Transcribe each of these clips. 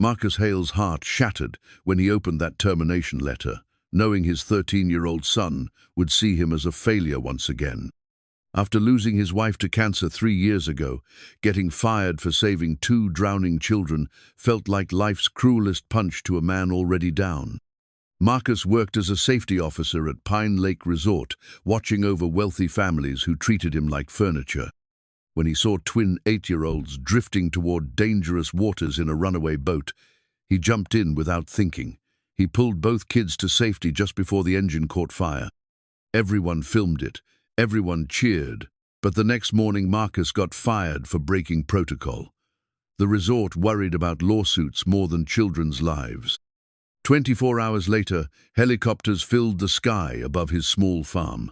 Marcus Hale's heart shattered when he opened that termination letter, knowing his 13-year-old son would see him as a failure once again. After losing his wife to cancer 3 years ago, getting fired for saving 2 drowning children felt like life's cruelest punch to a man already down. Marcus worked as a safety officer at Pine Lake Resort, watching over wealthy families who treated him like furniture. When he saw twin 8-year-olds drifting toward dangerous waters in a runaway boat, he jumped in without thinking. He pulled both kids to safety just before the engine caught fire. Everyone filmed it. Everyone cheered. But the next morning, Marcus got fired for breaking protocol. The resort worried about lawsuits more than children's lives. 24 hours later, helicopters filled the sky above his small farm.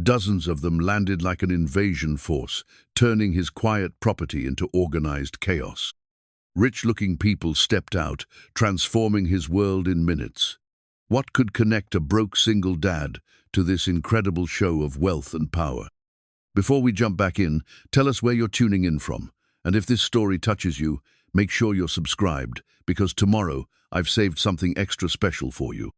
Dozens of them landed like an invasion force, turning his quiet property into organized chaos. Rich-looking people stepped out, transforming his world in minutes. What could connect a broke single dad to this incredible show of wealth and power? Before we jump back in, tell us where you're tuning in from. And if this story touches you, make sure you're subscribed, because tomorrow I've saved something extra special for you.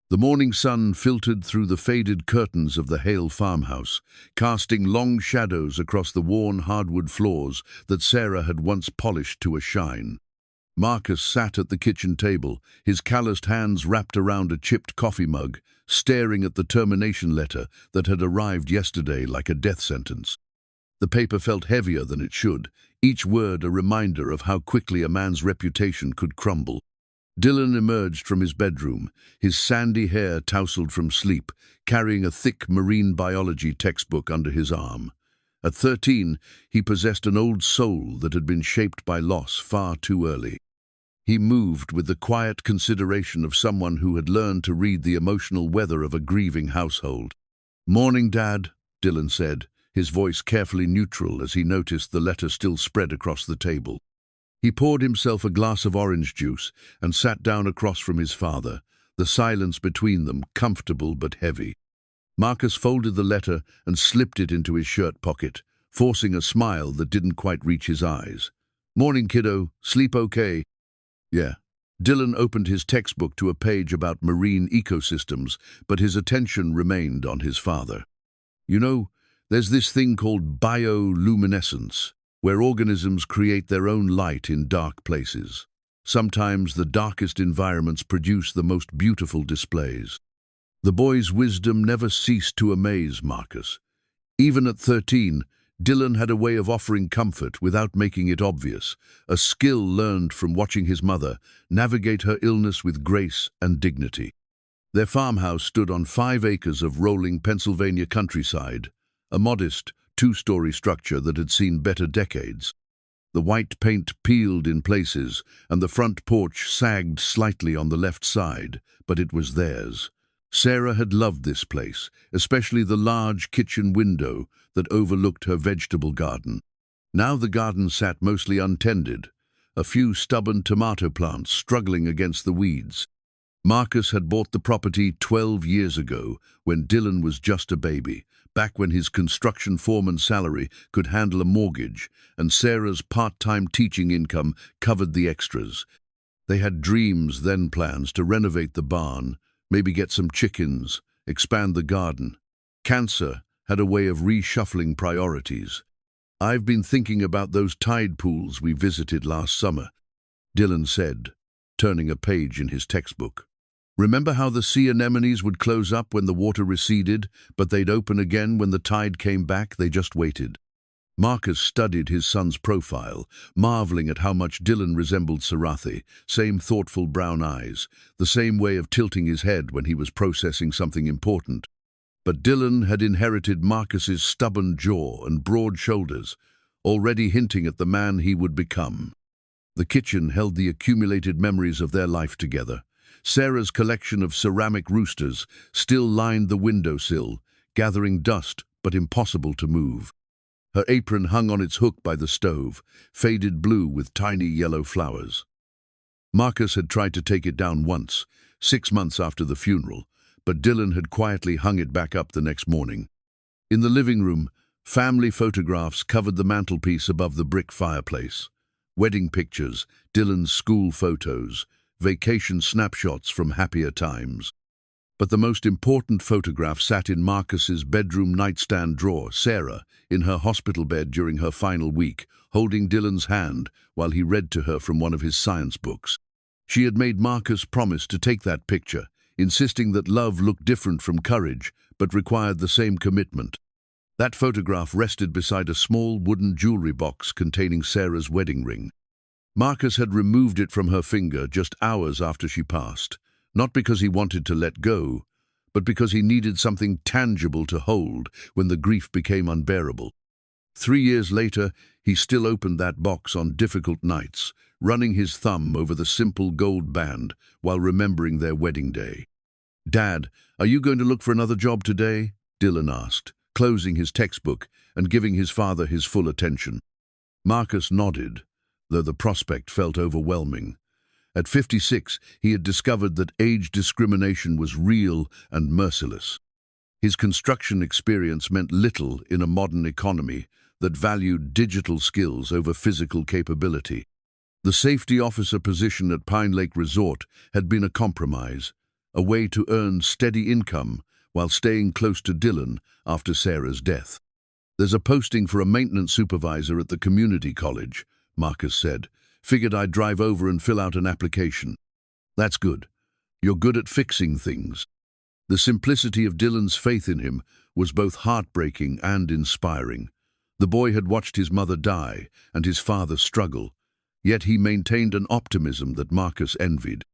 The morning sun filtered through the faded curtains of the Hale farmhouse, casting long shadows across the worn hardwood floors that Sarah had once polished to a shine. Marcus sat at the kitchen table, his calloused hands wrapped around a chipped coffee mug, staring at the termination letter that had arrived yesterday like a death sentence. The paper felt heavier than it should, each word a reminder of how quickly a man's reputation could crumble. Dylan emerged from his bedroom, his sandy hair tousled from sleep, carrying a thick marine biology textbook under his arm. At 13, he possessed an old soul that had been shaped by loss far too early. He moved with the quiet consideration of someone who had learned to read the emotional weather of a grieving household. "Morning, Dad," Dylan said, his voice carefully neutral as he noticed the letter still spread across the table. He poured himself a glass of orange juice and sat down across from his father, the silence between them comfortable but heavy. Marcus folded the letter and slipped it into his shirt pocket, forcing a smile that didn't quite reach his eyes. "Morning, kiddo. Sleep okay?" "Yeah." Dylan opened his textbook to a page about marine ecosystems, but his attention remained on his father. "You know, there's this thing called bioluminescence, where organisms create their own light in dark places. Sometimes the darkest environments produce the most beautiful displays." The boy's wisdom never ceased to amaze Marcus. Even at 13, Dylan had a way of offering comfort without making it obvious, a skill learned from watching his mother navigate her illness with grace and dignity. Their farmhouse stood on 5 acres of rolling Pennsylvania countryside, a modest, 2-story structure that had seen better decades. The white paint peeled in places, and the front porch sagged slightly on the left side, but it was theirs. Sarah had loved this place, especially the large kitchen window that overlooked her vegetable garden. Now the garden sat mostly untended, a few stubborn tomato plants struggling against the weeds. Marcus had bought the property 12 years ago, when Dylan was just a baby, back when his construction foreman's salary could handle a mortgage, and Sarah's part-time teaching income covered the extras. They had dreams, then plans to renovate the barn, maybe get some chickens, expand the garden. Cancer had a way of reshuffling priorities. "I've been thinking about those tide pools we visited last summer," Dylan said, turning a page in his textbook. "Remember how the sea anemones would close up when the water receded, but they'd open again when the tide came back? They just waited." Marcus studied his son's profile, marveling at how much Dylan resembled Sarathi, same thoughtful brown eyes, the same way of tilting his head when he was processing something important. But Dylan had inherited Marcus's stubborn jaw and broad shoulders, already hinting at the man he would become. The kitchen held the accumulated memories of their life together. Sarah's collection of ceramic roosters still lined the windowsill, gathering dust but impossible to move. Her apron hung on its hook by the stove, faded blue with tiny yellow flowers. Marcus had tried to take it down once, 6 months after the funeral, but Dylan had quietly hung it back up the next morning. In the living room, family photographs covered the mantelpiece above the brick fireplace. wedding pictures, Dylan's school photos, vacation snapshots from happier times. But the most important photograph sat in Marcus's bedroom nightstand drawer, Sarah, in her hospital bed during her final week, holding Dylan's hand while he read to her from one of his science books. She had made Marcus promise to take that picture, insisting that love looked different from courage, but required the same commitment. That photograph rested beside a small wooden jewelry box containing Sarah's wedding ring. Marcus had removed it from her finger just hours after she passed, not because he wanted to let go, but because he needed something tangible to hold when the grief became unbearable. 3 years later, he still opened that box on difficult nights, running his thumb over the simple gold band while remembering their wedding day. "Dad, are you going to look for another job today?" Dylan asked, closing his textbook and giving his father his full attention. Marcus nodded, though the prospect felt overwhelming. At 56, he had discovered that age discrimination was real and merciless. His construction experience meant little in a modern economy that valued digital skills over physical capability. The safety officer position at Pine Lake Resort had been a compromise, a way to earn steady income while staying close to Dylan after Sarah's death. "There's a posting for a maintenance supervisor at the community college," Marcus said. "Figured I'd drive over and fill out an application." "That's good. You're good at fixing things." The simplicity of Dylan's faith in him was both heartbreaking and inspiring. The boy had watched his mother die and his father struggle, yet he maintained an optimism that Marcus envied.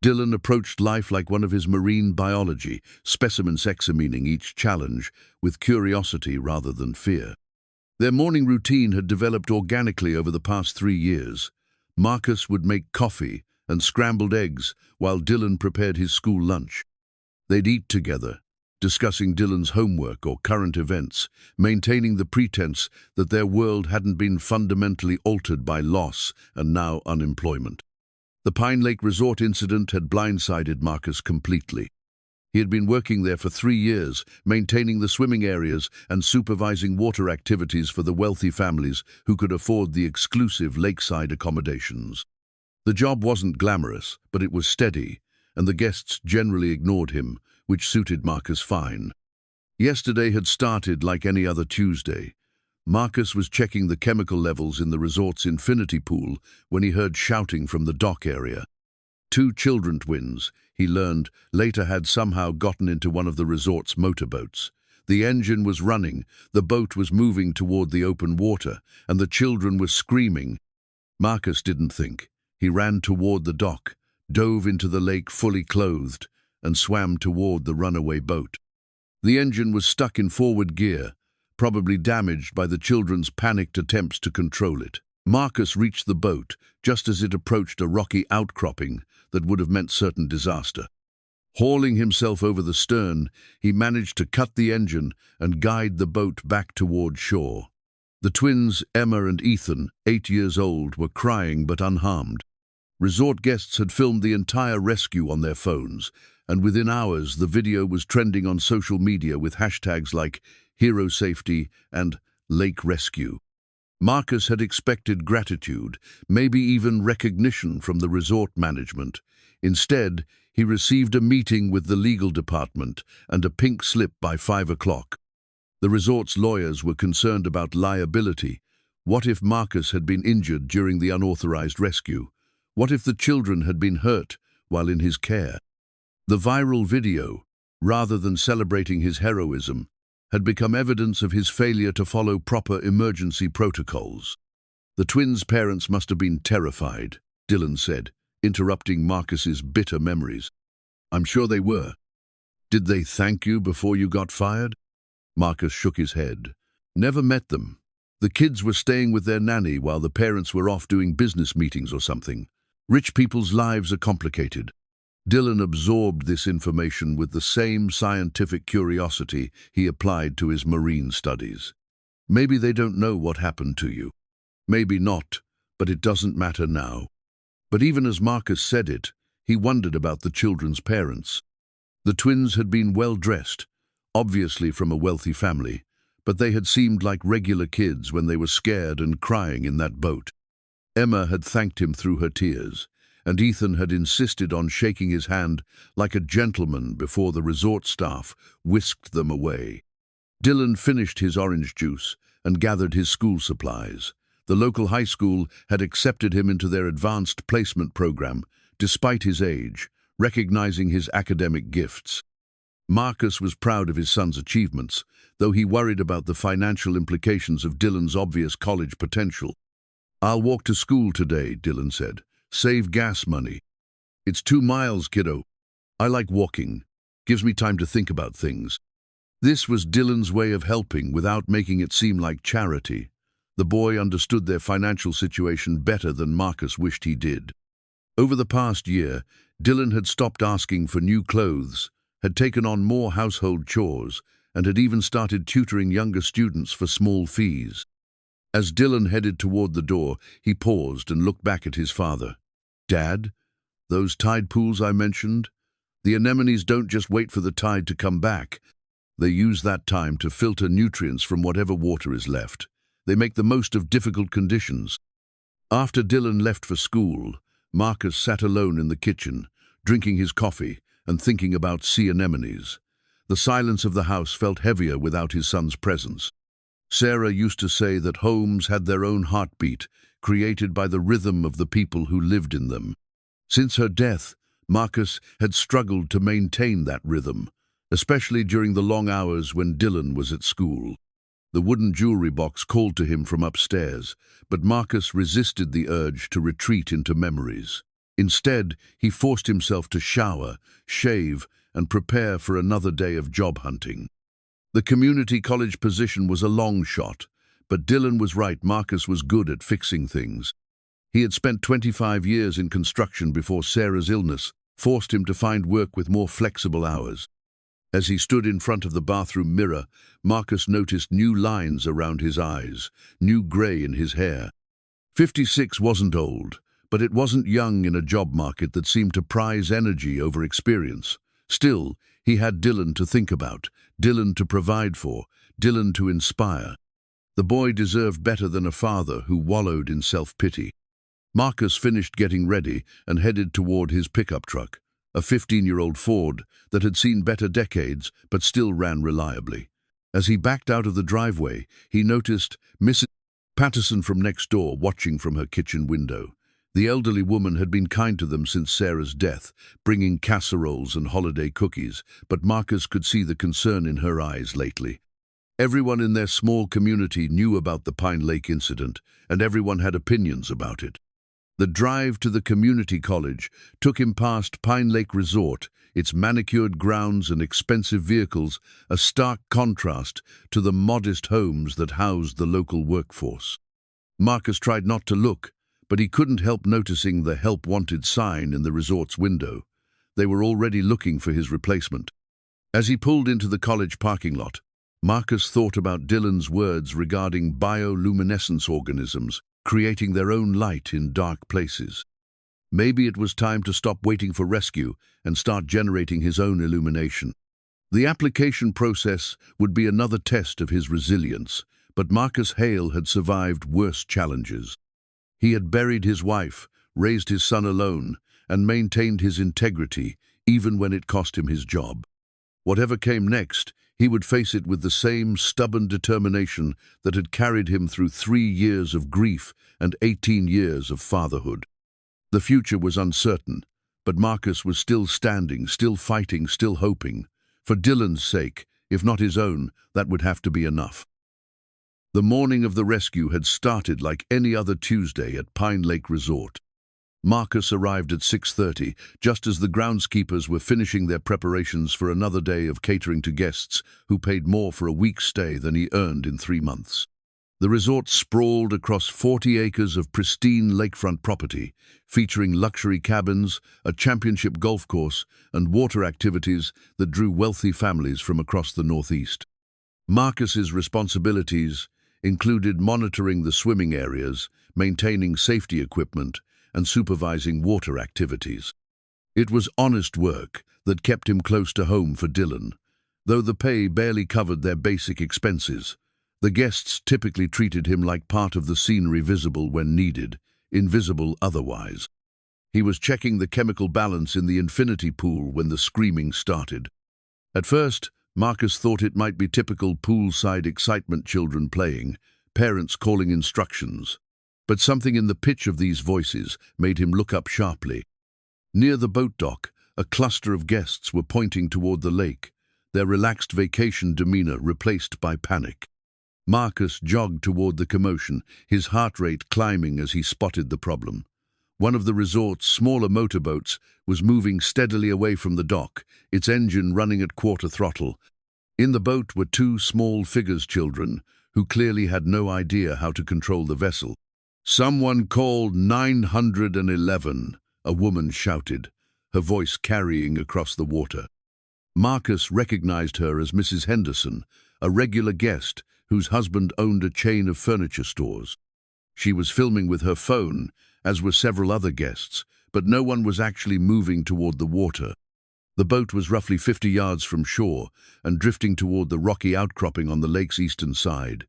Dylan approached life like one of his marine biology specimens, examining each challenge with curiosity rather than fear. Their morning routine had developed organically over the past 3 years. Marcus would make coffee and scrambled eggs while Dylan prepared his school lunch. They'd eat together, discussing Dylan's homework or current events, maintaining the pretense that their world hadn't been fundamentally altered by loss and now unemployment. The Pine Lake Resort incident had blindsided Marcus completely. He had been working there for 3 years, maintaining the swimming areas and supervising water activities for the wealthy families who could afford the exclusive lakeside accommodations. The job wasn't glamorous, but it was steady, and the guests generally ignored him, which suited Marcus fine. Yesterday had started like any other Tuesday. Marcus was checking the chemical levels in the resort's infinity pool when he heard shouting from the dock area. 2 children twins, he learned, later had somehow gotten into one of the resort's motorboats. The engine was running, the boat was moving toward the open water, and the children were screaming. Marcus didn't think. He ran toward the dock, dove into the lake fully clothed, and swam toward the runaway boat. The engine was stuck in forward gear, probably damaged by the children's panicked attempts to control it. Marcus reached the boat just as it approached a rocky outcropping that would have meant certain disaster. Hauling himself over the stern, he managed to cut the engine and guide the boat back toward shore. The twins, Emma and Ethan, 8 years old, were crying but unharmed. Resort guests had filmed the entire rescue on their phones, and within hours the video was trending on social media with hashtags like Hero Safety and Lake Rescue. Marcus had expected gratitude, maybe even recognition from the resort management. Instead, he received a meeting with the legal department and a pink slip by 5 o'clock. The resort's lawyers were concerned about liability. What if Marcus had been injured during the unauthorized rescue? What if the children had been hurt while in his care? The viral video, rather than celebrating his heroism, had become evidence of his failure to follow proper emergency protocols. "The twins' parents must have been terrified," Dylan said, interrupting Marcus's bitter memories. "I'm sure they were. Did they thank you before you got fired?" Marcus shook his head. "Never met them. The kids were staying with their nanny while the parents were off doing business meetings or something. Rich people's lives are complicated." Dylan absorbed this information with the same scientific curiosity he applied to his marine studies. "Maybe they don't know what happened to you. Maybe not, but it doesn't matter now." But even as Marcus said it, he wondered about the children's parents. The twins had been well-dressed, obviously from a wealthy family, but they had seemed like regular kids when they were scared and crying in that boat. Emma had thanked him through her tears, and Ethan had insisted on shaking his hand like a gentleman before the resort staff whisked them away. Dylan finished his orange juice and gathered his school supplies. The local high school had accepted him into their advanced placement program, despite his age, recognizing his academic gifts. Marcus was proud of his son's achievements, though he worried about the financial implications of Dylan's obvious college potential. "I'll walk to school today," Dylan said. "Save gas money." "It's 2 miles, kiddo. I like walking. Gives me time to think about things." This was Dylan's way of helping without making it seem like charity. The boy understood their financial situation better than Marcus wished he did. Over the past year, Dylan had stopped asking for new clothes, had taken on more household chores, and had even started tutoring younger students for small fees. As Dylan headed toward the door, he paused and looked back at his father. "Dad, those tide pools I mentioned? The anemones don't just wait for the tide to come back. They use that time to filter nutrients from whatever water is left. They make the most of difficult conditions." After Dylan left for school, Marcus sat alone in the kitchen, drinking his coffee and thinking about sea anemones. The silence of the house felt heavier without his son's presence. Sarah used to say that homes had their own heartbeat, created by the rhythm of the people who lived in them. Since her death, Marcus had struggled to maintain that rhythm, especially during the long hours when Dylan was at school. The wooden jewelry box called to him from upstairs, but Marcus resisted the urge to retreat into memories. Instead, he forced himself to shower, shave, and prepare for another day of job hunting. The community college position was a long shot, but Dylan was right. Marcus was good at fixing things. He had spent 25 years in construction before Sarah's illness forced him to find work with more flexible hours. As he stood in front of the bathroom mirror, Marcus noticed new lines around his eyes, new grey in his hair. 56 wasn't old, but it wasn't young in a job market that seemed to prize energy over experience. Still, he had Dylan to think about, Dylan to provide for, Dylan to inspire. The boy deserved better than a father who wallowed in self-pity. Marcus finished getting ready and headed toward his pickup truck, a 15-year-old Ford that had seen better decades but still ran reliably. As he backed out of the driveway, he noticed Mrs. Patterson from next door watching from her kitchen window. The elderly woman had been kind to them since Sarah's death, bringing casseroles and holiday cookies, but Marcus could see the concern in her eyes lately. Everyone in their small community knew about the Pine Lake incident, and everyone had opinions about it. The drive to the community college took him past Pine Lake Resort, its manicured grounds and expensive vehicles, a stark contrast to the modest homes that housed the local workforce. Marcus tried not to look, but he couldn't help noticing the help wanted sign in the resort's window. They were already looking for his replacement. As he pulled into the college parking lot, Marcus thought about Dylan's words regarding bioluminescence organisms creating their own light in dark places. Maybe it was time to stop waiting for rescue and start generating his own illumination. The application process would be another test of his resilience, but Marcus Hale had survived worse challenges. He had buried his wife, raised his son alone, and maintained his integrity even when it cost him his job. Whatever came next, he would face it with the same stubborn determination that had carried him through 3 years of grief and 18 years of fatherhood. The future was uncertain, but Marcus was still standing, still fighting, still hoping. For Dylan's sake, if not his own, that would have to be enough. The morning of the rescue had started like any other Tuesday at Pine Lake Resort. Marcus arrived at 6:30, just as the groundskeepers were finishing their preparations for another day of catering to guests who paid more for a week's stay than he earned in 3 months. The resort sprawled across 40 acres of pristine lakefront property, featuring luxury cabins, a championship golf course, and water activities that drew wealthy families from across the Northeast. Marcus's responsibilities included monitoring the swimming areas, maintaining safety equipment, and supervising water activities. It was honest work that kept him close to home for Dylan. Though the pay barely covered their basic expenses, the guests typically treated him like part of the scenery visible when needed, invisible otherwise. He was checking the chemical balance in the infinity pool when the screaming started. At first, Marcus thought it might be typical poolside excitement, children playing, parents calling instructions. But something in the pitch of these voices made him look up sharply. Near the boat dock, a cluster of guests were pointing toward the lake, their relaxed vacation demeanor replaced by panic. Marcus jogged toward the commotion, his heart rate climbing as he spotted the problem. One of the resort's smaller motorboats was moving steadily away from the dock, its engine running at quarter throttle. In the boat were two small figures, children, who clearly had no idea how to control the vessel. "Someone called 911, a woman shouted, her voice carrying across the water. Marcus recognized her as Mrs. Henderson, a regular guest whose husband owned a chain of furniture stores. She was filming with her phone, as were several other guests, but no one was actually moving toward the water. The boat was roughly 50 yards from shore and drifting toward the rocky outcropping on the lake's eastern side.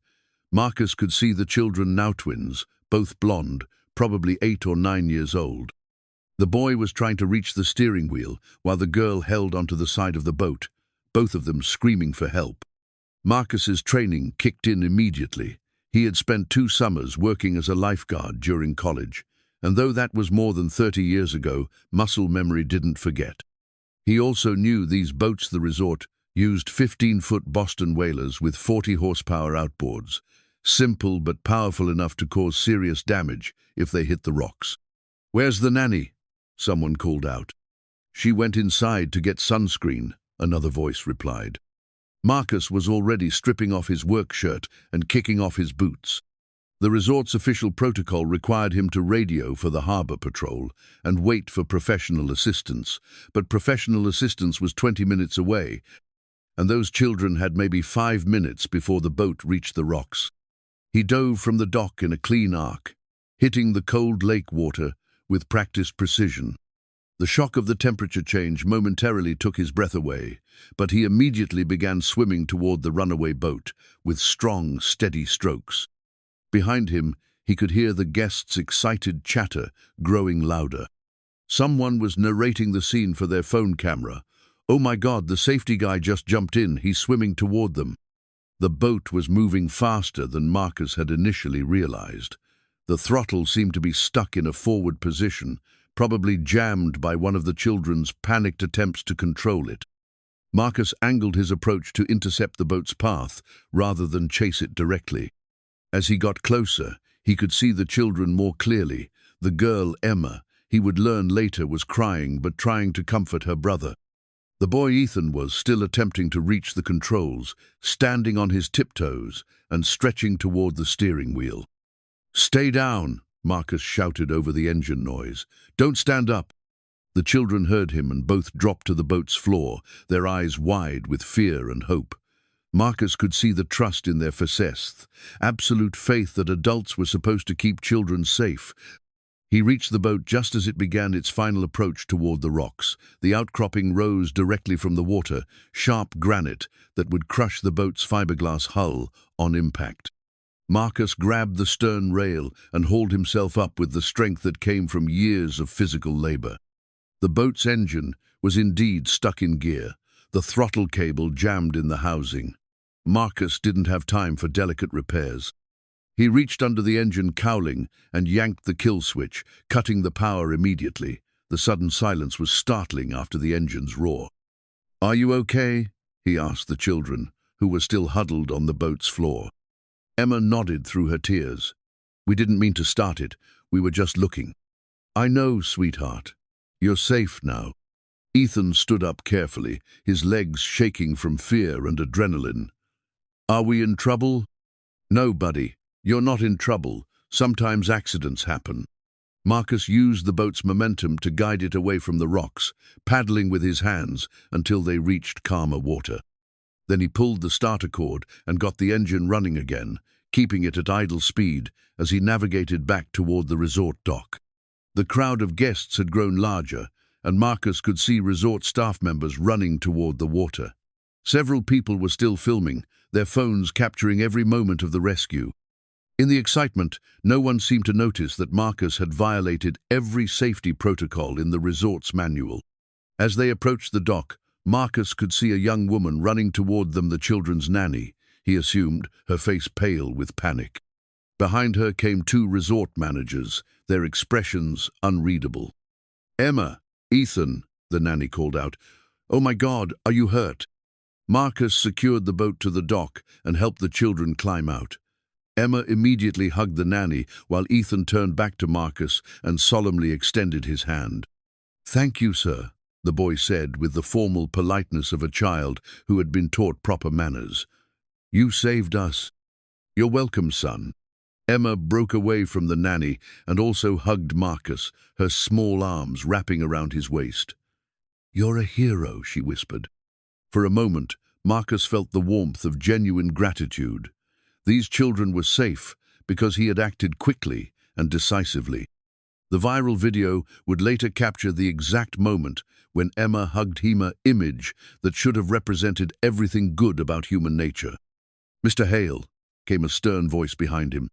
Marcus could see the children, now twins, both blonde, probably 8 or 9 years old. The boy was trying to reach the steering wheel while the girl held onto the side of the boat, both of them screaming for help. Marcus's training kicked in immediately. He had spent 2 summers working as a lifeguard during college, and though that was more than 30 years ago, muscle memory didn't forget. He also knew these boats the resort used 15-foot Boston whalers with 40 horsepower outboards, simple but powerful enough to cause serious damage if they hit the rocks. "Where's the nanny?" someone called out. "She went inside to get sunscreen," another voice replied. Marcus was already stripping off his work shirt and kicking off his boots. The resort's official protocol required him to radio for the harbor patrol and wait for professional assistance, but professional assistance was 20 minutes away, and those children had maybe 5 minutes before the boat reached the rocks. He dove from the dock in a clean arc, hitting the cold lake water with practiced precision. The shock of the temperature change momentarily took his breath away, but he immediately began swimming toward the runaway boat with strong, steady strokes. Behind him, he could hear the guests' excited chatter growing louder. Someone was narrating the scene for their phone camera. "Oh my God, the safety guy just jumped in, he's swimming toward them." The boat was moving faster than Marcus had initially realized. The throttle seemed to be stuck in a forward position, probably jammed by one of the children's panicked attempts to control it. Marcus angled his approach to intercept the boat's path rather than chase it directly. As he got closer, he could see the children more clearly. The girl, Emma, he would learn later was crying but trying to comfort her brother. The boy Ethan was still attempting to reach the controls, standing on his tiptoes and stretching toward the steering wheel. "Stay down," Marcus shouted over the engine noise. "Don't stand up." The children heard him and both dropped to the boat's floor, their eyes wide with fear and hope. Marcus could see the trust in their faces, absolute faith that adults were supposed to keep children safe. He reached the boat just as it began its final approach toward the rocks. The outcropping rose directly from the water, sharp granite that would crush the boat's fiberglass hull on impact. Marcus grabbed the stern rail and hauled himself up with the strength that came from years of physical labor. The boat's engine was indeed stuck in gear, the throttle cable jammed in the housing. Marcus didn't have time for delicate repairs. He reached under the engine cowling and yanked the kill switch, cutting the power immediately. The sudden silence was startling after the engine's roar. "Are you okay?" he asked the children, who were still huddled on the boat's floor. Emma nodded through her tears. "We didn't mean to start it. We were just looking." "I know, sweetheart. You're safe now." Ethan stood up carefully, his legs shaking from fear and adrenaline. "Are we in trouble?" "No, buddy. You're not in trouble. Sometimes accidents happen." Marcus used the boat's momentum to guide it away from the rocks, paddling with his hands until they reached calmer water. Then he pulled the starter cord and got the engine running again, keeping it at idle speed as he navigated back toward the resort dock. The crowd of guests had grown larger, and Marcus could see resort staff members running toward the water. Several people were still filming, their phones capturing every moment of the rescue. In the excitement, no one seemed to notice that Marcus had violated every safety protocol in the resort's manual. As they approached the dock, Marcus could see a young woman running toward them, the children's nanny, he assumed, her face pale with panic. Behind her came two resort managers, their expressions unreadable. "Emma, Ethan," the nanny called out. "Oh my God, are you hurt?" Marcus secured the boat to the dock and helped the children climb out. Emma immediately hugged the nanny while Ethan turned back to Marcus and solemnly extended his hand. "Thank you, sir," the boy said with the formal politeness of a child who had been taught proper manners. "You saved us." "You're welcome, son." Emma broke away from the nanny and also hugged Marcus, her small arms wrapping around his waist. "You're a hero," she whispered. For a moment, Marcus felt the warmth of genuine gratitude. These children were safe because he had acted quickly and decisively. The viral video would later capture the exact moment when Emma hugged him, an image that should have represented everything good about human nature. "Mr. Hale," came a stern voice behind him.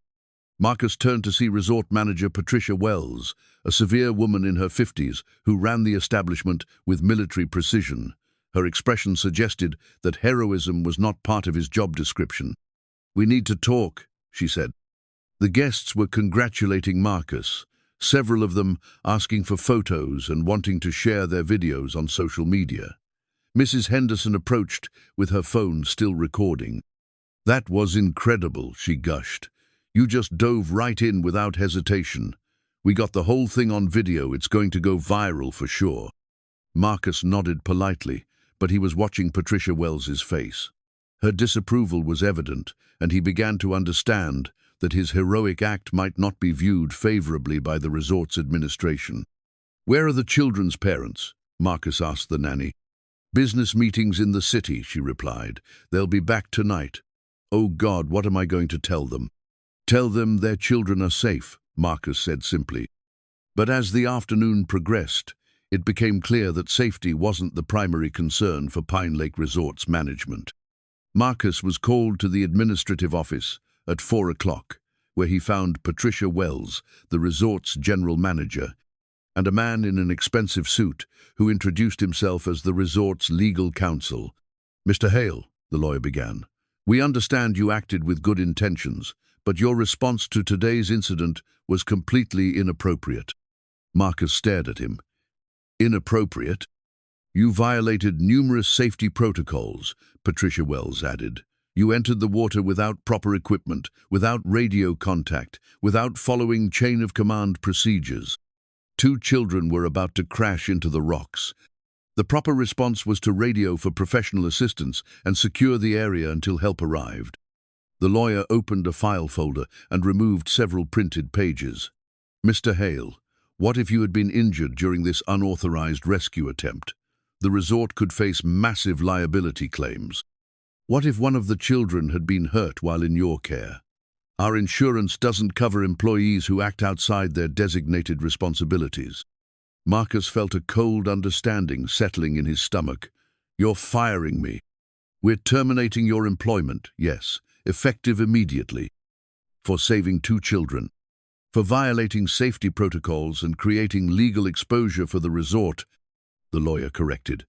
Marcus turned to see resort manager Patricia Wells, a severe woman in her 50s who ran the establishment with military precision. Her expression suggested that heroism was not part of his job description. "We need to talk," she said. The guests were congratulating Marcus, several of them asking for photos and wanting to share their videos on social media. Mrs. Henderson approached with her phone still recording. "That was incredible," she gushed. "You just dove right in without hesitation. We got the whole thing on video. It's going to go viral for sure." Marcus nodded politely, but he was watching Patricia Wells's face. Her disapproval was evident, and he began to understand that his heroic act might not be viewed favorably by the resort's administration. "Where are the children's parents?" Marcus asked the nanny. "Business meetings in the city," she replied. "They'll be back tonight." "Oh God, what am I going to tell them?" "Tell them their children are safe," Marcus said simply. But as the afternoon progressed, it became clear that safety wasn't the primary concern for Pine Lake Resort's management. Marcus was called to the administrative office at 4 o'clock, where he found Patricia Wells, the resort's general manager, and a man in an expensive suit who introduced himself as the resort's legal counsel. "Mr. Hale," the lawyer began, "we understand you acted with good intentions, but your response to today's incident was completely inappropriate." Marcus stared at him. "Inappropriate? You violated numerous safety protocols," Patricia Wells added. "You entered the water without proper equipment, without radio contact, without following chain of command procedures. 2 children were about to crash into the rocks. The proper response was to radio for professional assistance and secure the area until help arrived." The lawyer opened a file folder and removed several printed pages. "Mr. Hale, what if you had been injured during this unauthorized rescue attempt? The resort could face massive liability claims. What if one of the children had been hurt while in your care? Our insurance doesn't cover employees who act outside their designated responsibilities." Marcus felt a cold understanding settling in his stomach. "You're firing me." "We're terminating your employment, yes, effective immediately. For saving 2 children. For violating safety protocols and creating legal exposure for the resort," the lawyer corrected.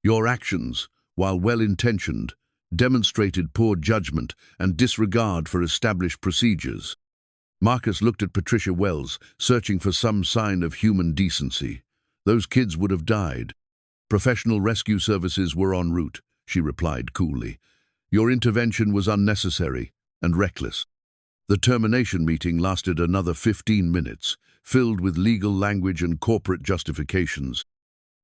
"Your actions, while well-intentioned, demonstrated poor judgment and disregard for established procedures." Marcus looked at Patricia Wells, searching for some sign of human decency. "Those kids would have died." "Professional rescue services were en route," she replied coolly. "Your intervention was unnecessary and reckless." The termination meeting lasted another 15 minutes, filled with legal language and corporate justifications.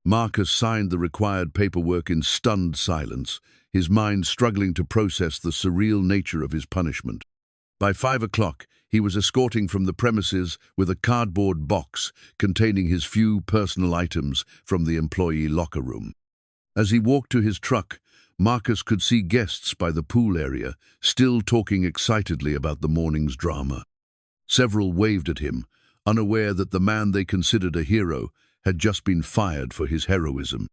Marcus signed the required paperwork in stunned silence, his mind struggling to process the surreal nature of his punishment. By 5 o'clock, he was escorting from the premises with a cardboard box containing his few personal items from the employee locker room. As he walked to his truck, Marcus could see guests by the pool area, still talking excitedly about the morning's drama. Several waved at him, unaware that the man they considered a hero had just been fired for his heroism.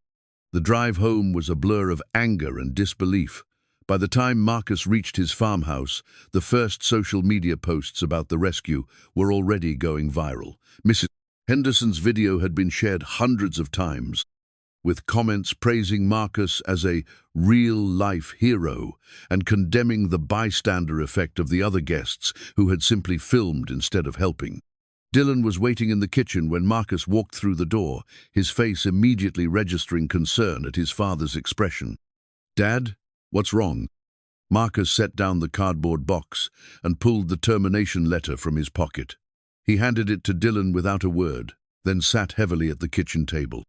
The drive home was a blur of anger and disbelief, By the time Marcus reached his farmhouse, the first social media posts about the rescue were already going viral. Mrs. Henderson's video had been shared hundreds of times, with comments praising Marcus as a real-life hero and condemning the bystander effect of the other guests who had simply filmed instead of helping. Dylan was waiting in the kitchen when Marcus walked through the door, his face immediately registering concern at his father's expression. "Dad, what's wrong?" Marcus set down the cardboard box and pulled the termination letter from his pocket. He handed it to Dylan without a word, then sat heavily at the kitchen table.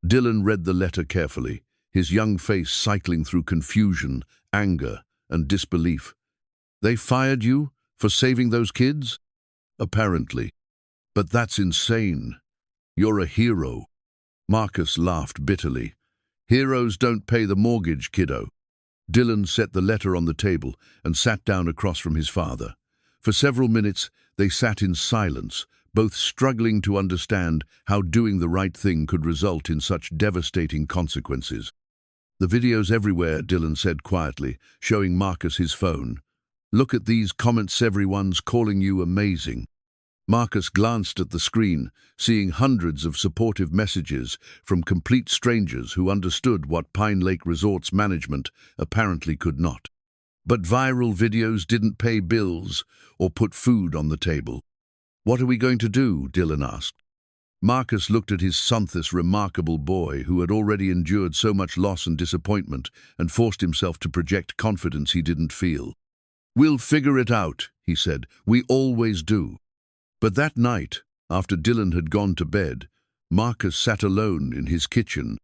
Dylan read the letter carefully, his young face cycling through confusion, anger, and disbelief. "They fired you for saving those kids?" "Apparently. But that's insane. You're a hero." Marcus laughed bitterly. "Heroes don't pay the mortgage, kiddo." Dylan set the letter on the table and sat down across from his father. For several minutes, they sat in silence, both struggling to understand how doing the right thing could result in such devastating consequences. "The video's everywhere," Dylan said quietly, showing Marcus his phone. "Look at these comments, everyone's calling you amazing." Marcus glanced at the screen, seeing hundreds of supportive messages from complete strangers who understood what Pine Lake Resort's management apparently could not. But viral videos didn't pay bills or put food on the table. "What are we going to do?" Dylan asked. Marcus looked at his son, this remarkable boy who had already endured so much loss and disappointment, and forced himself to project confidence he didn't feel. "We'll figure it out," he said. "We always do." But that night, after Dylan had gone to bed, Marcus sat alone in his kitchen,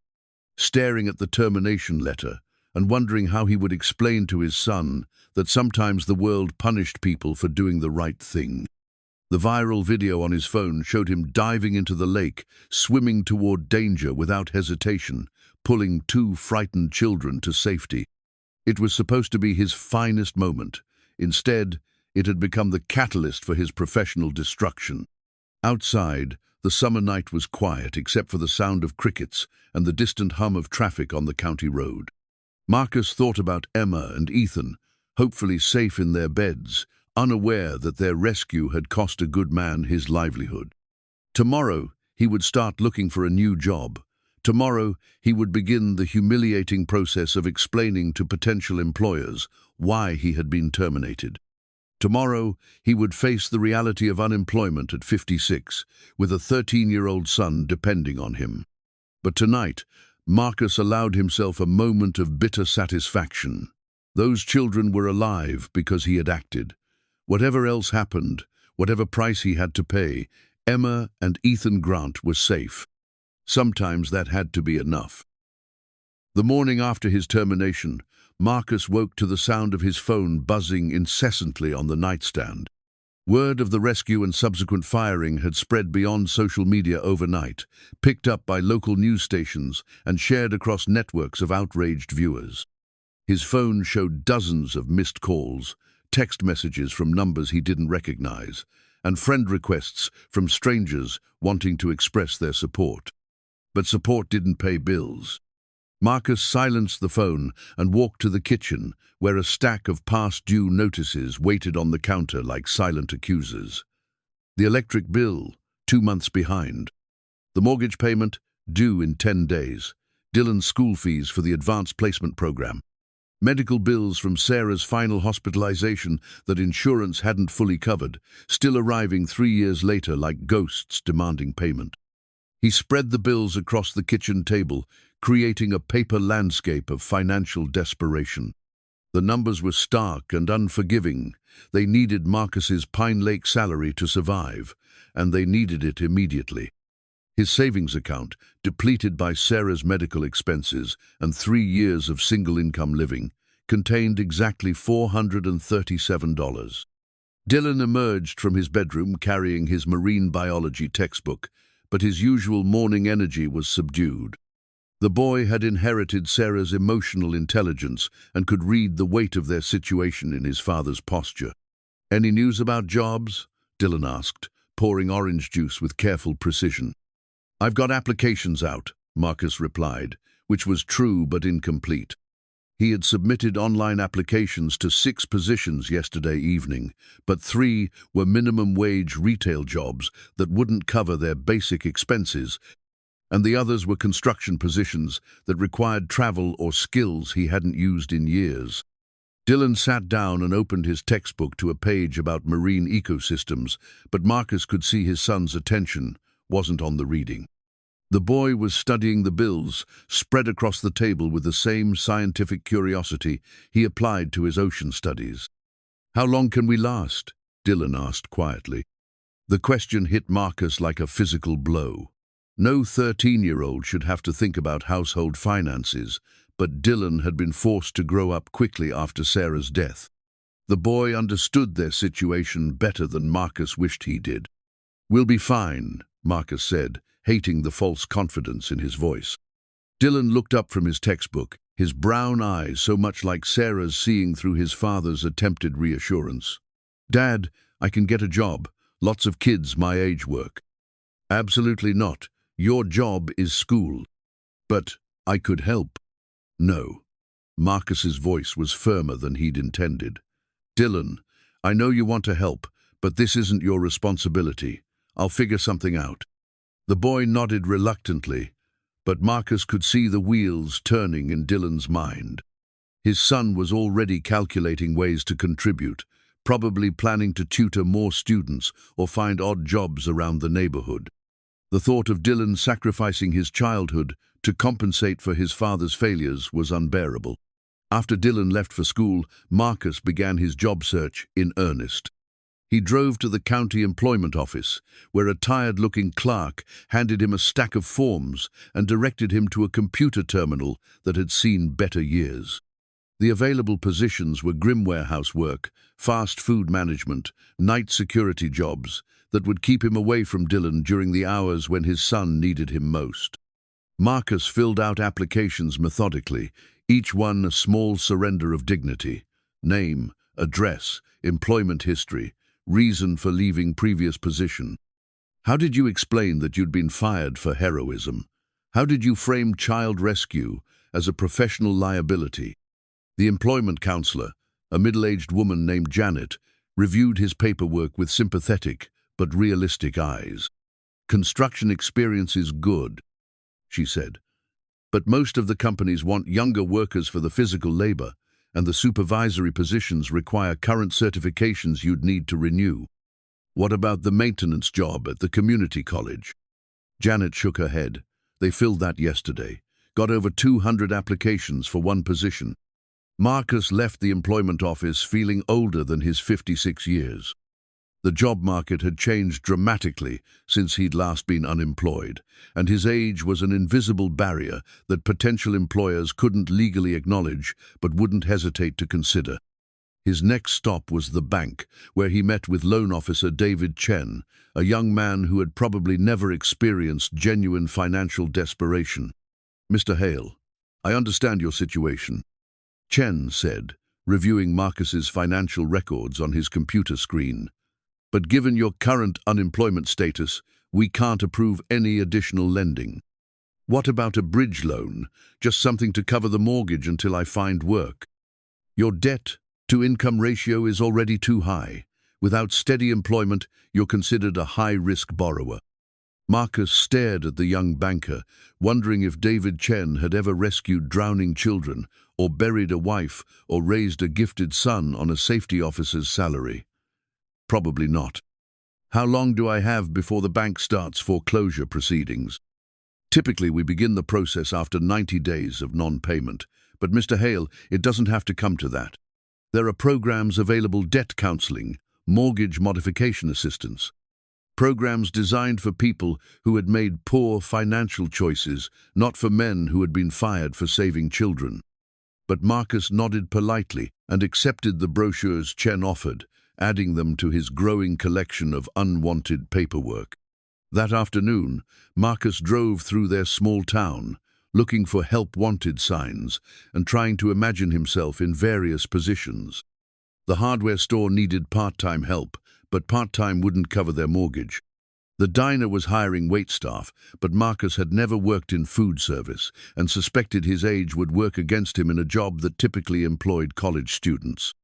staring at the termination letter and wondering how he would explain to his son that sometimes the world punished people for doing the right thing. The viral video on his phone showed him diving into the lake, swimming toward danger without hesitation, pulling two frightened children to safety. It was supposed to be his finest moment. Instead, it had become the catalyst for his professional destruction. Outside, the summer night was quiet except for the sound of crickets and the distant hum of traffic on the county road. Marcus thought about Emma and Ethan, hopefully safe in their beds, unaware that their rescue had cost a good man his livelihood. Tomorrow, he would start looking for a new job. Tomorrow, he would begin the humiliating process of explaining to potential employers why he had been terminated. Tomorrow, he would face the reality of unemployment at 56, with a 13-year-old son depending on him. But tonight, Marcus allowed himself a moment of bitter satisfaction. Those children were alive because he had acted. Whatever else happened, whatever price he had to pay, Emma and Ethan Grant were safe. Sometimes that had to be enough. The morning after his termination, Marcus woke to the sound of his phone buzzing incessantly on the nightstand. Word of the rescue and subsequent firing had spread beyond social media overnight, picked up by local news stations and shared across networks of outraged viewers. His phone showed dozens of missed calls, text messages from numbers he didn't recognize, and friend requests from strangers wanting to express their support. But support didn't pay bills. Marcus silenced the phone and walked to the kitchen, where a stack of past-due notices waited on the counter like silent accusers. The electric bill, 2 months behind. The mortgage payment, due in 10 days. Dylan's school fees for the advanced placement program. Medical bills from Sarah's final hospitalization that insurance hadn't fully covered, still arriving 3 years later like ghosts demanding payment. He spread the bills across the kitchen table, creating a paper landscape of financial desperation. The numbers were stark and unforgiving. They needed Marcus's Pine Lake salary to survive, and they needed it immediately. His savings account, depleted by Sarah's medical expenses and 3 years of single-income living, contained exactly $437. Dylan emerged from his bedroom carrying his marine biology textbook, but his usual morning energy was subdued. The boy had inherited Sarah's emotional intelligence and could read the weight of their situation in his father's posture. "Any news about jobs?" Dylan asked, pouring orange juice with careful precision. "I've got applications out," Marcus replied, which was true but incomplete. He had submitted online applications to 6 positions yesterday evening, but 3 were minimum wage retail jobs that wouldn't cover their basic expenses, and the others were construction positions that required travel or skills he hadn't used in years. Dylan sat down and opened his textbook to a page about marine ecosystems, but Marcus could see his son's attention wasn't on the reading. The boy was studying the bills spread across the table with the same scientific curiosity he applied to his ocean studies. "How long can we last?" Dylan asked quietly. The question hit Marcus like a physical blow. No 13-year-old should have to think about household finances, but Dylan had been forced to grow up quickly after Sarah's death. The boy understood their situation better than Marcus wished he did. "We'll be fine," Marcus said, hating the false confidence in his voice. Dylan looked up from his textbook, his brown eyes so much like Sarah's seeing through his father's attempted reassurance. "Dad, I can get a job. Lots of kids my age work." "Absolutely not. Your job is school." "But I could help." "No." Marcus's voice was firmer than he'd intended. "Dylan, I know you want to help, but this isn't your responsibility. I'll figure something out." The boy nodded reluctantly, but Marcus could see the wheels turning in Dylan's mind. His son was already calculating ways to contribute, probably planning to tutor more students or find odd jobs around the neighborhood. The thought of Dylan sacrificing his childhood to compensate for his father's failures was unbearable. After Dylan left for school, Marcus began his job search in earnest. He drove to the county employment office, where a tired-looking clerk handed him a stack of forms and directed him to a computer terminal that had seen better years. The available positions were grim warehouse work, fast food management, night security jobs that would keep him away from Dylan during the hours when his son needed him most. Marcus filled out applications methodically, each one a small surrender of dignity. Name, address, employment history, reason for leaving previous position. How did you explain that you'd been fired for heroism? How did you frame child rescue as a professional liability? The employment counselor, a middle-aged woman named Janet, reviewed his paperwork with sympathetic but realistic eyes. "Construction experience is good," she said, "but most of the companies want younger workers for the physical labor, and the supervisory positions require current certifications you'd need to renew. What about the maintenance job at the community college?" Janet shook her head. "They filled that yesterday. Got over 200 applications for one position." Marcus left the employment office feeling older than his 56 years. The job market had changed dramatically since he'd last been unemployed, and his age was an invisible barrier that potential employers couldn't legally acknowledge but wouldn't hesitate to consider. His next stop was the bank, where he met with loan officer David Chen, a young man who had probably never experienced genuine financial desperation. "Mr. Hale, I understand your situation," Chen said, reviewing Marcus's financial records on his computer screen. "But given your current unemployment status, we can't approve any additional lending. What about a bridge loan, just something to cover the mortgage until I find work? Your debt-to-income ratio is already too high. Without steady employment, you're considered a high-risk borrower." Marcus stared at the young banker, wondering if David Chen had ever rescued drowning children, or buried a wife, or raised a gifted son on a safety officer's salary. Probably not. "How long do I have before the bank starts foreclosure proceedings?" "Typically, we begin the process after 90 days of non-payment, but Mr. Hale, it doesn't have to come to that. There are programs available: debt counseling, mortgage modification assistance. Programs designed for people who had made poor financial choices, not for men who had been fired for saving children." But Marcus nodded politely and accepted the brochures Chen offered, adding them to his growing collection of unwanted paperwork. That afternoon, Marcus drove through their small town, looking for help-wanted signs and trying to imagine himself in various positions. The hardware store needed part-time help, but part-time wouldn't cover their mortgage. The diner was hiring waitstaff, but Marcus had never worked in food service and suspected his age would work against him in a job that typically employed college students.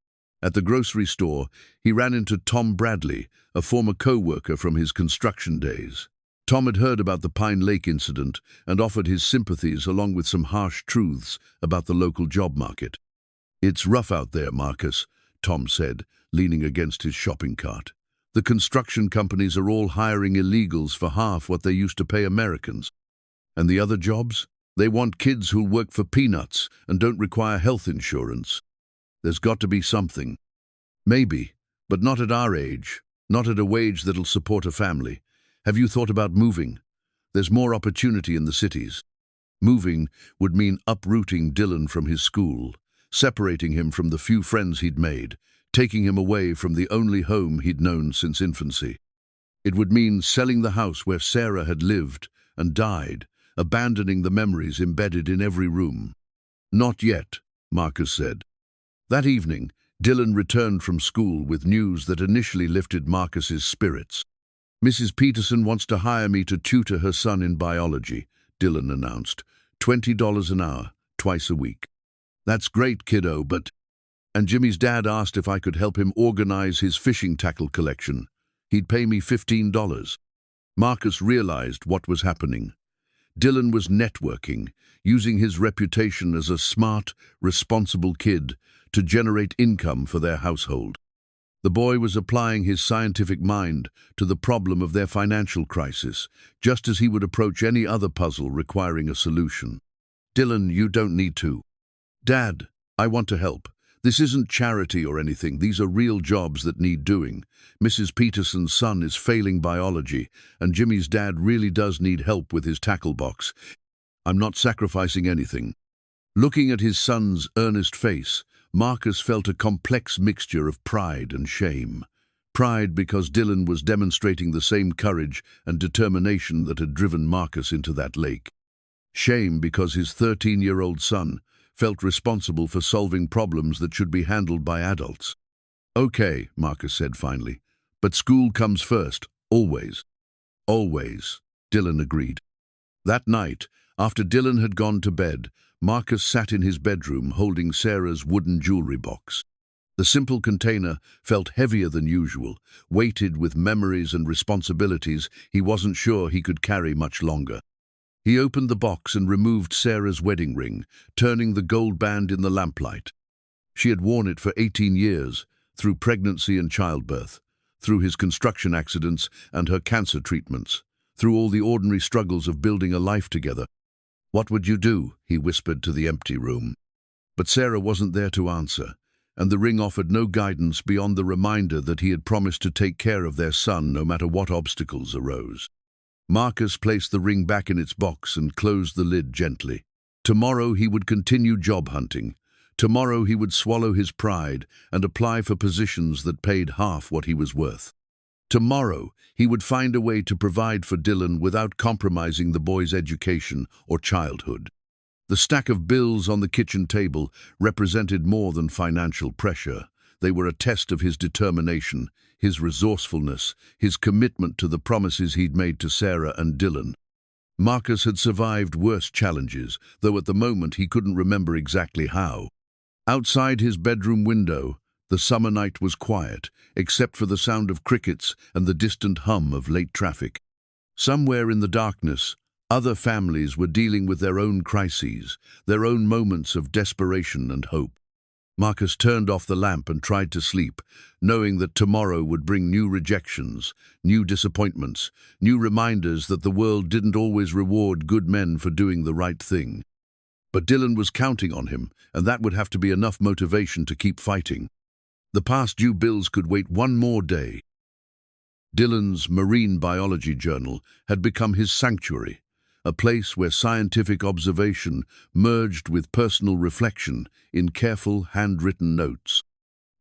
At the grocery store, he ran into Tom Bradley, a former co-worker from his construction days. Tom had heard about the Pine Lake incident and offered his sympathies along with some harsh truths about the local job market. "It's rough out there, Marcus," Tom said, leaning against his shopping cart. "The construction companies are all hiring illegals for half what they used to pay Americans. And the other jobs? They want kids who'll work for peanuts and don't require health insurance. There's got to be something. Maybe, but not at our age, not at a wage that'll support a family. Have you thought about moving? There's more opportunity in the cities." Moving would mean uprooting Dylan from his school, separating him from the few friends he'd made, taking him away from the only home he'd known since infancy. It would mean selling the house where Sarah had lived and died, abandoning the memories embedded in every room. "Not yet," Marcus said. That evening, Dylan returned from school with news that initially lifted Marcus's spirits. "Mrs. Peterson wants to hire me to tutor her son in biology," Dylan announced. $20 an hour, twice a week. "That's great, kiddo, but—" And Jimmy's dad asked if I could help him organize his fishing tackle collection. He'd pay me $15. Marcus realized what was happening. Dylan was networking, using his reputation as a smart, responsible kid to generate income for their household. The boy was applying his scientific mind to the problem of their financial crisis, just as he would approach any other puzzle requiring a solution. "Dylan, you don't need to." "Dad, I want to help. This isn't charity or anything. These are real jobs that need doing. Mrs. Peterson's son is failing biology, and Jimmy's dad really does need help with his tackle box. I'm not sacrificing anything." Looking at his son's earnest face, Marcus felt a complex mixture of pride and shame. Pride because Dylan was demonstrating the same courage and determination that had driven Marcus into that lake. Shame because his 13-year-old son felt responsible for solving problems that should be handled by adults. "Okay," Marcus said finally, "but school comes first, always." "Always," Dylan agreed. That night, after Dylan had gone to bed, Marcus sat in his bedroom holding Sarah's wooden jewelry box. The simple container felt heavier than usual, weighted with memories and responsibilities he wasn't sure he could carry much longer. He opened the box and removed Sarah's wedding ring, turning the gold band in the lamplight. She had worn it for 18 years, through pregnancy and childbirth, through his construction accidents and her cancer treatments, through all the ordinary struggles of building a life together. "What would you do?" he whispered to the empty room. But Sarah wasn't there to answer, and the ring offered no guidance beyond the reminder that he had promised to take care of their son no matter what obstacles arose. Marcus placed the ring back in its box and closed the lid gently. Tomorrow he would continue job hunting. Tomorrow he would swallow his pride and apply for positions that paid half what he was worth. Tomorrow he would find a way to provide for Dylan without compromising the boy's education or childhood. The stack of bills on the kitchen table represented more than financial pressure. They were a test of his determination, his resourcefulness, his commitment to the promises he'd made to Sarah and Dylan. Marcus had survived worse challenges, though at the moment he couldn't remember exactly how. Outside his bedroom window, the summer night was quiet, except for the sound of crickets and the distant hum of late traffic. Somewhere in the darkness, other families were dealing with their own crises, their own moments of desperation and hope. Marcus turned off the lamp and tried to sleep, knowing that tomorrow would bring new rejections, new disappointments, new reminders that the world didn't always reward good men for doing the right thing. But Dylan was counting on him, and that would have to be enough motivation to keep fighting. The past due bills could wait one more day. Dylan's marine biology journal had become his sanctuary, a place where scientific observation merged with personal reflection in careful handwritten notes.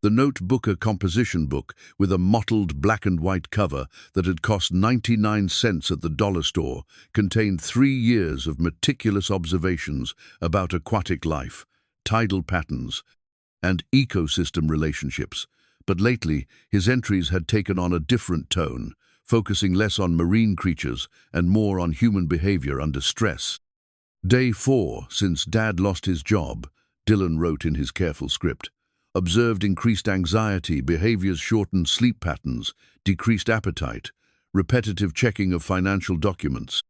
The notebook, a composition book with a mottled black and white cover that had cost 99 cents at the dollar store, contained 3 years of meticulous observations about aquatic life, tidal patterns, and ecosystem relationships. But lately, his entries had taken on a different tone, focusing less on marine creatures and more on human behavior under stress. Day 4, since Dad lost his job, Dylan wrote in his careful script, observed increased anxiety, behaviors shortened sleep patterns, decreased appetite, repetitive checking of financial documents.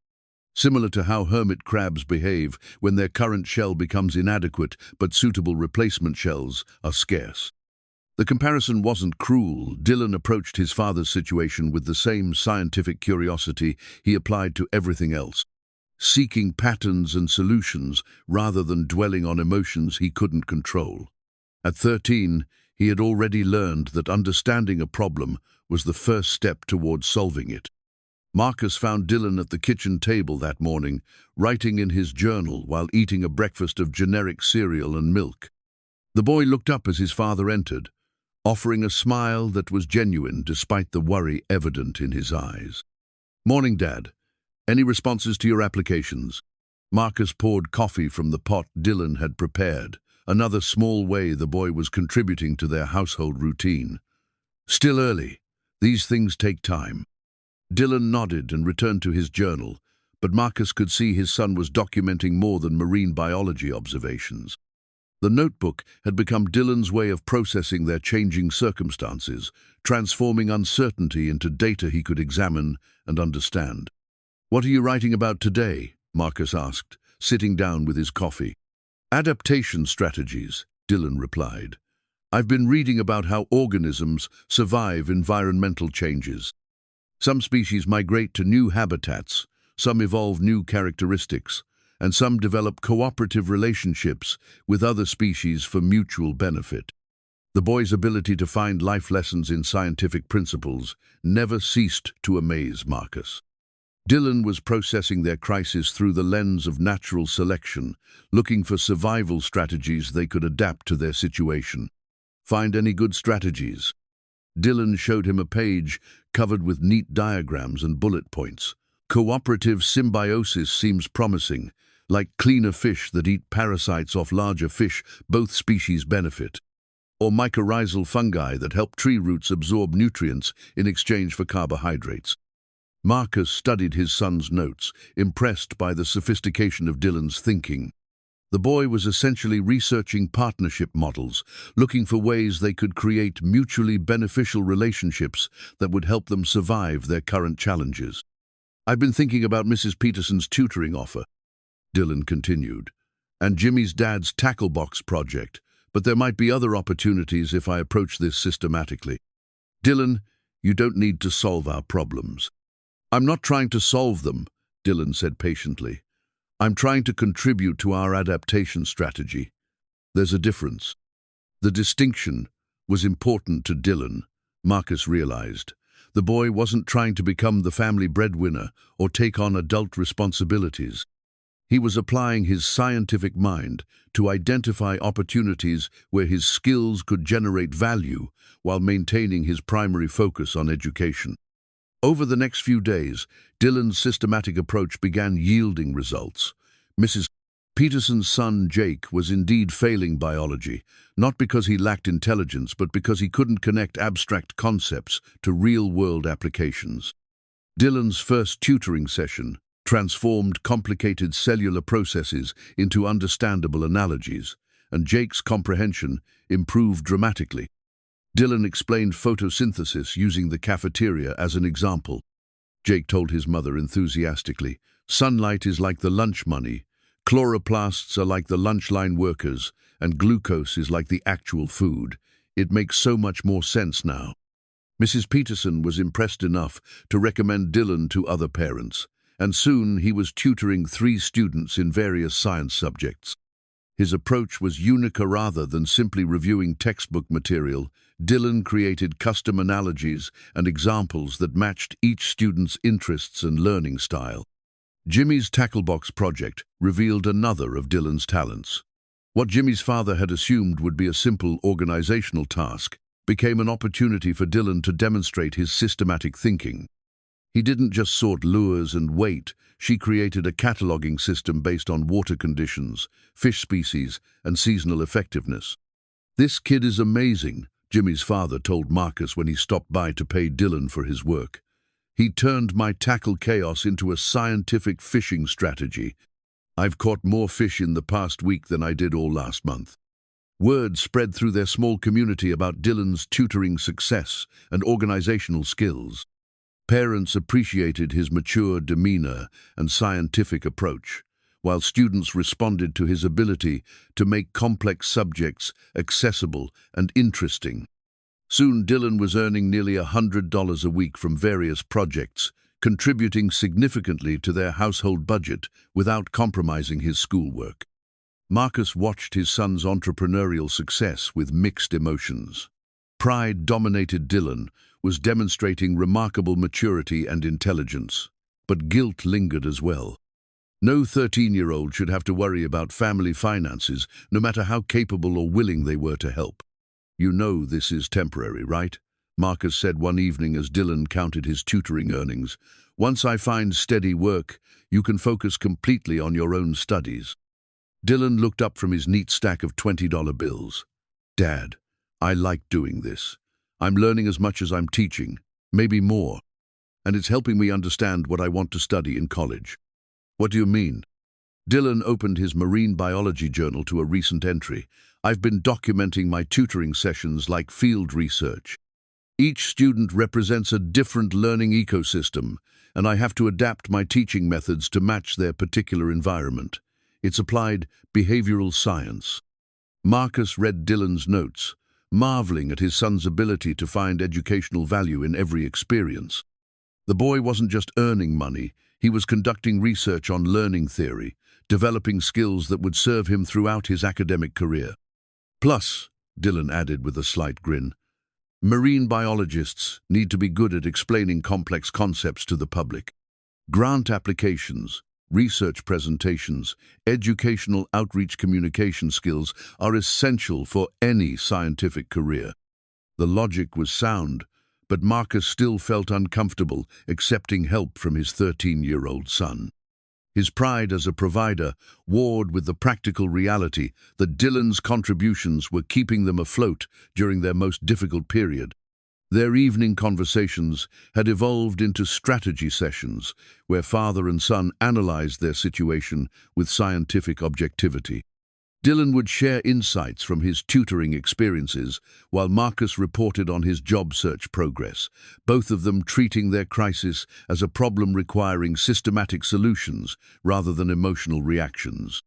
Similar to how hermit crabs behave when their current shell becomes inadequate but suitable replacement shells are scarce. The comparison wasn't cruel. Dylan approached his father's situation with the same scientific curiosity he applied to everything else, seeking patterns and solutions rather than dwelling on emotions he couldn't control. At 13, he had already learned that understanding a problem was the first step towards solving it. Marcus found Dylan at the kitchen table that morning, writing in his journal while eating a breakfast of generic cereal and milk. The boy looked up as his father entered, offering a smile that was genuine despite the worry evident in his eyes. "Morning, Dad. Any responses to your applications?" Marcus poured coffee from the pot Dylan had prepared, another small way the boy was contributing to their household routine. "Still early. These things take time." Dylan nodded and returned to his journal, but Marcus could see his son was documenting more than marine biology observations. The notebook had become Dylan's way of processing their changing circumstances, transforming uncertainty into data he could examine and understand. "What are you writing about today?" Marcus asked, sitting down with his coffee. "Adaptation strategies," Dylan replied. "I've been reading about how organisms survive environmental changes. Some species migrate to new habitats, some evolve new characteristics, and some develop cooperative relationships with other species for mutual benefit." The boy's ability to find life lessons in scientific principles never ceased to amaze Marcus. Dylan was processing their crisis through the lens of natural selection, looking for survival strategies they could adapt to their situation. "Find any good strategies?" Dylan showed him a page covered with neat diagrams and bullet points. "Cooperative symbiosis seems promising, like cleaner fish that eat parasites off larger fish, both species benefit. Or mycorrhizal fungi that help tree roots absorb nutrients in exchange for carbohydrates." Marcus studied his son's notes, impressed by the sophistication of Dylan's thinking. The boy was essentially researching partnership models, looking for ways they could create mutually beneficial relationships that would help them survive their current challenges. "I've been thinking about Mrs. Peterson's tutoring offer," Dylan continued, "and Jimmy's dad's tackle box project, but there might be other opportunities if I approach this systematically." "Dylan, you don't need to solve our problems." "I'm not trying to solve them," Dylan said patiently. "I'm trying to contribute to our adaptation strategy. There's a difference." The distinction was important to Dylan, Marcus realized. The boy wasn't trying to become the family breadwinner or take on adult responsibilities. He was applying his scientific mind to identify opportunities where his skills could generate value while maintaining his primary focus on education. Over the next few days, Dylan's systematic approach began yielding results. Mrs. Peterson's son, Jake, was indeed failing biology, not because he lacked intelligence, but because he couldn't connect abstract concepts to real-world applications. Dylan's first tutoring session transformed complicated cellular processes into understandable analogies, and Jake's comprehension improved dramatically. Dylan explained photosynthesis using the cafeteria as an example. Jake told his mother enthusiastically, "Sunlight is like the lunch money, chloroplasts are like the lunch line workers, and glucose is like the actual food. It makes so much more sense now." Mrs. Peterson was impressed enough to recommend Dylan to other parents, and soon he was tutoring 3 students in various science subjects. His approach was unique rather than simply reviewing textbook material. Dylan created custom analogies and examples that matched each student's interests and learning style. Jimmy's Tacklebox project revealed another of Dylan's talents. What Jimmy's father had assumed would be a simple organizational task became an opportunity for Dylan to demonstrate his systematic thinking. He didn't just sort lures and wait. She created a cataloging system based on water conditions, fish species, and seasonal effectiveness. "This kid is amazing," Jimmy's father told Marcus when he stopped by to pay Dylan for his work. He turned my tackle chaos into a scientific fishing strategy. I've caught more fish in the past week than I did all last month. Word spread through their small community about Dylan's tutoring success and organizational skills. Parents appreciated his mature demeanor and scientific approach, while students responded to his ability to make complex subjects accessible and interesting. Soon Dylan was earning nearly $100 a week from various projects, contributing significantly to their household budget without compromising his schoolwork. Marcus watched his son's entrepreneurial success with mixed emotions. Pride dominated Dylan, was demonstrating remarkable maturity and intelligence, but guilt lingered as well. No 13-year-old should have to worry about family finances, no matter how capable or willing they were to help. "You know this is temporary, right?" Marcus said one evening as Dylan counted his tutoring earnings. "Once I find steady work, you can focus completely on your own studies." Dylan looked up from his neat stack of $20 bills. "Dad, I like doing this. I'm learning as much as I'm teaching, maybe more. And it's helping me understand what I want to study in college." "What do you mean?" Dylan opened his marine biology journal to a recent entry. "I've been documenting my tutoring sessions like field research. Each student represents a different learning ecosystem, and I have to adapt my teaching methods to match their particular environment. It's applied behavioral science." Marcus read Dylan's notes, marveling at his son's ability to find educational value in every experience. The boy wasn't just earning money, he was conducting research on learning theory, developing skills that would serve him throughout his academic career. "Plus," Dylan added with a slight grin, "marine biologists need to be good at explaining complex concepts to the public. Grant applications, research presentations, educational outreach communication skills are essential for any scientific career." The logic was sound, but Marcus still felt uncomfortable accepting help from his 13-year-old son. His pride as a provider warred with the practical reality that Dylan's contributions were keeping them afloat during their most difficult period. Their evening conversations had evolved into strategy sessions where father and son analyzed their situation with scientific objectivity. Dylan would share insights from his tutoring experiences while Marcus reported on his job search progress, both of them treating their crisis as a problem requiring systematic solutions rather than emotional reactions.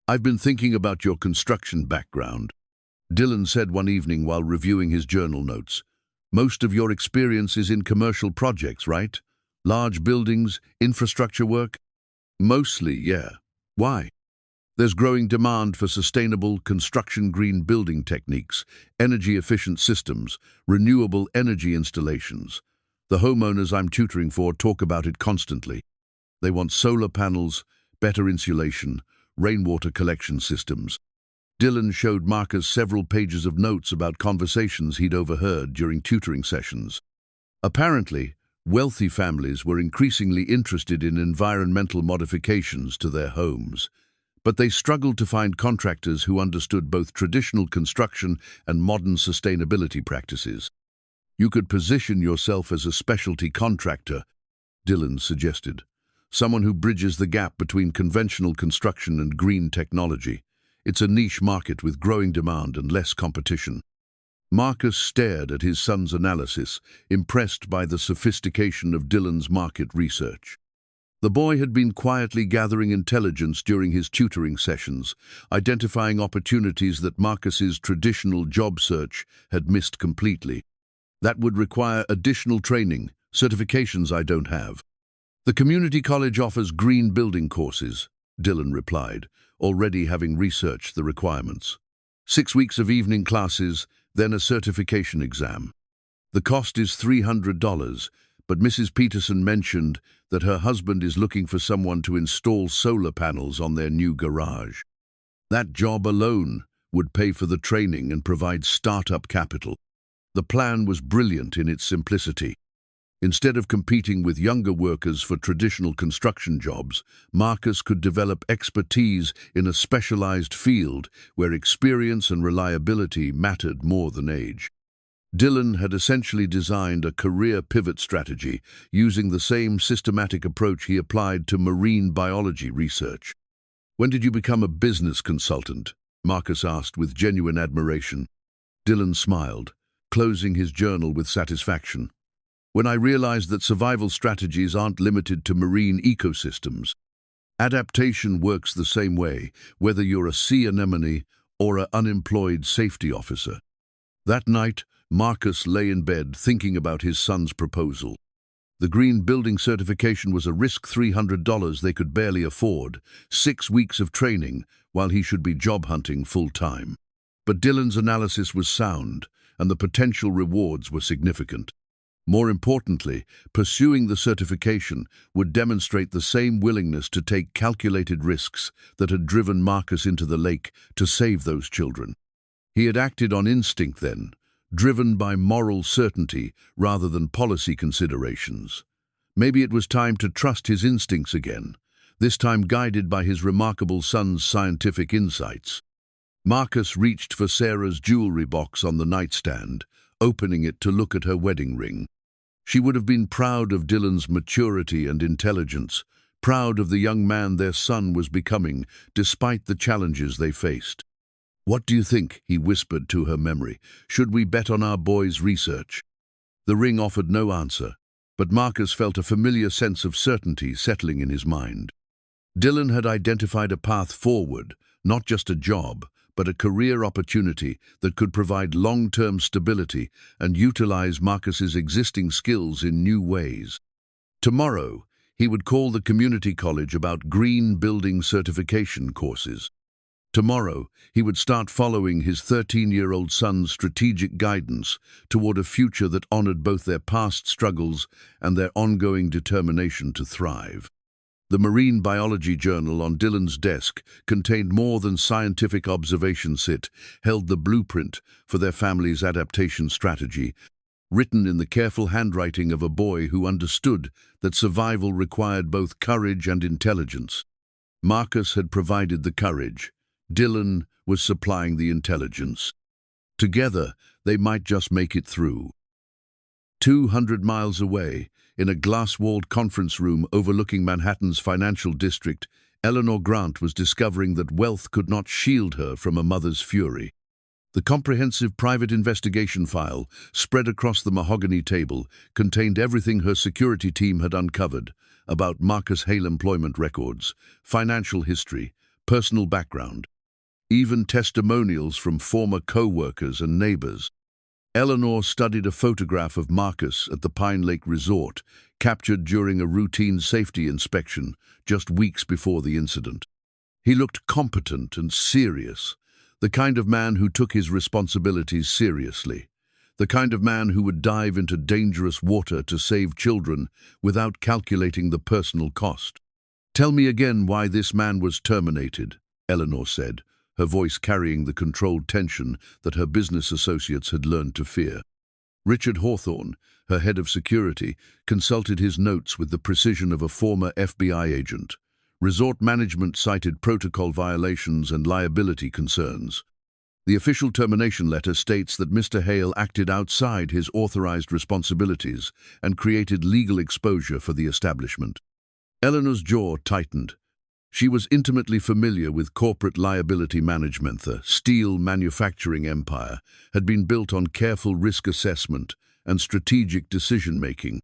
"I've been thinking about your construction background," Dylan said one evening while reviewing his journal notes. "Most of your experience is in commercial projects, right? Large buildings, infrastructure work?" "Mostly, yeah. Why?" "There's growing demand for sustainable construction green building techniques, energy-efficient systems, renewable energy installations. The homeowners I'm tutoring for talk about it constantly. They want solar panels, better insulation, rainwater collection systems." Dylan showed Marcus several pages of notes about conversations he'd overheard during tutoring sessions. Apparently, wealthy families were increasingly interested in environmental modifications to their homes, but they struggled to find contractors who understood both traditional construction and modern sustainability practices. "You could position yourself as a specialty contractor," Dylan suggested, "someone who bridges the gap between conventional construction and green technology. It's a niche market with growing demand and less competition." Marcus stared at his son's analysis, impressed by the sophistication of Dylan's market research. The boy had been quietly gathering intelligence during his tutoring sessions, identifying opportunities that Marcus's traditional job search had missed completely. "That would require additional training, certifications I don't have." "The community college offers green building courses," Dylan replied, already having researched the requirements. 6 weeks of evening classes, then a certification exam. The cost is $300, but Mrs. Peterson mentioned that her husband is looking for someone to install solar panels on their new garage. That job alone would pay for the training and provide startup capital. The plan was brilliant in its simplicity. Instead of competing with younger workers for traditional construction jobs, Marcus could develop expertise in a specialized field where experience and reliability mattered more than age. Dylan had essentially designed a career pivot strategy using the same systematic approach he applied to marine biology research. "When did you become a business consultant?" Marcus asked with genuine admiration. Dylan smiled, closing his journal with satisfaction. "When I realized that survival strategies aren't limited to marine ecosystems. Adaptation works the same way, whether you're a sea anemone or an unemployed safety officer." That night, Marcus lay in bed thinking about his son's proposal. The green building certification was a risk $300 they could barely afford, 6 weeks of training, while he should be job hunting full-time. But Dylan's analysis was sound, and the potential rewards were significant. More importantly, pursuing the certification would demonstrate the same willingness to take calculated risks that had driven Marcus into the lake to save those children. He had acted on instinct then, driven by moral certainty rather than policy considerations. Maybe it was time to trust his instincts again, this time guided by his remarkable son's scientific insights. Marcus reached for Sarah's jewelry box on the nightstand, opening it to look at her wedding ring. She would have been proud of Dylan's maturity and intelligence, proud of the young man their son was becoming, despite the challenges they faced. "What do you think?" he whispered to her memory. "Should we bet on our boy's research?" The ring offered no answer, but Marcus felt a familiar sense of certainty settling in his mind. Dylan had identified a path forward, not just a job, but a career opportunity that could provide long-term stability and utilize Marcus's existing skills in new ways. Tomorrow, he would call the community college about green building certification courses. Tomorrow, he would start following his 13-year-old son's strategic guidance toward a future that honored both their past struggles and their ongoing determination to thrive. The marine biology journal on Dylan's desk contained more than scientific observations. It held the blueprint for their family's adaptation strategy, written in the careful handwriting of a boy who understood that survival required both courage and intelligence. Marcus had provided the courage. Dylan was supplying the intelligence. Together, they might just make it through. 200 miles away, in a glass-walled conference room overlooking Manhattan's financial district, Eleanor Grant was discovering that wealth could not shield her from a mother's fury. The comprehensive private investigation file, spread across the mahogany table, contained everything her security team had uncovered about Marcus Hale employment records, financial history, personal background, even testimonials from former co-workers and neighbors. Eleanor studied a photograph of Marcus at the Pine Lake Resort, captured during a routine safety inspection just weeks before the incident. He looked competent and serious, the kind of man who took his responsibilities seriously, the kind of man who would dive into dangerous water to save children without calculating the personal cost. "Tell me again why this man was terminated," Eleanor said, her voice carrying the controlled tension that her business associates had learned to fear. Richard Hawthorne, her head of security, consulted his notes with the precision of a former FBI agent. Resort management cited protocol violations and liability concerns. The official termination letter states that Mr. Hale acted outside his authorized responsibilities and created legal exposure for the establishment. Eleanor's jaw tightened. She was intimately familiar with corporate liability management. The steel manufacturing empire had been built on careful risk assessment and strategic decision-making.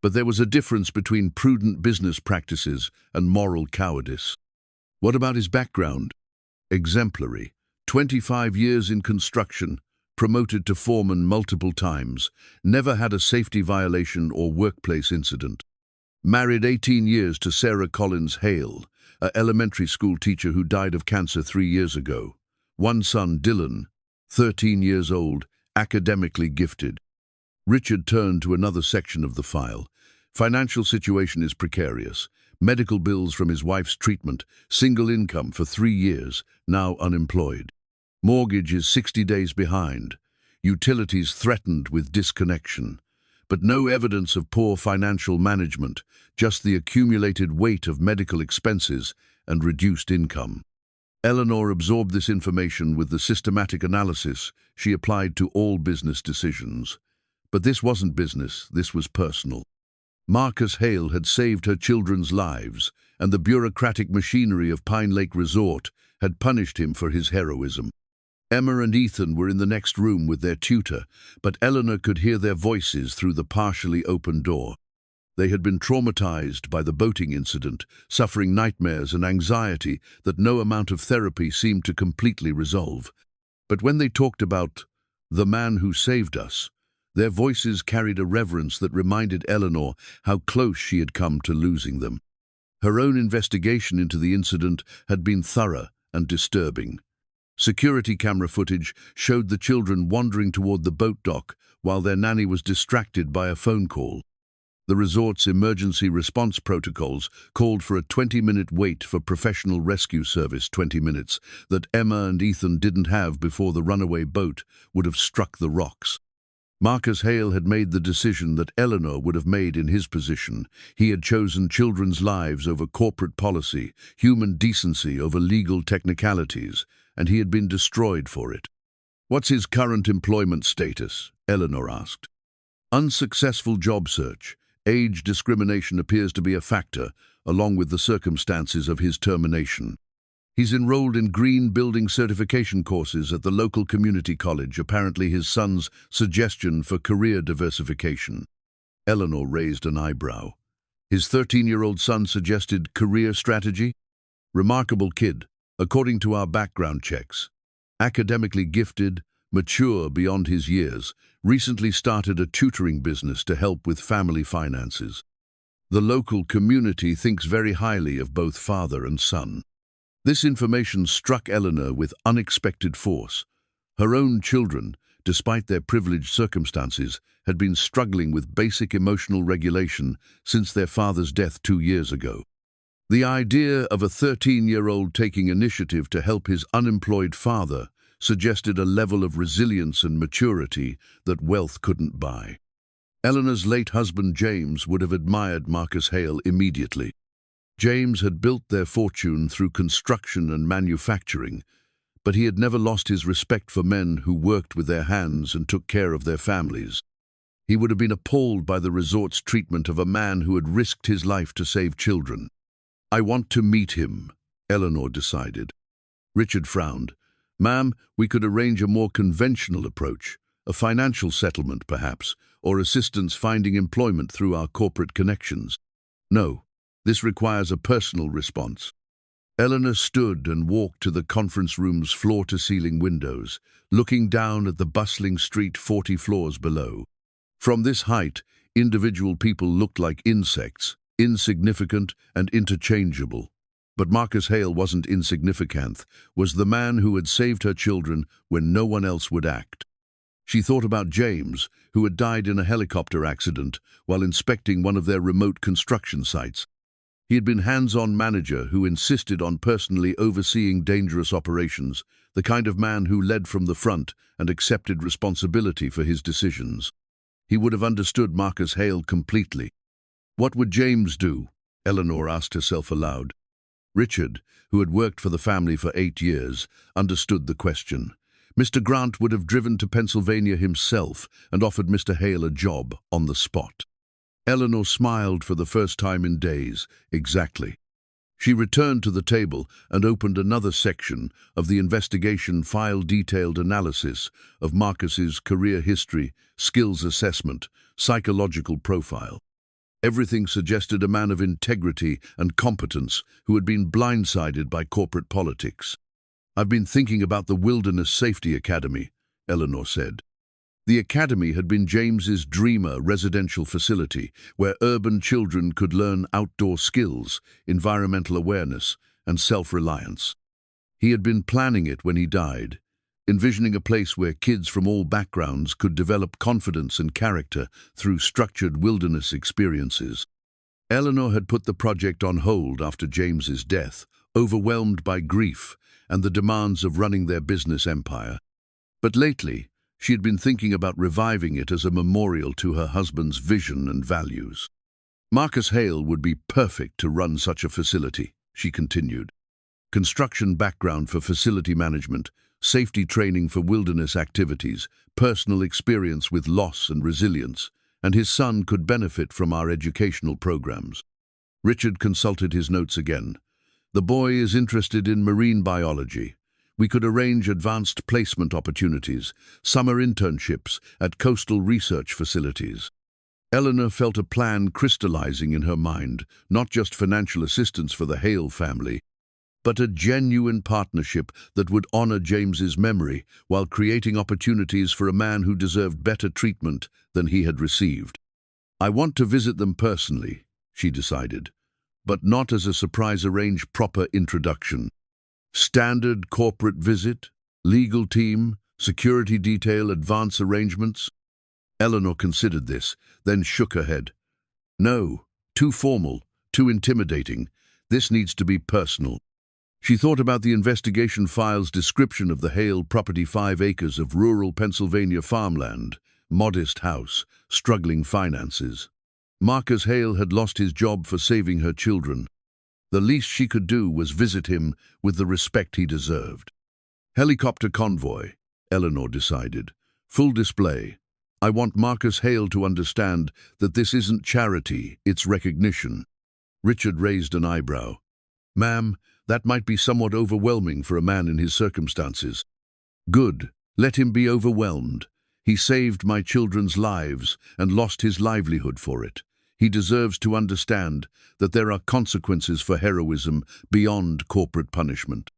But there was a difference between prudent business practices and moral cowardice. What about his background? Exemplary. 25 years in construction, promoted to foreman multiple times, never had a safety violation or workplace incident. Married 18 years to Sarah Collins Hale, an elementary school teacher who died of cancer 3 years ago. One son, Dylan, 13 years old, academically gifted. Richard turned to another section of the file. Financial situation is precarious. Medical bills from his wife's treatment, single income for 3 years, now unemployed. Mortgage is 60 days behind. Utilities threatened with disconnection. But no evidence of poor financial management, just the accumulated weight of medical expenses and reduced income. Eleanor absorbed this information with the systematic analysis she applied to all business decisions. But this wasn't business, this was personal. Marcus Hale had saved her children's lives, and the bureaucratic machinery of Pine Lake Resort had punished him for his heroism. Emma and Ethan were in the next room with their tutor, but Eleanor could hear their voices through the partially open door. They had been traumatized by the boating incident, suffering nightmares and anxiety that no amount of therapy seemed to completely resolve. But when they talked about the man who saved us, their voices carried a reverence that reminded Eleanor how close she had come to losing them. Her own investigation into the incident had been thorough and disturbing. Security camera footage showed the children wandering toward the boat dock while their nanny was distracted by a phone call. The resort's emergency response protocols called for a 20-minute wait for professional rescue service, 20 minutes that Emma and Ethan didn't have before the runaway boat would have struck the rocks. Marcus Hale had made the decision that Eleanor would have made in his position. He had chosen children's lives over corporate policy, human decency over legal technicalities, and he had been destroyed for it. "What's his current employment status?" Eleanor asked. "Unsuccessful job search. Age discrimination appears to be a factor, along with the circumstances of his termination. He's enrolled in green building certification courses at the local community college, apparently his son's suggestion for career diversification." Eleanor raised an eyebrow. His 13-year-old son suggested career strategy? Remarkable kid, according to our background checks. Academically gifted, mature beyond his years, recently started a tutoring business to help with family finances. The local community thinks very highly of both father and son. This information struck Eleanor with unexpected force. Her own children, despite their privileged circumstances, had been struggling with basic emotional regulation since their father's death 2 years ago. The idea of a 13-year-old taking initiative to help his unemployed father suggested a level of resilience and maturity that wealth couldn't buy. Eleanor's late husband James would have admired Marcus Hale immediately. James had built their fortune through construction and manufacturing, but he had never lost his respect for men who worked with their hands and took care of their families. He would have been appalled by the resort's treatment of a man who had risked his life to save children. "I want to meet him," Eleanor decided. Richard frowned. "Ma'am, we could arrange a more conventional approach, a financial settlement perhaps, or assistance finding employment through our corporate connections. No, this requires a personal response." Eleanor stood and walked to the conference room's floor-to-ceiling windows, looking down at the bustling street 40 floors below. From this height, individual people looked like insects, insignificant and interchangeable. But Marcus Hale wasn't insignificant, was the man who had saved her children when no one else would act. She thought about James, who had died in a helicopter accident while inspecting one of their remote construction sites. He had been hands-on manager who insisted on personally overseeing dangerous operations, the kind of man who led from the front and accepted responsibility for his decisions. He would have understood Marcus Hale completely. What would James do? Eleanor asked herself aloud. Richard, who had worked for the family for 8 years, understood the question. Mr. Grant would have driven to Pennsylvania himself and offered Mr. Hale a job on the spot. Eleanor smiled for the first time in days. Exactly. She returned to the table and opened another section of the investigation file, detailed analysis of Marcus's career history, skills assessment, psychological profile. Everything suggested a man of integrity and competence who had been blindsided by corporate politics. "I've been thinking about the Wilderness Safety Academy," Eleanor said. The academy had been James's dreamer residential facility where urban children could learn outdoor skills, environmental awareness, and self-reliance. He had been planning it when he died, envisioning a place where kids from all backgrounds could develop confidence and character through structured wilderness experiences. Eleanor had put the project on hold after James's death, overwhelmed by grief and the demands of running their business empire. But lately, she had been thinking about reviving it as a memorial to her husband's vision and values. "Marcus Hale would be perfect to run such a facility," she continued. construction background for facility management, safety training for wilderness activities, personal experience with loss and resilience, and his son could benefit from our educational programs. Richard consulted his notes again. The boy is interested in marine biology. We could arrange advanced placement opportunities, summer internships at coastal research facilities. Eleanor felt a plan crystallizing in her mind, not just financial assistance for the Hale family, but a genuine partnership that would honor James's memory while creating opportunities for a man who deserved better treatment than he had received. I want to visit them personally, she decided, but not as a surprise arrange proper introduction. Standard corporate visit, legal team, security detail, advance arrangements. Eleanor considered this, then shook her head. No, too formal, too intimidating. This needs to be personal. She thought about the investigation file's description of the Hale property, 5 acres of rural Pennsylvania farmland, modest house, struggling finances. Marcus Hale had lost his job for saving her children. The least she could do was visit him with the respect he deserved. Helicopter convoy, Eleanor decided. Full display. I want Marcus Hale to understand that this isn't charity, it's recognition. Richard raised an eyebrow. Ma'am, that might be somewhat overwhelming for a man in his circumstances. Good, let him be overwhelmed. He saved my children's lives and lost his livelihood for it. He deserves to understand that there are consequences for heroism beyond corporate punishment.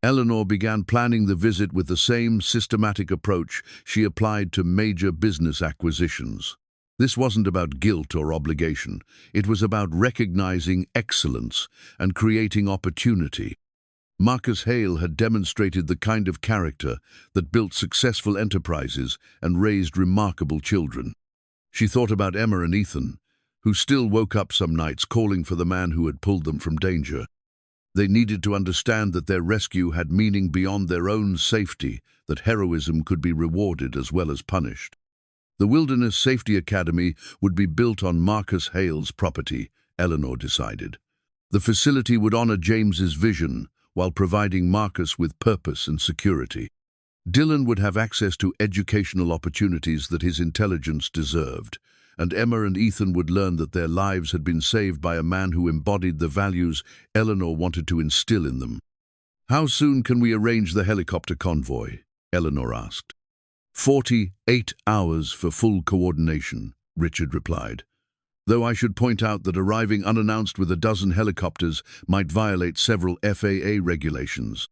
Eleanor began planning the visit with the same systematic approach she applied to major business acquisitions. This wasn't about guilt or obligation. It was about recognizing excellence and creating opportunity. Marcus Hale had demonstrated the kind of character that built successful enterprises and raised remarkable children. She thought about Emma and Ethan, who still woke up some nights calling for the man who had pulled them from danger. They needed to understand that their rescue had meaning beyond their own safety, that heroism could be rewarded as well as punished. The Wilderness Safety Academy would be built on Marcus Hale's property, Eleanor decided. The facility would honor James's vision while providing Marcus with purpose and security. Dylan would have access to educational opportunities that his intelligence deserved, and Emma and Ethan would learn that their lives had been saved by a man who embodied the values Eleanor wanted to instill in them. How soon can we arrange the helicopter convoy? Eleanor asked. 48 hours for full coordination, Richard replied. Though I should point out that arriving unannounced with a dozen helicopters might violate several FAA regulations.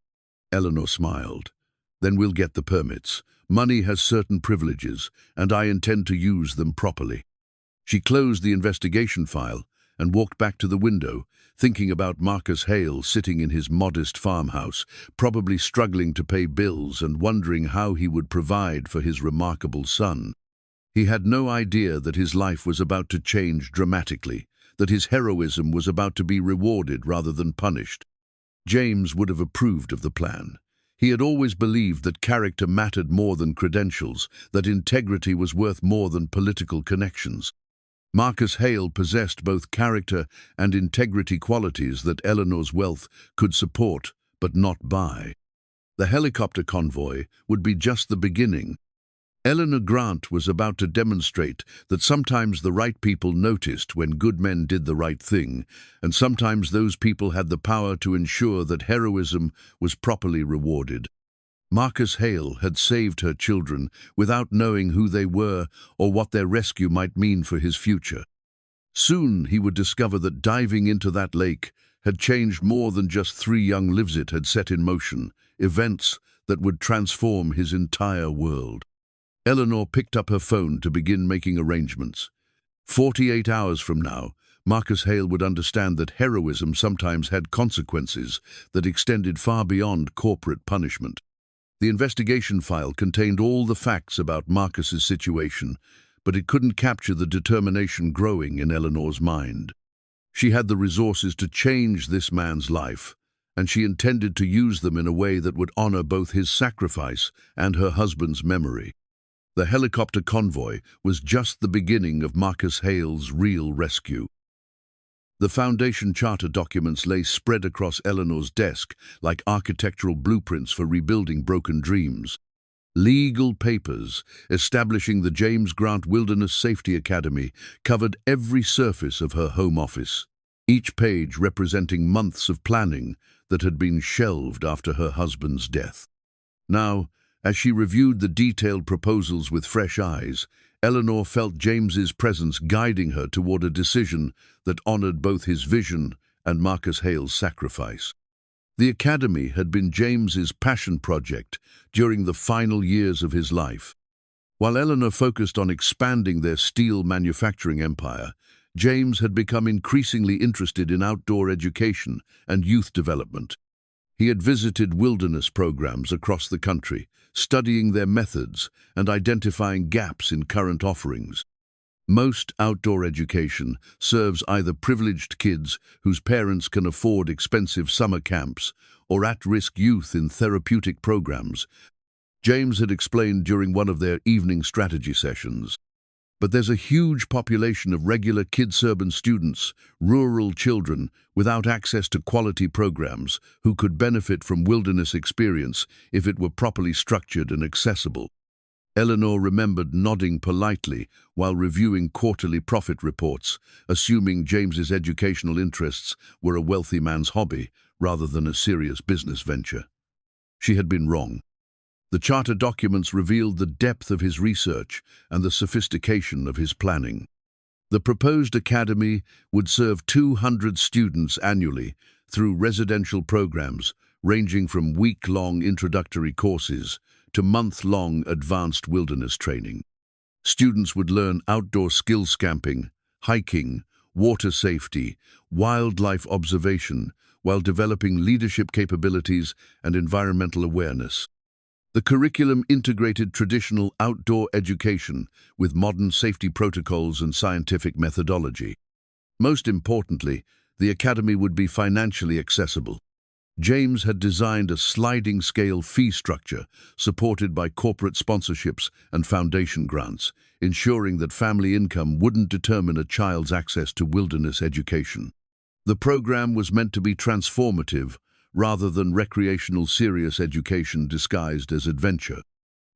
Eleanor smiled. Then we'll get the permits. Money has certain privileges, and I intend to use them properly. She closed the investigation file and walked back to the window, thinking about Marcus Hale sitting in his modest farmhouse, probably struggling to pay bills and wondering how he would provide for his remarkable son. He had no idea that his life was about to change dramatically, that his heroism was about to be rewarded rather than punished. James would have approved of the plan. He had always believed that character mattered more than credentials, that integrity was worth more than political connections. Marcus Hale possessed both character and integrity qualities that Eleanor's wealth could support but not buy. The helicopter convoy would be just the beginning. Eleanor Grant was about to demonstrate that sometimes the right people noticed when good men did the right thing, and sometimes those people had the power to ensure that heroism was properly rewarded. Marcus Hale had saved her children without knowing who they were or what their rescue might mean for his future. Soon he would discover that diving into that lake had changed more than just 3 young lives it had set in motion, events that would transform his entire world. Eleanor picked up her phone to begin making arrangements. 48 hours from now, Marcus Hale would understand that heroism sometimes had consequences that extended far beyond corporate punishment. The investigation file contained all the facts about Marcus's situation, but it couldn't capture the determination growing in Eleanor's mind. She had the resources to change this man's life, and she intended to use them in a way that would honor both his sacrifice and her husband's memory. The helicopter convoy was just the beginning of Marcus Hale's real rescue. The Foundation Charter documents lay spread across Eleanor's desk like architectural blueprints for rebuilding broken dreams. Legal papers establishing the James Grant Wilderness Safety Academy covered every surface of her home office, each page representing months of planning that had been shelved after her husband's death. Now, as she reviewed the detailed proposals with fresh eyes, Eleanor felt James's presence guiding her toward a decision that honored both his vision and Marcus Hale's sacrifice. The academy had been James's passion project during the final years of his life. While Eleanor focused on expanding their steel manufacturing empire, James had become increasingly interested in outdoor education and youth development. He had visited wilderness programs across the country, studying their methods and identifying gaps in current offerings. Most outdoor education serves either privileged kids whose parents can afford expensive summer camps or at-risk youth in therapeutic programs, James had explained during one of their evening strategy sessions. But there's a huge population of regular kid-urban students, rural children, without access to quality programs who could benefit from wilderness experience if it were properly structured and accessible. Eleanor remembered nodding politely while reviewing quarterly profit reports, assuming James's educational interests were a wealthy man's hobby rather than a serious business venture. She had been wrong. The charter documents revealed the depth of his research and the sophistication of his planning. The proposed academy would serve 200 students annually through residential programs ranging from week-long introductory courses to month-long advanced wilderness training. Students would learn outdoor skill camping, hiking, water safety, wildlife observation, while developing leadership capabilities and environmental awareness. The curriculum integrated traditional outdoor education with modern safety protocols and scientific methodology. Most importantly, the academy would be financially accessible. James had designed a sliding-scale fee structure supported by corporate sponsorships and foundation grants, ensuring that family income wouldn't determine a child's access to wilderness education. The program was meant to be transformative rather than recreational serious education disguised as adventure.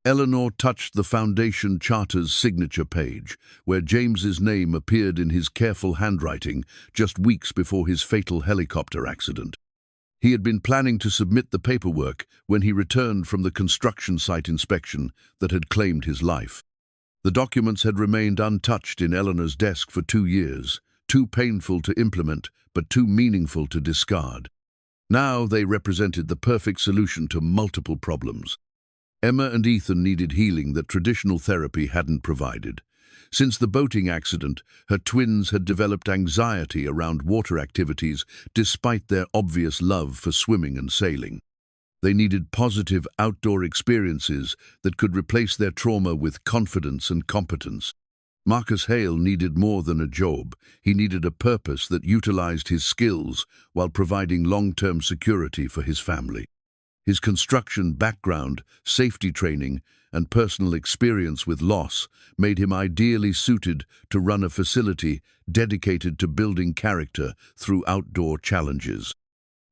Eleanor touched the Foundation Charter's signature page, where James's name appeared in his careful handwriting just weeks before his fatal helicopter accident. He had been planning to submit the paperwork when he returned from the construction site inspection that had claimed his life. The documents had remained untouched in Eleanor's desk for 2 years, too painful to implement but too meaningful to discard. Now they represented the perfect solution to multiple problems. Emma and Ethan needed healing that traditional therapy hadn't provided. Since the boating accident, her twins had developed anxiety around water activities despite their obvious love for swimming and sailing. They needed positive outdoor experiences that could replace their trauma with confidence and competence. Marcus Hale needed more than a job. He needed a purpose that utilized his skills while providing long-term security for his family. His construction background, safety training, and personal experience with loss made him ideally suited to run a facility dedicated to building character through outdoor challenges.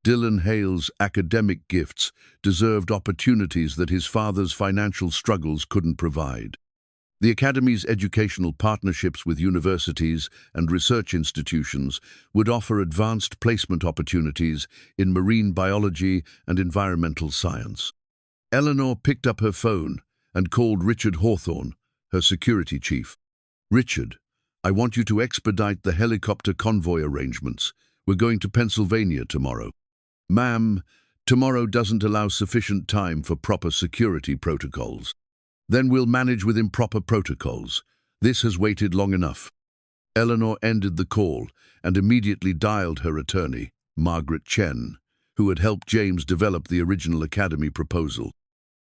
Dylan Hale's academic gifts deserved opportunities that his father's financial struggles couldn't provide. The Academy's educational partnerships with universities and research institutions would offer advanced placement opportunities in marine biology and environmental science. Eleanor picked up her phone and called Richard Hawthorne, her security chief. "Richard, I want you to expedite the helicopter convoy arrangements. We're going to Pennsylvania tomorrow." "Ma'am, tomorrow doesn't allow sufficient time for proper security protocols." "Then we'll manage with improper protocols. This has waited long enough." Eleanor ended the call and immediately dialed her attorney, Margaret Chen, who had helped James develop the original Academy proposal.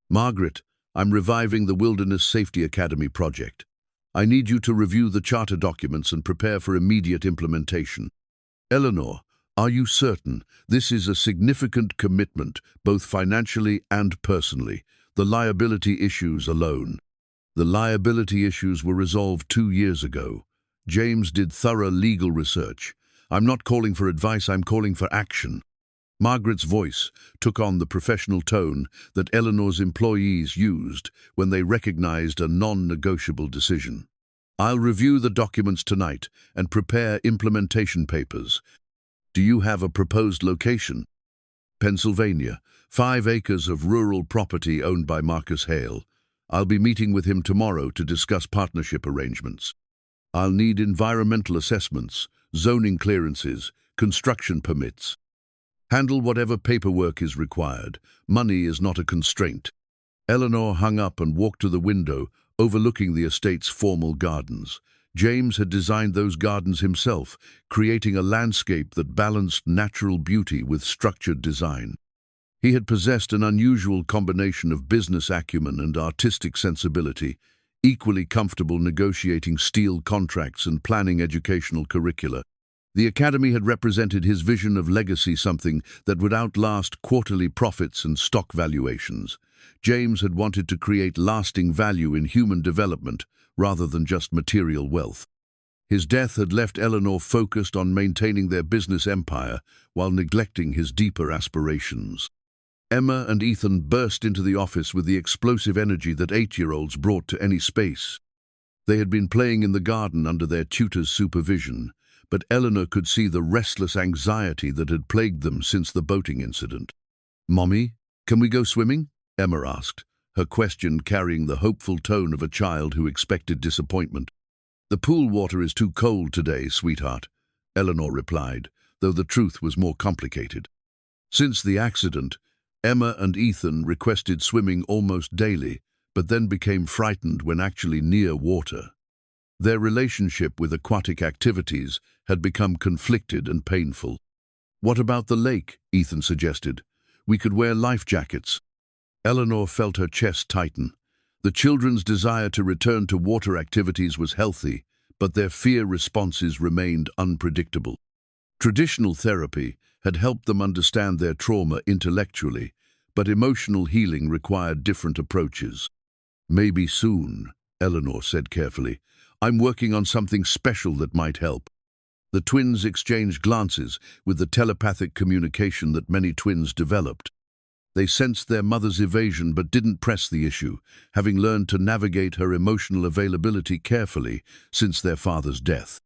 "Margaret, I'm reviving the Wilderness Safety Academy project. I need you to review the charter documents and prepare for immediate implementation." "Eleanor, are you certain? This is a significant commitment, both financially and personally. The liability issues alone." "The liability issues were resolved 2 years ago. James did thorough legal research. I'm not calling for advice, I'm calling for action." Margaret's voice took on the professional tone that Eleanor's employees used when they recognized a non-negotiable decision. "I'll review the documents tonight and prepare implementation papers. Do you have a proposed location?" "Pennsylvania, 5 acres of rural property owned by Marcus Hale. I'll be meeting with him tomorrow to discuss partnership arrangements. I'll need environmental assessments, zoning clearances, construction permits. Handle whatever paperwork is required. Money is not a constraint." Eleanor hung up and walked to the window, overlooking the estate's formal gardens. James had designed those gardens himself, creating a landscape that balanced natural beauty with structured design. He had possessed an unusual combination of business acumen and artistic sensibility, equally comfortable negotiating steel contracts and planning educational curricula. The academy had represented his vision of legacy, something that would outlast quarterly profits and stock valuations. James had wanted to create lasting value in human development rather than just material wealth. His death had left Eleanor focused on maintaining their business empire while neglecting his deeper aspirations. Emma and Ethan burst into the office with the explosive energy that 8-year-olds brought to any space. They had been playing in the garden under their tutor's supervision, but Eleanor could see the restless anxiety that had plagued them since the boating incident. "Mommy, can we go swimming?" Emma asked, her question carrying the hopeful tone of a child who expected disappointment. "The pool water is too cold today, sweetheart," Eleanor replied, though the truth was more complicated. Since the accident, Emma and Ethan requested swimming almost daily, but then became frightened when actually near water. Their relationship with aquatic activities had become conflicted and painful. "What about the lake?" Ethan suggested. "We could wear life jackets." Eleanor felt her chest tighten. The children's desire to return to water activities was healthy, but their fear responses remained unpredictable. Traditional therapy had helped them understand their trauma intellectually, but emotional healing required different approaches. "Maybe soon," Eleanor said carefully. "I'm working on something special that might help." The twins exchanged glances with the telepathic communication that many twins developed. They sensed their mother's evasion but didn't press the issue, having learned to navigate her emotional availability carefully since their father's death.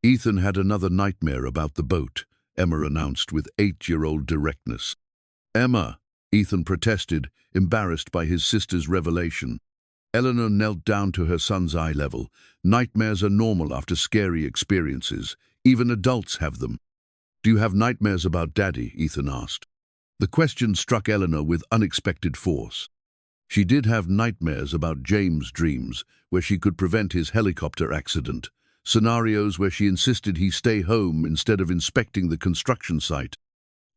"Ethan had another nightmare about the boat," Emma announced with 8-year-old directness. "Emma," Ethan protested, embarrassed by his sister's revelation. Eleanor knelt down to her son's eye level. "Nightmares are normal after scary experiences. Even adults have them." "Do you have nightmares about Daddy?" Ethan asked. The question struck Eleanor with unexpected force. She did have nightmares about James' dreams, where she could prevent his helicopter accident, scenarios where she insisted he stay home instead of inspecting the construction site,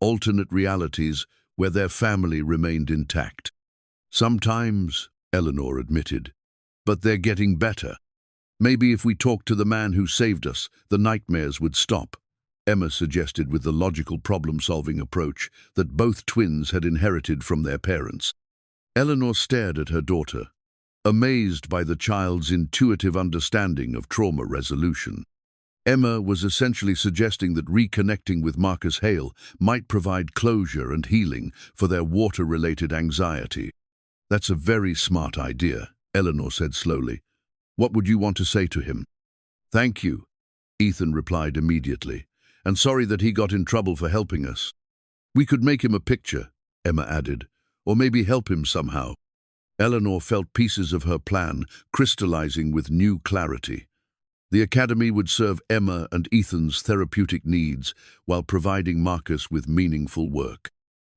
alternate realities where their family remained intact. "Sometimes," Eleanor admitted, "but they're getting better. Maybe if we talked to the man who saved us, the nightmares would stop," Emma suggested with the logical problem-solving approach that both twins had inherited from their parents. Eleanor stared at her daughter, amazed by the child's intuitive understanding of trauma resolution. Emma was essentially suggesting that reconnecting with Marcus Hale might provide closure and healing for their water-related anxiety. "That's a very smart idea," Eleanor said slowly. "What would you want to say to him?" "Thank you," Ethan replied immediately, "and sorry that he got in trouble for helping us." "We could make him a picture," Emma added, "or maybe help him somehow." Eleanor felt pieces of her plan crystallizing with new clarity. The academy would serve Emma and Ethan's therapeutic needs while providing Marcus with meaningful work.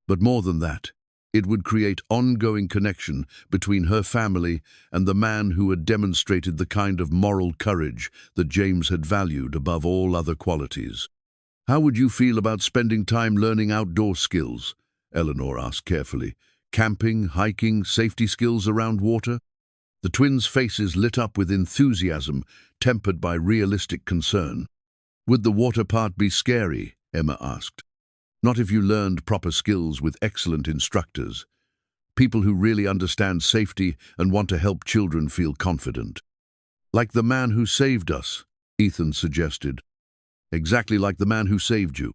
But more than that, it would create ongoing connection between her family and the man who had demonstrated the kind of moral courage that James had valued above all other qualities. "How would you feel about spending time learning outdoor skills?" Eleanor asked carefully. "Camping, hiking, safety skills around water?" The twins' faces lit up with enthusiasm, tempered by realistic concern. "Would the water part be scary?" Emma asked. "Not if you learned proper skills with excellent instructors. People who really understand safety and want to help children feel confident." "Like the man who saved us," Ethan suggested. exactly like the man who saved you.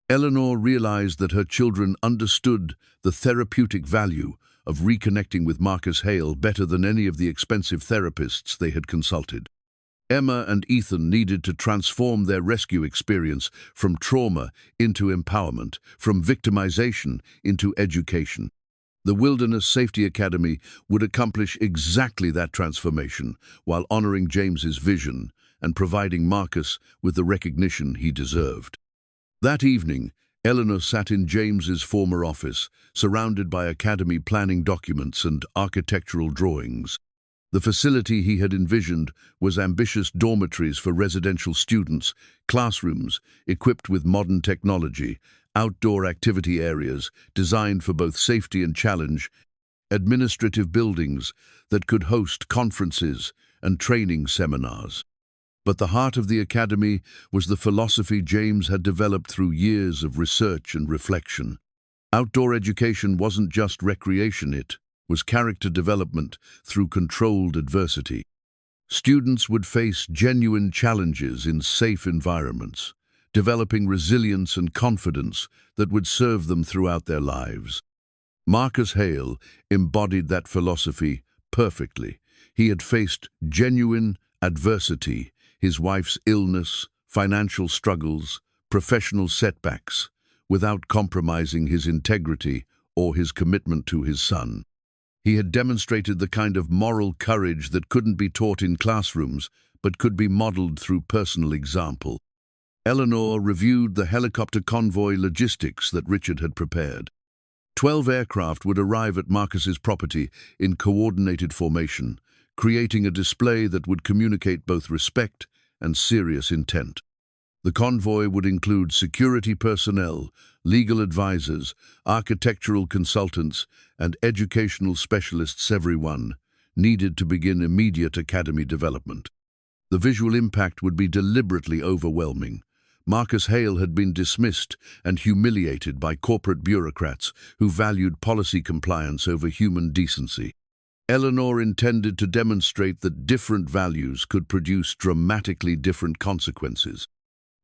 Eleanor realized that her children understood the therapeutic value of reconnecting with Marcus Hale better than any of the expensive therapists they had consulted. Emma and Ethan needed to transform their rescue experience from trauma into empowerment, from victimization into education. The Wilderness Safety Academy would accomplish exactly that transformation while honoring James's vision and providing Marcus with the recognition he deserved. That evening, Eleanor sat in James's former office, surrounded by academy planning documents and architectural drawings. The facility he had envisioned was ambitious dormitories for residential students, classrooms equipped with modern technology, outdoor activity areas designed for both safety and challenge, administrative buildings that could host conferences and training seminars. But the heart of the academy was the philosophy James had developed through years of research and reflection. Outdoor education wasn't just recreation, it was character development through controlled adversity. Students would face genuine challenges in safe environments, developing resilience and confidence that would serve them throughout their lives. Marcus Hale embodied that philosophy perfectly. He had faced genuine adversity, his wife's illness, financial struggles, professional setbacks, without compromising his integrity or his commitment to his son. He had demonstrated the kind of moral courage that couldn't be taught in classrooms, but could be modeled through personal example. Eleanor reviewed the helicopter convoy logistics that Richard had prepared. 12 aircraft would arrive at Marcus's property in coordinated formation, creating a display that would communicate both respect and serious intent. The convoy would include security personnel, legal advisors, architectural consultants, and educational specialists, everyone needed to begin immediate academy development. The visual impact would be deliberately overwhelming. Marcus Hale had been dismissed and humiliated by corporate bureaucrats who valued policy compliance over human decency. Eleanor intended to demonstrate that different values could produce dramatically different consequences.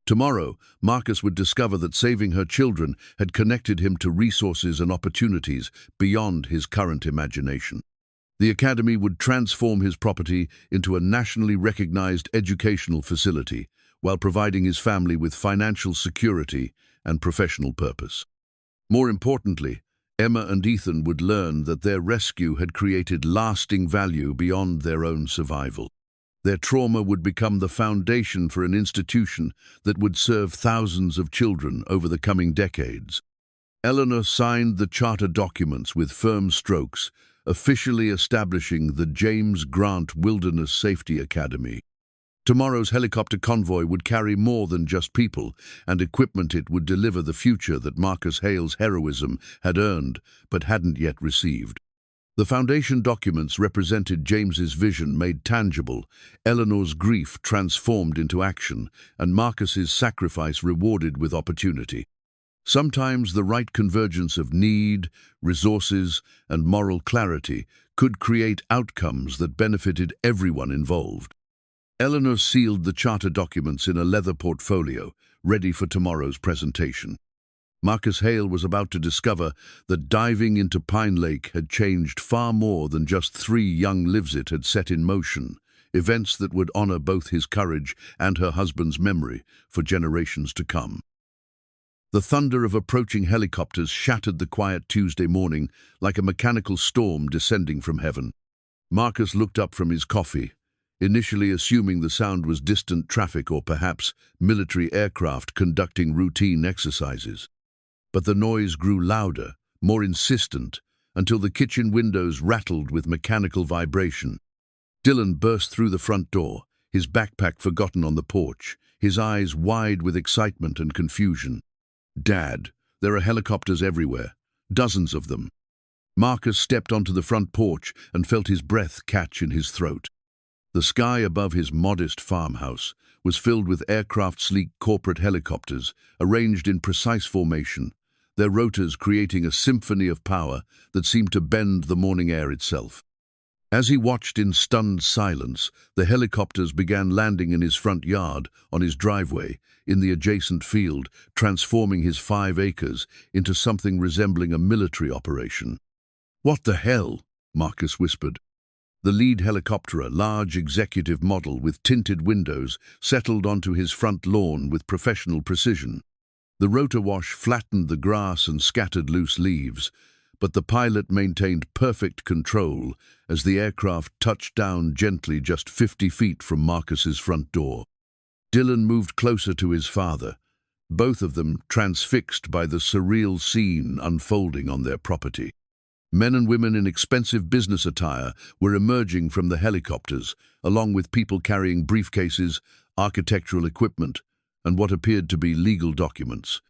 Tomorrow, Marcus would discover that saving her children had connected him to resources and opportunities beyond his current imagination. The academy would transform his property into a nationally recognized educational facility, while providing his family with financial security and professional purpose. More importantly, Emma and Ethan would learn that their rescue had created lasting value beyond their own survival. Their trauma would become the foundation for an institution that would serve thousands of children over the coming decades. Eleanor signed the charter documents with firm strokes, officially establishing the James Grant Wilderness Safety Academy. Tomorrow's helicopter convoy would carry more than just people and equipment. It would deliver the future that Marcus Hale's heroism had earned but hadn't yet received. The foundation documents represented James's vision made tangible, Eleanor's grief transformed into action, and Marcus's sacrifice rewarded with opportunity. Sometimes the right convergence of need, resources, and moral clarity could create outcomes that benefited everyone involved. Eleanor sealed the charter documents in a leather portfolio, ready for tomorrow's presentation. Marcus Hale was about to discover that diving into Pine Lake had changed far more than just 3 young lives it had set in motion, events that would honor both his courage and her husband's memory for generations to come. The thunder of approaching helicopters shattered the quiet Tuesday morning like a mechanical storm descending from heaven. Marcus looked up from his coffee, initially assuming the sound was distant traffic or perhaps military aircraft conducting routine exercises. But the noise grew louder, more insistent, until the kitchen windows rattled with mechanical vibration. Dylan burst through the front door, his backpack forgotten on the porch, his eyes wide with excitement and confusion. "Dad, there are helicopters everywhere, dozens of them." Marcus stepped onto the front porch and felt his breath catch in his throat. The sky above his modest farmhouse was filled with aircraft-sleek corporate helicopters, arranged in precise formation, their rotors creating a symphony of power that seemed to bend the morning air itself. As he watched in stunned silence, the helicopters began landing in his front yard, on his driveway, in the adjacent field, transforming his 5 acres into something resembling a military operation. "What the hell?" Marcus whispered. The lead helicopter, a large executive model with tinted windows, settled onto his front lawn with professional precision. The rotor wash flattened the grass and scattered loose leaves, but the pilot maintained perfect control as the aircraft touched down gently just 50 feet from Marcus's front door. Dylan moved closer to his father, both of them transfixed by the surreal scene unfolding on their property. Men and women in expensive business attire were emerging from the helicopters, along with people carrying briefcases, architectural equipment, and what appeared to be legal documents.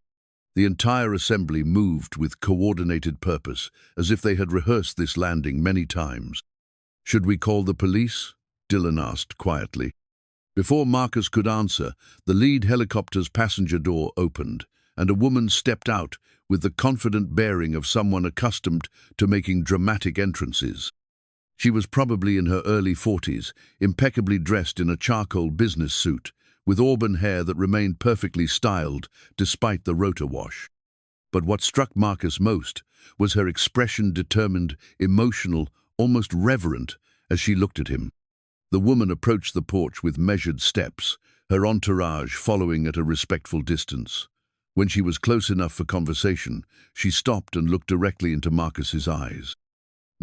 The entire assembly moved with coordinated purpose, as if they had rehearsed this landing many times. "Should we call the police?" Dylan asked quietly. Before Marcus could answer, the lead helicopter's passenger door opened, and a woman stepped out with the confident bearing of someone accustomed to making dramatic entrances. She was probably in her early 40s, impeccably dressed in a charcoal business suit, with auburn hair that remained perfectly styled despite the rotor wash. But what struck Marcus most was her expression, determined, emotional, almost reverent, as she looked at him. The woman approached the porch with measured steps, her entourage following at a respectful distance. When she was close enough for conversation, she stopped and looked directly into Marcus's eyes.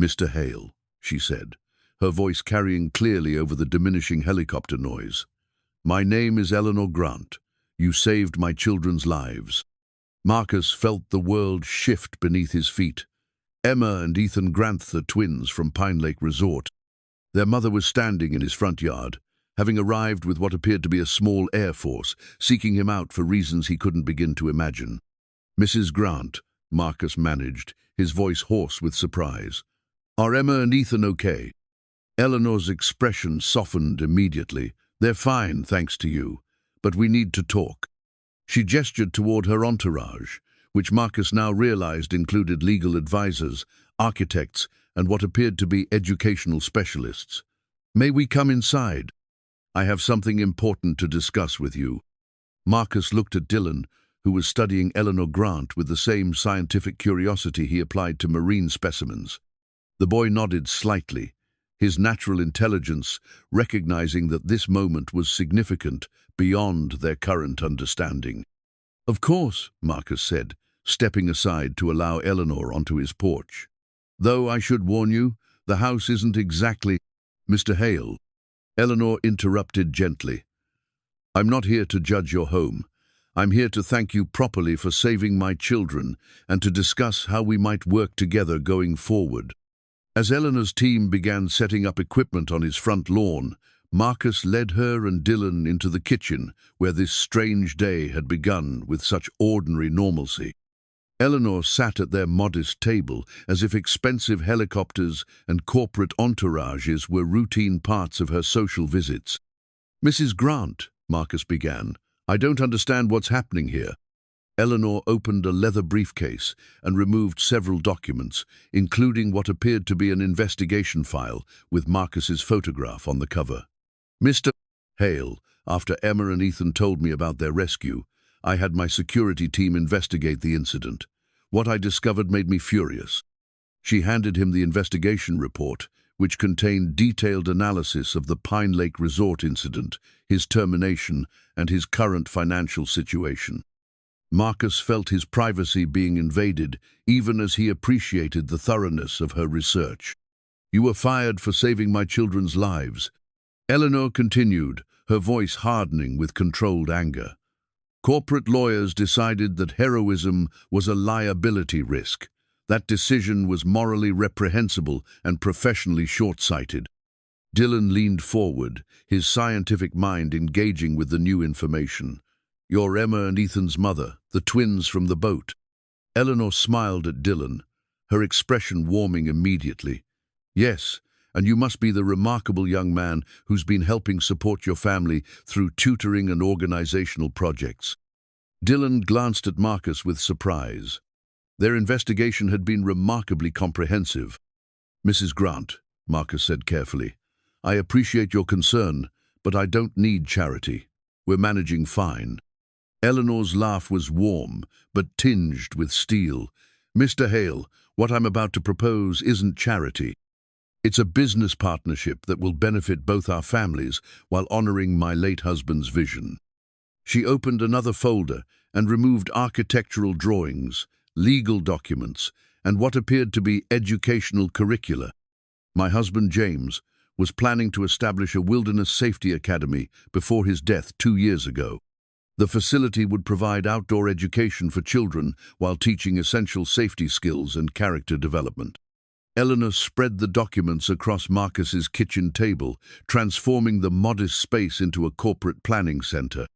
"Mr. Hale," she said, her voice carrying clearly over the diminishing helicopter noise. "My name is Eleanor Grant. You saved my children's lives." Marcus felt the world shift beneath his feet. Emma and Ethan Grant, the twins from Pine Lake Resort. Their mother was standing in his front yard, having arrived with what appeared to be a small air force, seeking him out for reasons he couldn't begin to imagine. "Mrs. Grant," Marcus managed, his voice hoarse with surprise. "Are Emma and Ethan okay?" Eleanor's expression softened immediately. "They're fine, thanks to you, but we need to talk." She gestured toward her entourage, which Marcus now realized included legal advisors, architects, and what appeared to be educational specialists. "May we come inside? I have something important to discuss with you." Marcus looked at Dylan, who was studying Eleanor Grant with the same scientific curiosity he applied to marine specimens. The boy nodded slightly, his natural intelligence recognizing that this moment was significant beyond their current understanding. "Of course," Marcus said, stepping aside to allow Eleanor onto his porch. "Though I should warn you, the house isn't exactly—" "Mr. Hale," Eleanor interrupted gently. "I'm not here to judge your home. I'm here to thank you properly for saving my children and to discuss how we might work together going forward." As Eleanor's team began setting up equipment on his front lawn, Marcus led her and Dylan into the kitchen, where this strange day had begun with such ordinary normalcy. Eleanor sat at their modest table as if expensive helicopters and corporate entourages were routine parts of her social visits. "Mrs. Grant," Marcus began, "I don't understand what's happening here." Eleanor opened a leather briefcase and removed several documents, including what appeared to be an investigation file with Marcus's photograph on the cover. "Mr. Hale, after Emma and Ethan told me about their rescue, I had my security team investigate the incident. What I discovered made me furious." She handed him the investigation report, which contained detailed analysis of the Pine Lake Resort incident, his termination, and his current financial situation. Marcus felt his privacy being invaded, even as he appreciated the thoroughness of her research. "You were fired for saving my children's lives," Eleanor continued, her voice hardening with controlled anger. "Corporate lawyers decided that heroism was a liability risk. That decision was morally reprehensible and professionally short-sighted." Dylan leaned forward, his scientific mind engaging with the new information. "You're Emma and Ethan's mother, the twins from the boat." Eleanor smiled at Dylan, her expression warming immediately. "Yes, and you must be the remarkable young man who's been helping support your family through tutoring and organizational projects." Dylan glanced at Marcus with surprise. Their investigation had been remarkably comprehensive. "Mrs. Grant," Marcus said carefully. I appreciate your concern, but I don't need charity. We're managing fine. Eleanor's laugh was warm, but tinged with steel. Mr. Hale, what I'm about to propose isn't charity. It's a business partnership that will benefit both our families while honoring my late husband's vision. She opened another folder and removed architectural drawings, legal documents, and what appeared to be educational curricula. My husband, James, was planning to establish a wilderness safety academy before his death 2 years ago. The facility would provide outdoor education for children while teaching essential safety skills and character development. Eleanor spread the documents across Marcus's kitchen table, transforming the modest space into a corporate planning center.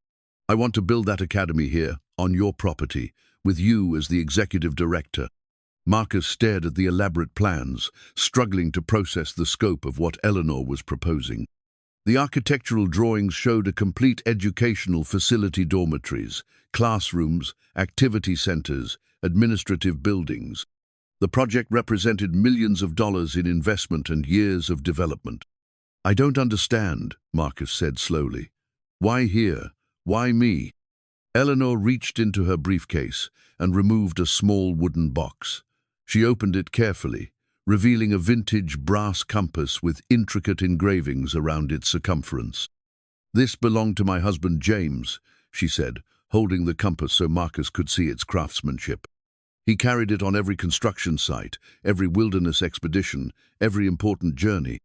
I want to build that academy here, on your property, with you as the executive director. Marcus stared at the elaborate plans, struggling to process the scope of what Eleanor was proposing. The architectural drawings showed a complete educational facility: dormitories, classrooms, activity centers, administrative buildings. The project represented millions of dollars in investment and years of development. I don't understand, Marcus said slowly. Why here? Why me? Eleanor reached into her briefcase and removed a small wooden box. She opened it carefully, revealing a vintage brass compass with intricate engravings around its circumference. This belonged to my husband James, she said, holding the compass so Marcus could see its craftsmanship. He carried it on every construction site, every wilderness expedition, every important journey.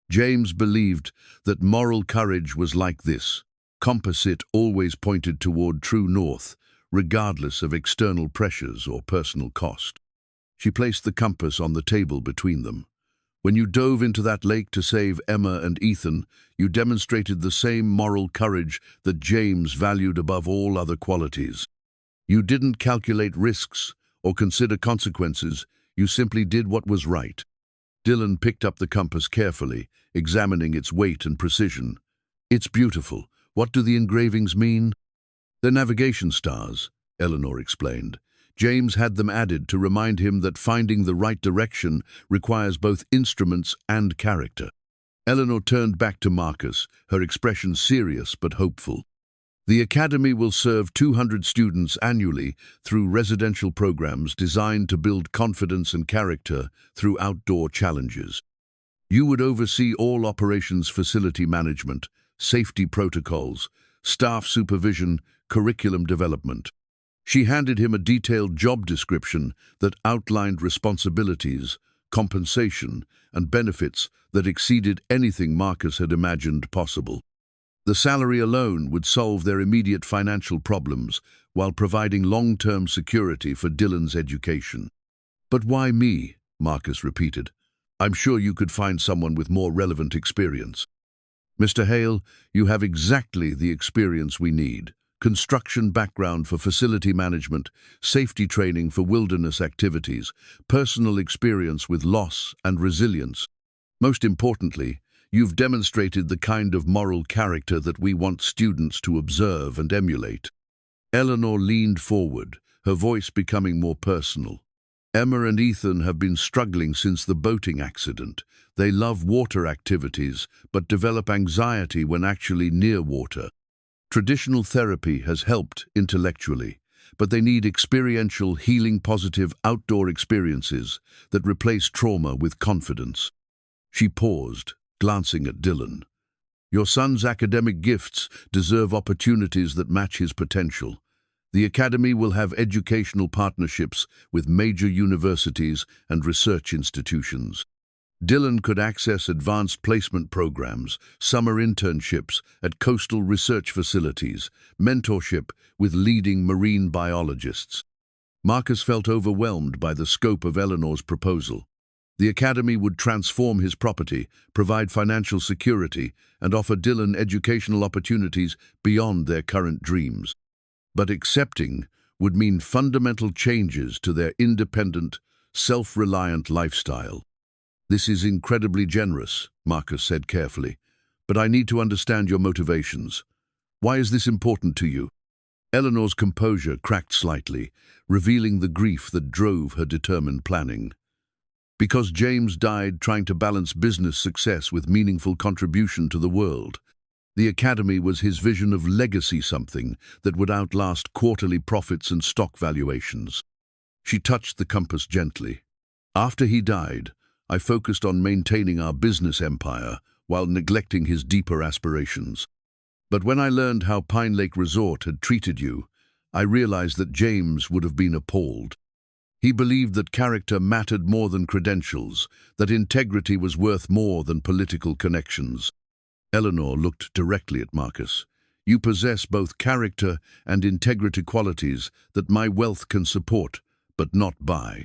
James believed that moral courage was like this. Compass it always pointed toward true north, regardless of external pressures or personal cost. She placed the compass on the table between them. When you dove into that lake to save Emma and Ethan, you demonstrated the same moral courage that James valued above all other qualities. You didn't calculate risks or consider consequences, you simply did what was right. Dylan picked up the compass carefully, examining its weight and precision. It's beautiful. What do the engravings mean? They're navigation stars, Eleanor explained. James had them added to remind him that finding the right direction requires both instruments and character. Eleanor turned back to Marcus, her expression serious but hopeful. The academy will serve 200 students annually through residential programs designed to build confidence and character through outdoor challenges. You would oversee all operations, facility management, safety protocols, staff supervision, curriculum development. She handed him a detailed job description that outlined responsibilities, compensation, and benefits that exceeded anything Marcus had imagined possible. The salary alone would solve their immediate financial problems while providing long-term security for Dylan's education. But why me? Marcus repeated. I'm sure you could find someone with more relevant experience. Mr. Hale, you have exactly the experience we need. Construction background for facility management, safety training for wilderness activities, personal experience with loss and resilience. Most importantly, you've demonstrated the kind of moral character that we want students to observe and emulate. Eleanor leaned forward, her voice becoming more personal. Emma and Ethan have been struggling since the boating accident. They love water activities, but develop anxiety when actually near water. Traditional therapy has helped intellectually, but they need experiential, healing, positive outdoor experiences that replace trauma with confidence. She paused, glancing at Dylan. Your son's academic gifts deserve opportunities that match his potential. The academy will have educational partnerships with major universities and research institutions. Dylan could access advanced placement programs, summer internships at coastal research facilities, mentorship with leading marine biologists. Marcus felt overwhelmed by the scope of Eleanor's proposal. The academy would transform his property, provide financial security, and offer Dylan educational opportunities beyond their current dreams. But accepting would mean fundamental changes to their independent, self-reliant lifestyle. This is incredibly generous, Marcus said carefully, but I need to understand your motivations. Why is this important to you? Eleanor's composure cracked slightly, revealing the grief that drove her determined planning. Because James died trying to balance business success with meaningful contribution to the world. The Academy was his vision of legacy, something that would outlast quarterly profits and stock valuations. She touched the compass gently. After he died, I focused on maintaining our business empire while neglecting his deeper aspirations. But when I learned how Pine Lake Resort had treated you, I realized that James would have been appalled. He believed that character mattered more than credentials, that integrity was worth more than political connections. Eleanor looked directly at Marcus. You possess both character and integrity qualities that my wealth can support, but not buy.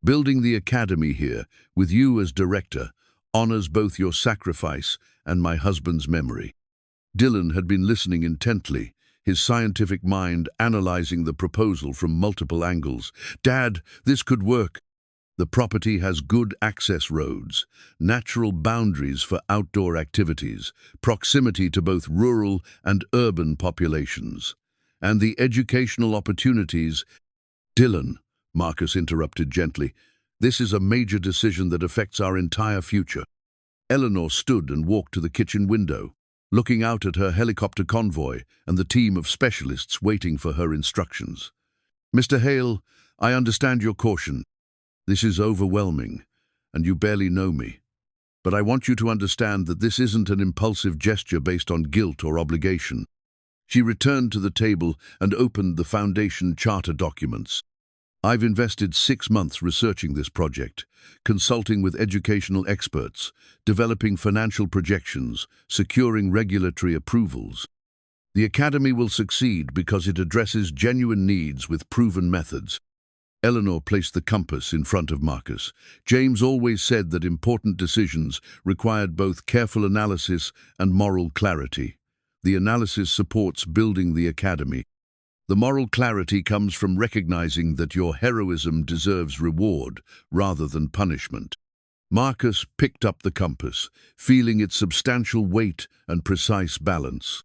Building the Academy here, with you as director, honors both your sacrifice and my husband's memory. Dylan had been listening intently, his scientific mind analyzing the proposal from multiple angles. Dad, this could work. The property has good access roads, natural boundaries for outdoor activities, proximity to both rural and urban populations, and the educational opportunities. Dylan, Marcus interrupted gently, this is a major decision that affects our entire future. Eleanor stood and walked to the kitchen window, looking out at her helicopter convoy and the team of specialists waiting for her instructions. Mr. Hale, I understand your caution. This is overwhelming, and you barely know me. But I want you to understand that this isn't an impulsive gesture based on guilt or obligation. She returned to the table and opened the Foundation Charter documents. I've invested 6 months researching this project, consulting with educational experts, developing financial projections, securing regulatory approvals. The Academy will succeed because it addresses genuine needs with proven methods. Eleanor placed the compass in front of Marcus. James always said that important decisions required both careful analysis and moral clarity. The analysis supports building the Academy. The moral clarity comes from recognizing that your heroism deserves reward rather than punishment. Marcus picked up the compass, feeling its substantial weight and precise balance.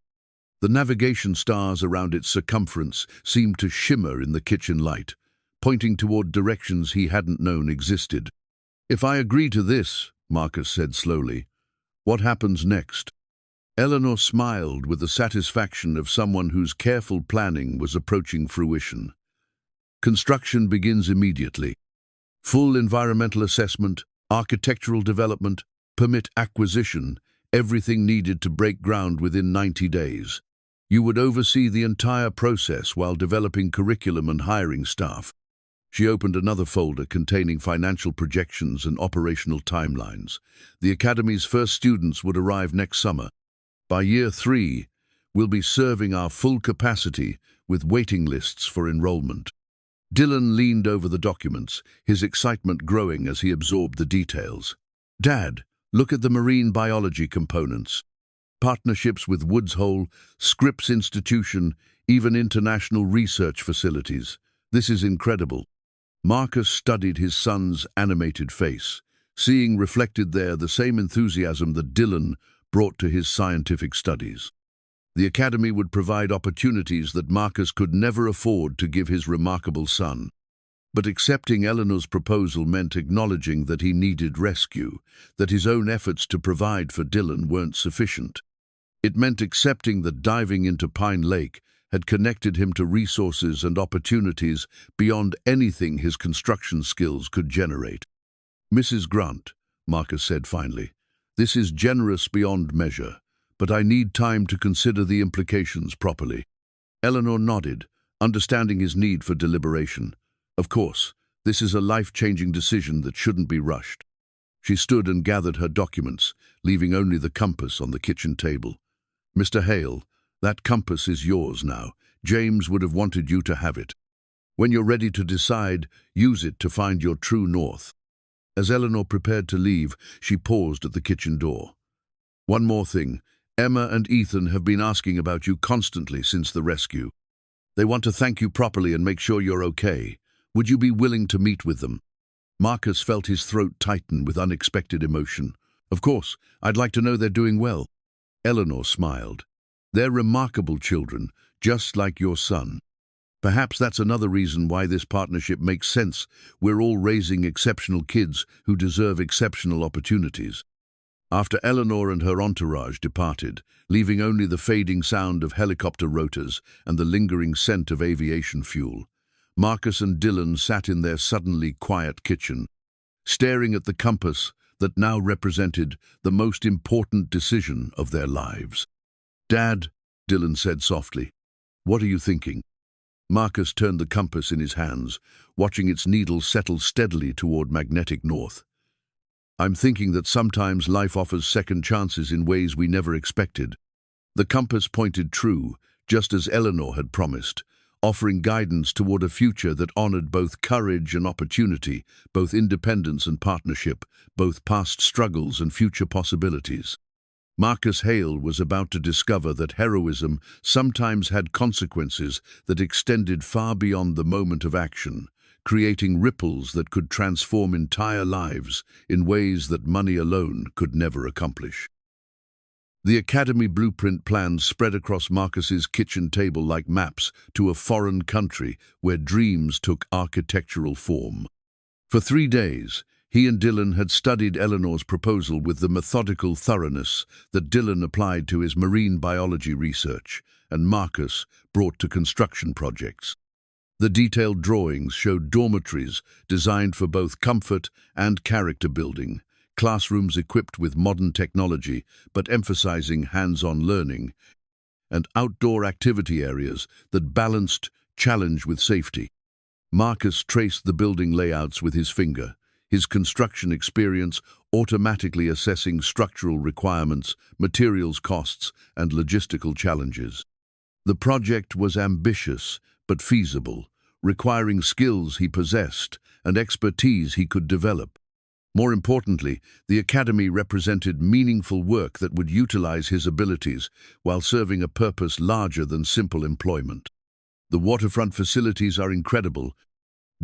The navigation stars around its circumference seemed to shimmer in the kitchen light, pointing toward directions he hadn't known existed. If I agree to this, Marcus said slowly, what happens next? Eleanor smiled with the satisfaction of someone whose careful planning was approaching fruition. Construction begins immediately. Full environmental assessment, architectural development, permit acquisition, everything needed to break ground within 90 days. You would oversee the entire process while developing curriculum and hiring staff. She opened another folder containing financial projections and operational timelines. The Academy's first students would arrive next summer. By year 3, we'll be serving our full capacity with waiting lists for enrollment. Dylan leaned over the documents, his excitement growing as he absorbed the details. Dad, look at the marine biology components. Partnerships with Woods Hole, Scripps Institution, even international research facilities. This is incredible. Marcus studied his son's animated face, seeing reflected there the same enthusiasm that Dylan brought to his scientific studies. The Academy would provide opportunities that Marcus could never afford to give his remarkable son. But accepting Eleanor's proposal meant acknowledging that he needed rescue, that his own efforts to provide for Dylan weren't sufficient. It meant accepting that diving into Pine Lake had connected him to resources and opportunities beyond anything his construction skills could generate. Mrs. Grant, Marcus said finally, this is generous beyond measure, but I need time to consider the implications properly. Eleanor nodded, understanding his need for deliberation. Of course, this is a life-changing decision that shouldn't be rushed. She stood and gathered her documents, leaving only the compass on the kitchen table. Mr. Hale, that compass is yours now. James would have wanted you to have it. When you're ready to decide, use it to find your true north. As Eleanor prepared to leave, she paused at the kitchen door. One more thing. Emma and Ethan have been asking about you constantly since the rescue. They want to thank you properly and make sure you're okay. Would you be willing to meet with them? Marcus felt his throat tighten with unexpected emotion. Of course, I'd like to know they're doing well. Eleanor smiled. They're remarkable children, just like your son. Perhaps that's another reason why this partnership makes sense. We're all raising exceptional kids who deserve exceptional opportunities. After Eleanor and her entourage departed, leaving only the fading sound of helicopter rotors and the lingering scent of aviation fuel, Marcus and Dylan sat in their suddenly quiet kitchen, staring at the compass that now represented the most important decision of their lives. "Dad," Dylan said softly, "what are you thinking?" Marcus turned the compass in his hands, watching its needle settle steadily toward magnetic north. "I'm thinking that sometimes life offers second chances in ways we never expected." The compass pointed true, just as Eleanor had promised, offering guidance toward a future that honored both courage and opportunity, both independence and partnership, both past struggles and future possibilities. Marcus Hale was about to discover that heroism sometimes had consequences that extended far beyond the moment of action, creating ripples that could transform entire lives in ways that money alone could never accomplish. The Academy blueprint plans spread across Marcus's kitchen table like maps to a foreign country where dreams took architectural form. For 3 days, he and Dylan had studied Eleanor's proposal with the methodical thoroughness that Dylan applied to his marine biology research and Marcus brought to construction projects. The detailed drawings showed dormitories designed for both comfort and character building, classrooms equipped with modern technology but emphasizing hands-on learning, and outdoor activity areas that balanced challenge with safety. Marcus traced the building layouts with his finger, his construction experience automatically assessing structural requirements, materials costs, and logistical challenges. The project was ambitious but feasible, requiring skills he possessed and expertise he could develop. More importantly, the Academy represented meaningful work that would utilize his abilities while serving a purpose larger than simple employment. "The waterfront facilities are incredible,"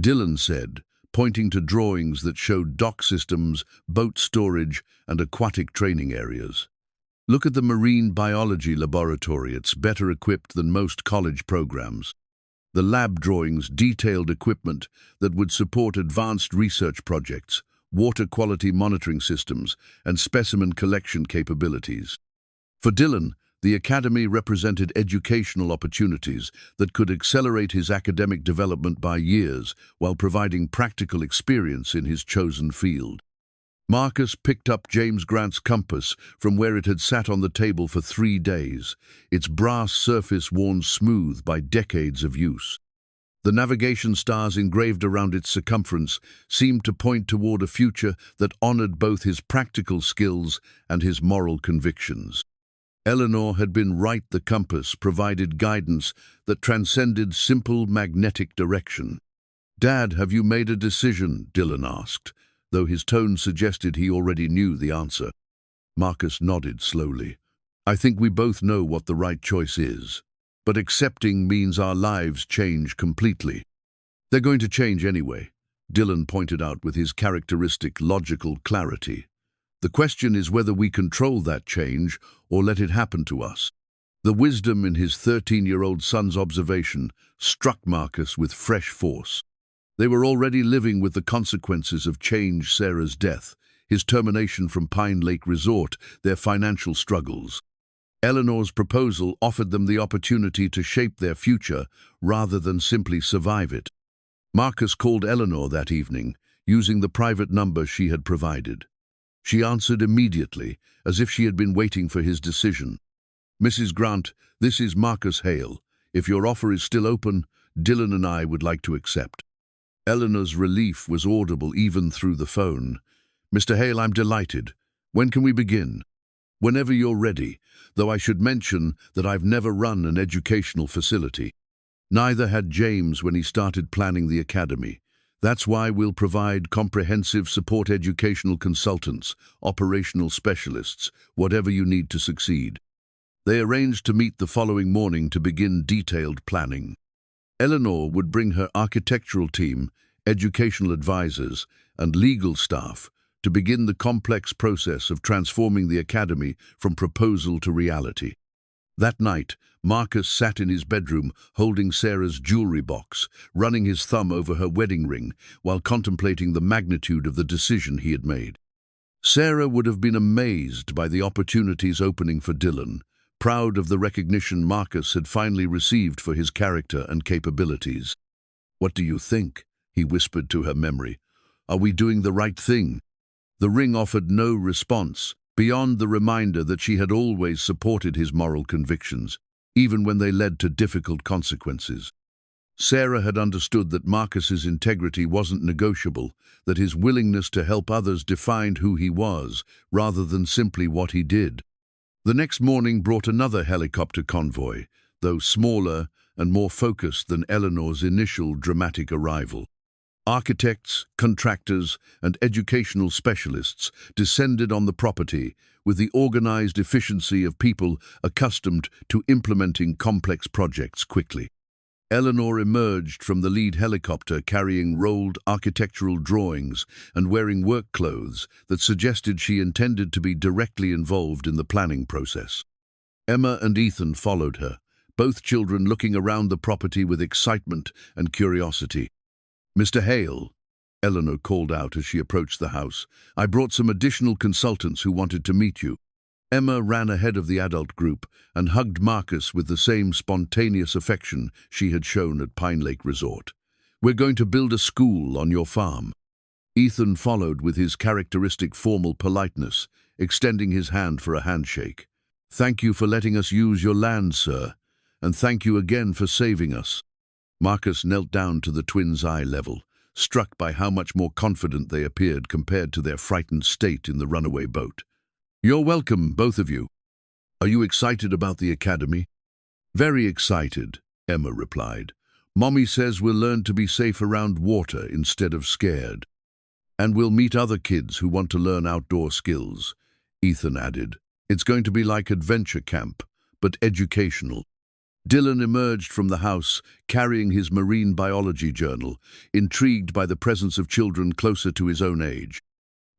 Dylan said, pointing to drawings that showed dock systems, boat storage, and aquatic training areas. "Look at the marine biology laboratory. It's better equipped than most college programs." The lab drawings detailed equipment that would support advanced research projects, water quality monitoring systems, and specimen collection capabilities. For Dylan, the Academy represented educational opportunities that could accelerate his academic development by years while providing practical experience in his chosen field. Marcus picked up James Grant's compass from where it had sat on the table for 3 days, its brass surface worn smooth by decades of use. The navigation stars engraved around its circumference seemed to point toward a future that honored both his practical skills and his moral convictions. Eleanor had been right. The compass provided guidance that transcended simple magnetic direction. "Dad, have you made a decision?" Dylan asked, though his tone suggested he already knew the answer. Marcus nodded slowly. "I think we both know what the right choice is, but accepting means our lives change completely." "They're going to change anyway," Dylan pointed out with his characteristic logical clarity. "The question is whether we control that change or let it happen to us." The wisdom in his 13-year-old son's observation struck Marcus with fresh force. They were already living with the consequences of change: Sarah's death, his termination from Pine Lake Resort, their financial struggles. Eleanor's proposal offered them the opportunity to shape their future rather than simply survive it. Marcus called Eleanor that evening, using the private number she had provided. She answered immediately, as if she had been waiting for his decision. "Mrs. Grant, this is Marcus Hale. If your offer is still open, Dylan and I would like to accept." Eleanor's relief was audible even through the phone. "Mr. Hale, I'm delighted. When can we begin?" "Whenever you're ready, though I should mention that I've never run an educational facility." Neither had James when he started planning the academy. "That's why we'll provide comprehensive support: educational consultants, operational specialists, whatever you need to succeed." They arranged to meet the following morning to begin detailed planning. Eleanor would bring her architectural team, educational advisors, and legal staff to begin the complex process of transforming the academy from proposal to reality. That night, Marcus sat in his bedroom holding Sarah's jewelry box, running his thumb over her wedding ring while contemplating the magnitude of the decision he had made. Sarah would have been amazed by the opportunities opening for Dylan, proud of the recognition Marcus had finally received for his character and capabilities. "What do you think?" he whispered to her memory. "Are we doing the right thing?" The ring offered no response, beyond the reminder that she had always supported his moral convictions, even when they led to difficult consequences. Sarah had understood that Marcus's integrity wasn't negotiable, that his willingness to help others defined who he was, rather than simply what he did. The next morning brought another helicopter convoy, though smaller and more focused than Eleanor's initial dramatic arrival. Architects, contractors, and educational specialists descended on the property with the organized efficiency of people accustomed to implementing complex projects quickly. Eleanor emerged from the lead helicopter carrying rolled architectural drawings and wearing work clothes that suggested she intended to be directly involved in the planning process. Emma and Ethan followed her, both children looking around the property with excitement and curiosity. "Mr. Hale," Eleanor called out as she approached the house, "I brought some additional consultants who wanted to meet you." Emma ran ahead of the adult group and hugged Marcus with the same spontaneous affection she had shown at Pine Lake Resort. "We're going to build a school on your farm." Ethan followed with his characteristic formal politeness, extending his hand for a handshake. "Thank you for letting us use your land, sir, and thank you again for saving us." Marcus knelt down to the twins' eye level, struck by how much more confident they appeared compared to their frightened state in the runaway boat. "You're welcome, both of you. Are you excited about the academy?" "Very excited," Emma replied. "Mommy says we'll learn to be safe around water instead of scared. And we'll meet other kids who want to learn outdoor skills," Ethan added. "It's going to be like adventure camp, but educational." Dylan emerged from the house, carrying his marine biology journal, intrigued by the presence of children closer to his own age.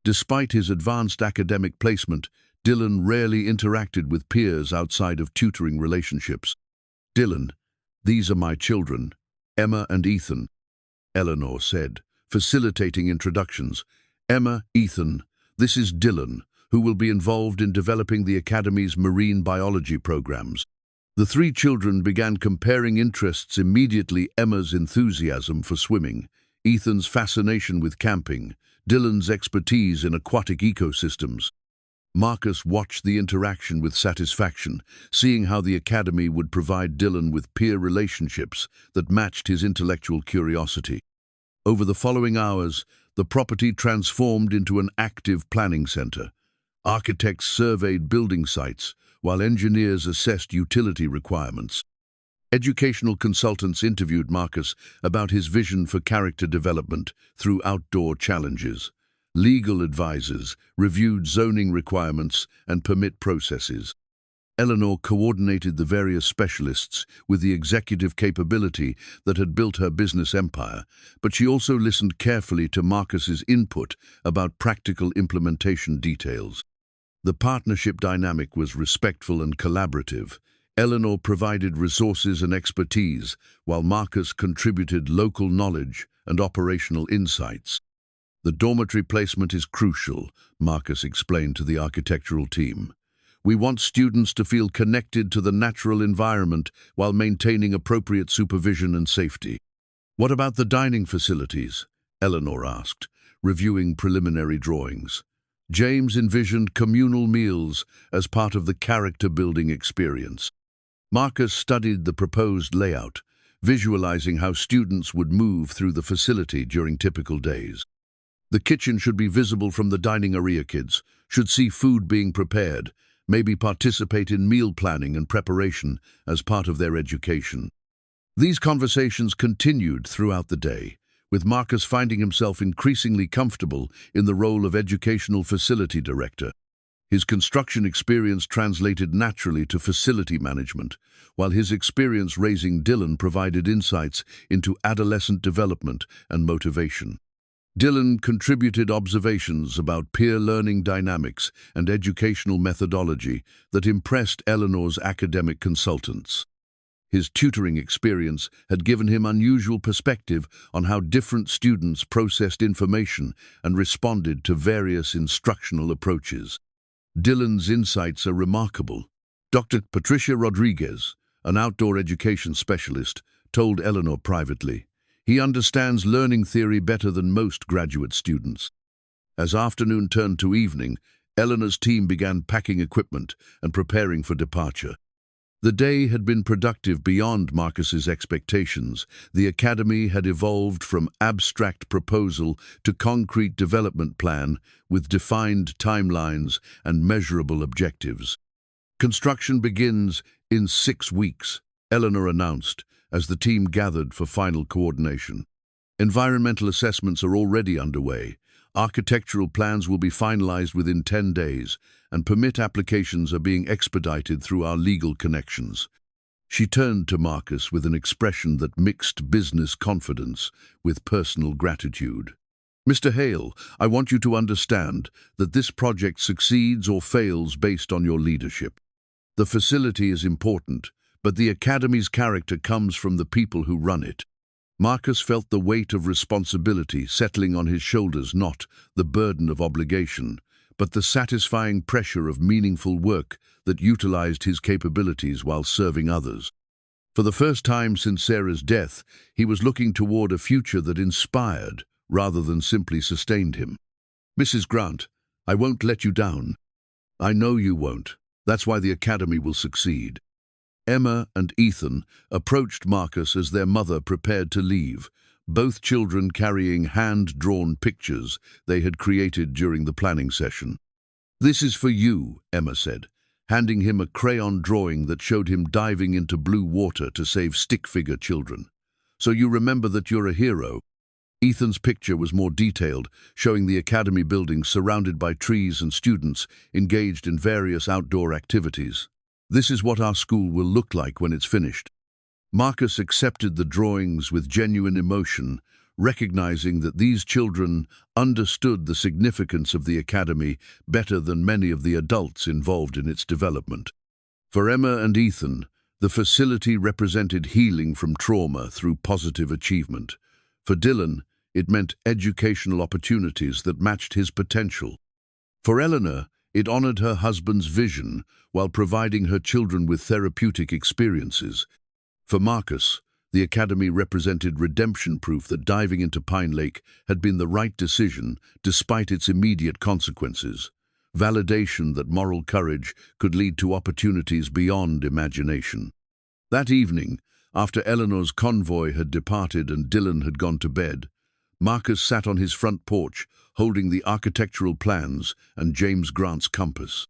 Despite his advanced academic placement, Dylan rarely interacted with peers outside of tutoring relationships. "Dylan, these are my children, Emma and Ethan," Eleanor said, facilitating introductions. "Emma, Ethan, this is Dylan, who will be involved in developing the Academy's marine biology programs." The three children began comparing interests immediately: Emma's enthusiasm for swimming, Ethan's fascination with camping, Dylan's expertise in aquatic ecosystems. Marcus watched the interaction with satisfaction, seeing how the academy would provide Dylan with peer relationships that matched his intellectual curiosity. Over the following hours, the property transformed into an active planning center. Architects surveyed building sites, while engineers assessed utility requirements. Educational consultants interviewed Marcus about his vision for character development through outdoor challenges. Legal advisors reviewed zoning requirements and permit processes. Eleanor coordinated the various specialists with the executive capability that had built her business empire, but she also listened carefully to Marcus's input about practical implementation details. The partnership dynamic was respectful and collaborative. Eleanor provided resources and expertise, while Marcus contributed local knowledge and operational insights. "The dormitory placement is crucial," Marcus explained to the architectural team. "We want students to feel connected to the natural environment while maintaining appropriate supervision and safety." "What about the dining facilities?" Eleanor asked, reviewing preliminary drawings. James envisioned communal meals as part of the character-building experience. Marcus studied the proposed layout, visualizing how students would move through the facility during typical days. The kitchen should be visible from the dining area. Kids should see food being prepared, maybe participate in meal planning and preparation as part of their education. These conversations continued throughout the day, with Marcus finding himself increasingly comfortable in the role of educational facility director. His construction experience translated naturally to facility management, while his experience raising Dylan provided insights into adolescent development and motivation. Dylan contributed observations about peer learning dynamics and educational methodology that impressed Eleanor's academic consultants. His tutoring experience had given him unusual perspective on how different students processed information and responded to various instructional approaches. Dylan's insights are remarkable. Dr. Patricia Rodriguez, an outdoor education specialist, told Eleanor privately, "He understands learning theory better than most graduate students." As afternoon turned to evening, Eleanor's team began packing equipment and preparing for departure. The day had been productive beyond Marcus's expectations. The academy had evolved from abstract proposal to concrete development plan with defined timelines and measurable objectives. "Construction begins in 6 weeks," Eleanor announced as the team gathered for final coordination. "Environmental assessments are already underway. Architectural plans will be finalized within 10 days, and permit applications are being expedited through our legal connections." She turned to Marcus with an expression that mixed business confidence with personal gratitude. "Mr. Hale, I want you to understand that this project succeeds or fails based on your leadership. The facility is important, but the academy's character comes from the people who run it." Marcus felt the weight of responsibility settling on his shoulders, not the burden of obligation, but the satisfying pressure of meaningful work that utilized his capabilities while serving others. For the first time since Sarah's death, he was looking toward a future that inspired rather than simply sustained him. "Mrs. Grant, I won't let you down. I know you won't. That's why the academy will succeed." Emma and Ethan approached Marcus as their mother prepared to leave, both children carrying hand-drawn pictures they had created during the planning session. "This is for you," Emma said, handing him a crayon drawing that showed him diving into blue water to save stick-figure children. "So you remember that you're a hero." Ethan's picture was more detailed, showing the academy building surrounded by trees and students engaged in various outdoor activities. "This is what our school will look like when it's finished." Marcus accepted the drawings with genuine emotion, recognizing that these children understood the significance of the academy better than many of the adults involved in its development. For Emma and Ethan, the facility represented healing from trauma through positive achievement. For Dylan, it meant educational opportunities that matched his potential. For Eleanor, it honored her husband's vision while providing her children with therapeutic experiences. For Marcus, the academy represented redemption proof that diving into Pine Lake had been the right decision despite its immediate consequences, validation that moral courage could lead to opportunities beyond imagination. That evening, after Eleanor's convoy had departed and Dylan had gone to bed, Marcus sat on his front porch, holding the architectural plans and James Grant's compass.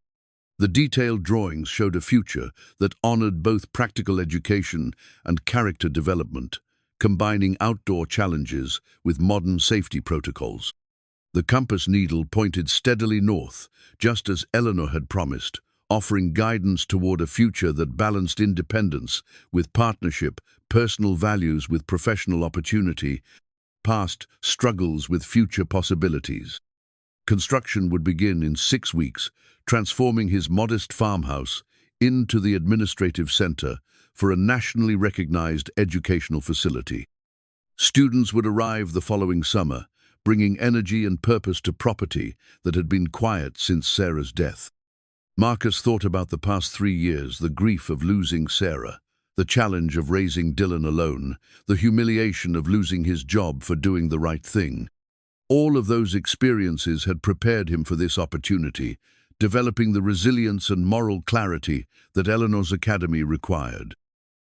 The detailed drawings showed a future that honored both practical education and character development, combining outdoor challenges with modern safety protocols. The compass needle pointed steadily north, just as Eleanor had promised, offering guidance toward a future that balanced independence with partnership, personal values with professional opportunity, past struggles with future possibilities. Construction would begin in 6 weeks, transforming his modest farmhouse into the administrative center for a nationally recognized educational facility. Students would arrive the following summer, bringing energy and purpose to property that had been quiet since Sarah's death. Marcus thought about the past 3 years, the grief of losing Sarah, the challenge of raising Dylan alone, the humiliation of losing his job for doing the right thing. All of those experiences had prepared him for this opportunity, developing the resilience and moral clarity that Eleanor's academy required.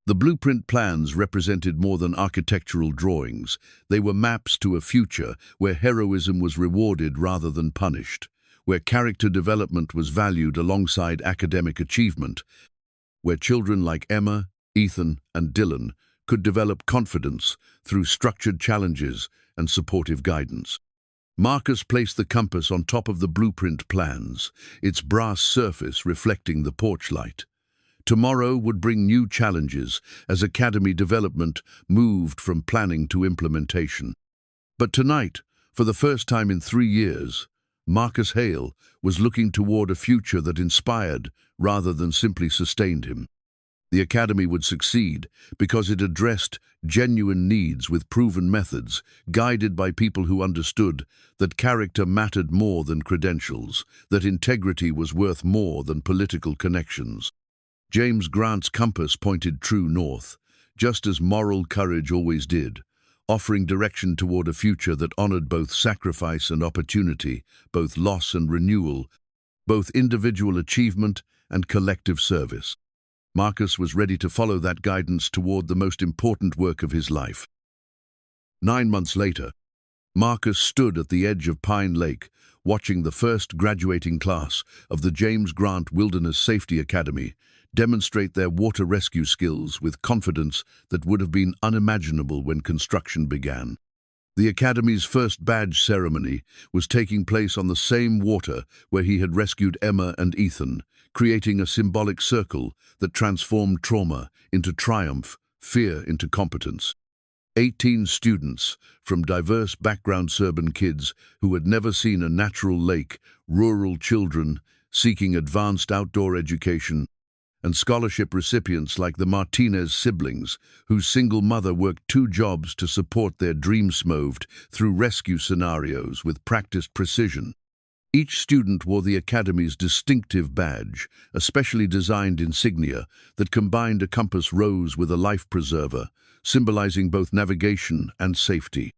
The blueprint plans represented more than architectural drawings. They were maps to a future where heroism was rewarded rather than punished, where character development was valued alongside academic achievement, where children like Emma, Ethan, and Dylan could develop confidence through structured challenges and supportive guidance. Marcus placed the compass on top of the blueprint plans, its brass surface reflecting the porch light. Tomorrow would bring new challenges as academy development moved from planning to implementation. But tonight, For the first time in 3 years, Marcus Hale was looking toward a future that inspired rather than simply sustained him. The academy would succeed because it addressed genuine needs with proven methods, guided by people who understood that character mattered more than credentials, that integrity was worth more than political connections. James Grant's compass pointed true north, just as moral courage always did, offering direction toward a future that honored both sacrifice and opportunity, both loss and renewal, both individual achievement and collective service. Marcus was ready to follow that guidance toward the most important work of his life. 9 months later, Marcus stood at the edge of Pine Lake, watching the first graduating class of the James Grant Wilderness Safety Academy demonstrate their water rescue skills with confidence that would have been unimaginable when construction began. The Academy's first badge ceremony was taking place on the same water where he had rescued Emma and Ethan, creating a symbolic circle that transformed trauma into triumph, fear into competence. 18 students from diverse backgrounds, urban kids who had never seen a natural lake, rural children seeking advanced outdoor education, and scholarship recipients like the Martinez siblings, whose single mother worked 2 jobs to support their dreams, moved through rescue scenarios with practiced precision. Each student wore the Academy's distinctive badge, a specially designed insignia that combined a compass rose with a life preserver, symbolizing both navigation and safety.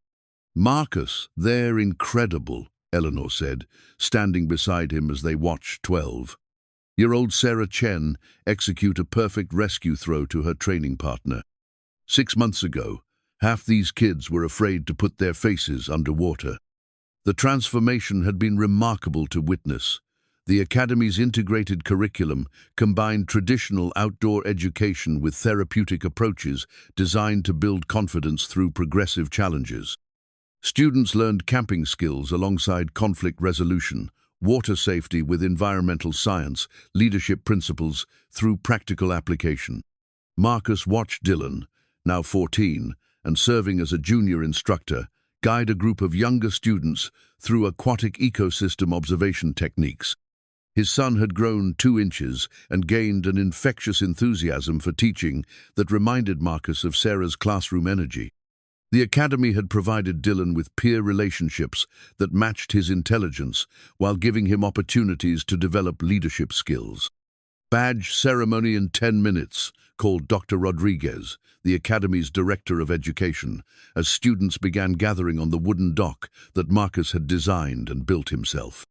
"Marcus, they're incredible," Eleanor said, standing beside him as they watched 12-year-old Sarah Chen execute a perfect rescue throw to her training partner. 6 months ago, half these kids were afraid to put their faces underwater. The transformation had been remarkable to witness. The Academy's integrated curriculum combined traditional outdoor education with therapeutic approaches designed to build confidence through progressive challenges. Students learned camping skills alongside conflict resolution, water safety with environmental science, leadership principles through practical application. Marcus watched Dylan, now 14, and serving as a junior instructor, guide a group of younger students through aquatic ecosystem observation techniques. His son had grown 2 inches and gained an infectious enthusiasm for teaching that reminded Marcus of Sarah's classroom energy. The Academy had provided Dylan with peer relationships that matched his intelligence while giving him opportunities to develop leadership skills. Badge ceremony in 10 minutes, called Dr. Rodriguez, the Academy's Director of Education, as students began gathering on the wooden dock that Marcus had designed and built himself.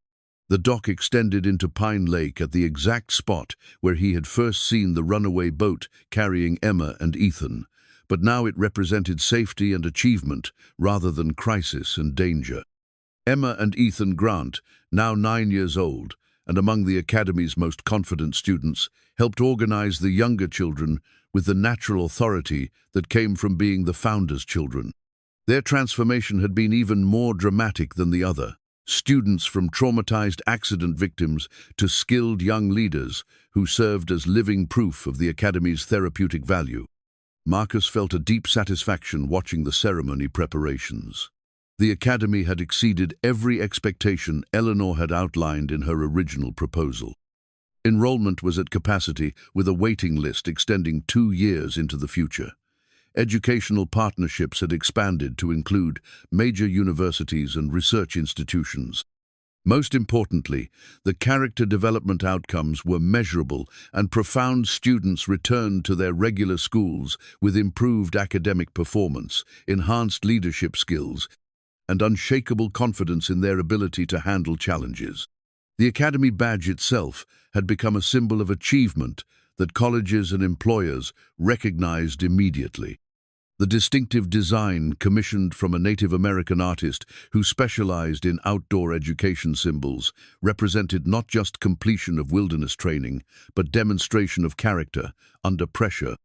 The dock extended into Pine Lake at the exact spot where he had first seen the runaway boat carrying Emma and Ethan, but now it represented safety and achievement rather than crisis and danger. Emma and Ethan Grant, now 9 years old, and among the Academy's most confident students, helped organize the younger children with the natural authority that came from being the founders' children. Their transformation had been even more dramatic than the other. Students from traumatized accident victims to skilled young leaders who served as living proof of the Academy's therapeutic value. Marcus felt a deep satisfaction watching the ceremony preparations. The Academy had exceeded every expectation Eleanor had outlined in her original proposal. Enrollment was at capacity, with a waiting list extending 2 years into the future. Educational partnerships had expanded to include major universities and research institutions. Most importantly, the character development outcomes were measurable, and profound students returned to their regular schools with improved academic performance, enhanced leadership skills, and unshakable confidence in their ability to handle challenges. The Academy badge itself had become a symbol of achievement that colleges and employers recognized immediately. The distinctive design, commissioned from a Native American artist who specialized in outdoor education symbols, represented not just completion of wilderness training, but demonstration of character under pressure,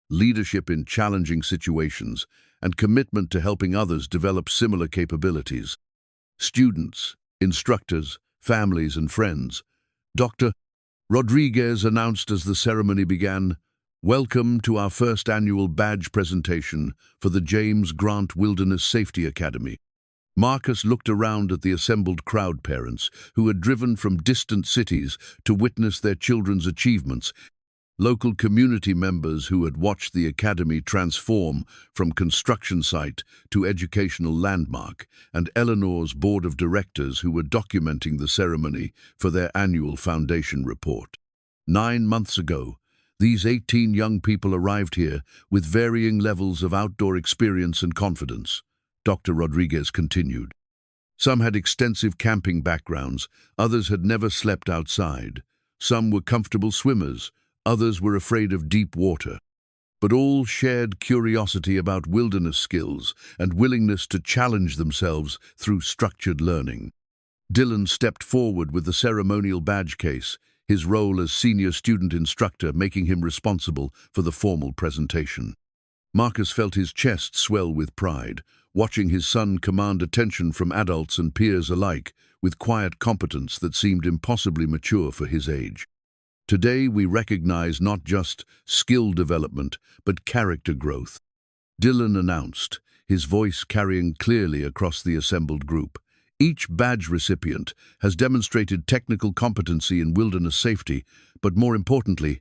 leadership in challenging situations, and commitment to helping others develop similar capabilities. Students, instructors, families, and friends, Dr. Rodriguez announced as the ceremony began, "Welcome to our first annual badge presentation for the James Grant Wilderness Safety Academy. Marcus looked around at the assembled crowd, parents who had driven from distant cities to witness their children's achievements, local community members who had watched the academy transform from construction site to educational landmark, and Eleanor's board of directors who were documenting the ceremony for their annual foundation report. 9 months ago, these 18 young people arrived here with varying levels of outdoor experience and confidence. Dr. Rodriguez continued. Some had extensive camping backgrounds, others had never slept outside. Some were comfortable swimmers, others were afraid of deep water. But all shared curiosity about wilderness skills and willingness to challenge themselves through structured learning. Dylan stepped forward with the ceremonial badge case, his role as senior student instructor making him responsible for the formal presentation. Marcus felt his chest swell with pride, watching his son command attention from adults and peers alike with quiet competence that seemed impossibly mature for his age. Today we recognize not just skill development, but character growth. Dylan announced, his voice carrying clearly across the assembled group. Each badge recipient has demonstrated technical competency in wilderness safety, but more importantly,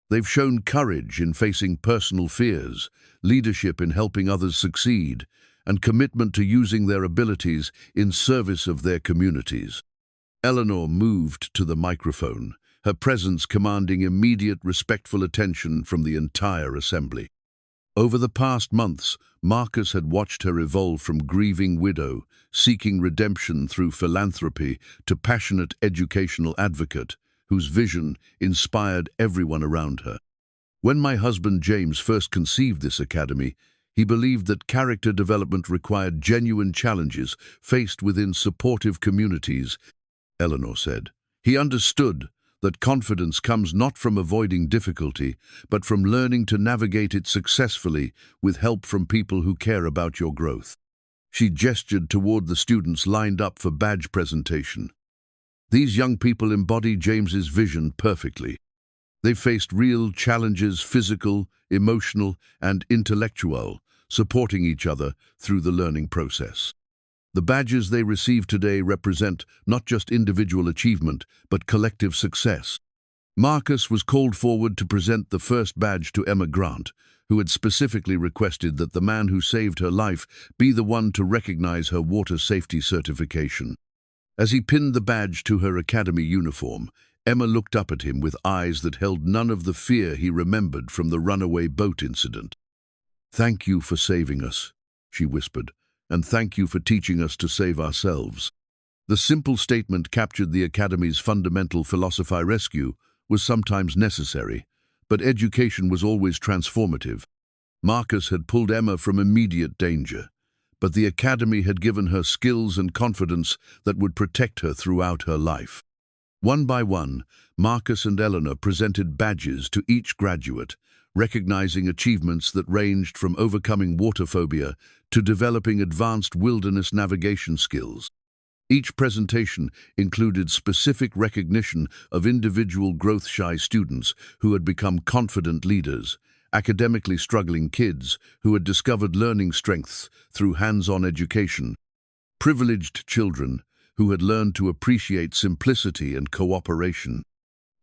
they've shown courage in facing personal fears, leadership in helping others succeed, and commitment to using their abilities in service of their communities. Eleanor moved to the microphone, her presence commanding immediate respectful attention from the entire assembly. Over the past months, Marcus had watched her evolve from grieving widow, seeking redemption through philanthropy, to passionate educational advocate, whose vision inspired everyone around her. When my husband James first conceived this academy, he believed that character development required genuine challenges faced within supportive communities, Eleanor said. He understood that confidence comes not from avoiding difficulty, but from learning to navigate it successfully with help from people who care about your growth. She gestured toward the students lined up for badge presentation. These young people embody James's vision perfectly. They faced real challenges, physical, emotional, and intellectual, supporting each other through the learning process. The badges they receive today represent not just individual achievement, but collective success. Marcus was called forward to present the first badge to Emma Grant, who had specifically requested that the man who saved her life be the one to recognize her water safety certification. As he pinned the badge to her academy uniform, Emma looked up at him with eyes that held none of the fear he remembered from the runaway boat incident. "Thank you for saving us," she whispered, "and thank you for teaching us to save ourselves." The simple statement captured the Academy's fundamental philosophy. Rescue was sometimes necessary, but education was always transformative. Marcus had pulled Emma from immediate danger, but the Academy had given her skills and confidence that would protect her throughout her life. One by one, Marcus and Eleanor presented badges to each graduate, recognizing achievements that ranged from overcoming water phobia to developing advanced wilderness navigation skills. Each presentation included specific recognition of individual growth-shy students who had become confident leaders, academically struggling kids who had discovered learning strengths through hands-on education, privileged children who had learned to appreciate simplicity and cooperation.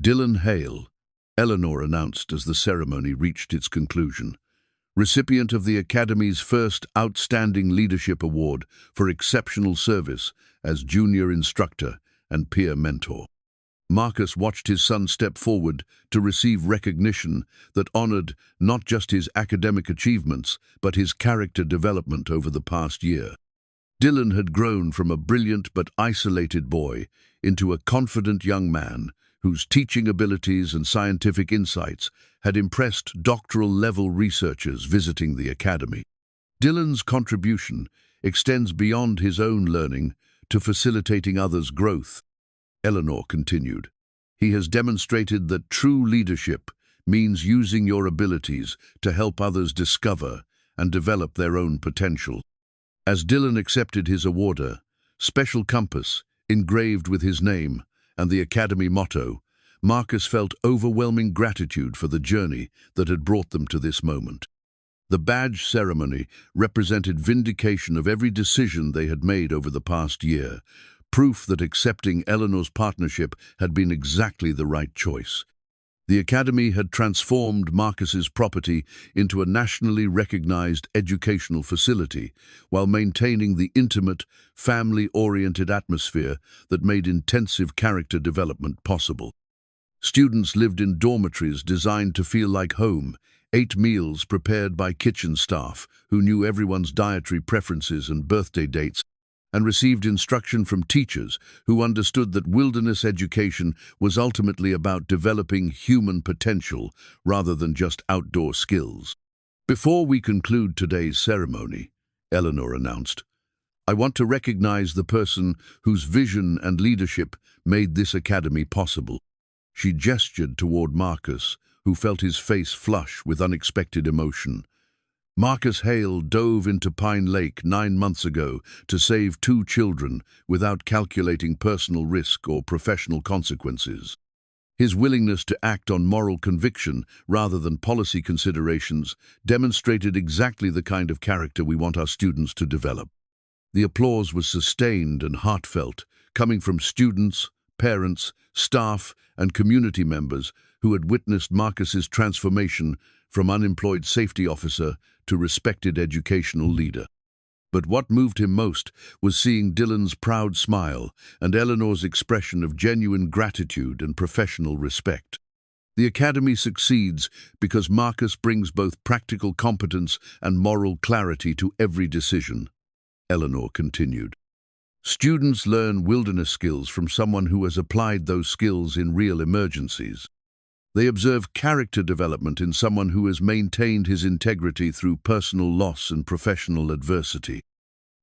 Dylan Hale, Eleanor announced as the ceremony reached its conclusion, recipient of the Academy's first Outstanding Leadership Award for exceptional service as junior instructor and peer mentor. Marcus watched his son step forward to receive recognition that honored not just his academic achievements, but his character development over the past year. Dylan had grown from a brilliant but isolated boy into a confident young man whose teaching abilities and scientific insights had impressed doctoral-level researchers visiting the Academy. Dylan's contribution extends beyond his own learning to facilitating others' growth, Eleanor continued. He has demonstrated that true leadership means using your abilities to help others discover and develop their own potential. As Dylan accepted his award, Special Compass, engraved with his name, and the Academy motto, Marcus felt overwhelming gratitude for the journey that had brought them to this moment. The badge ceremony represented vindication of every decision they had made over the past year, proof that accepting Eleanor's partnership had been exactly the right choice. The Academy had transformed Marcus's property into a nationally recognized educational facility, while maintaining the intimate, family-oriented atmosphere that made intensive character development possible. Students lived in dormitories designed to feel like home, ate meals prepared by kitchen staff who knew everyone's dietary preferences and birthday dates, and received instruction from teachers who understood that wilderness education was ultimately about developing human potential rather than just outdoor skills. "Before we conclude today's ceremony," Eleanor announced, "I want to recognize the person whose vision and leadership made this academy possible." She gestured toward Marcus, who felt his face flush with unexpected emotion. Marcus Hale dove into Pine Lake 9 months ago to save 2 children without calculating personal risk or professional consequences. His willingness to act on moral conviction rather than policy considerations demonstrated exactly the kind of character we want our students to develop. The applause was sustained and heartfelt, coming from students, parents, staff, and community members who had witnessed Marcus's transformation from unemployed safety officer to respected educational leader. But what moved him most was seeing Dylan's proud smile and Eleanor's expression of genuine gratitude and professional respect. The Academy succeeds because Marcus brings both practical competence and moral clarity to every decision, Eleanor continued. Students learn wilderness skills from someone who has applied those skills in real emergencies. They observe character development in someone who has maintained his integrity through personal loss and professional adversity.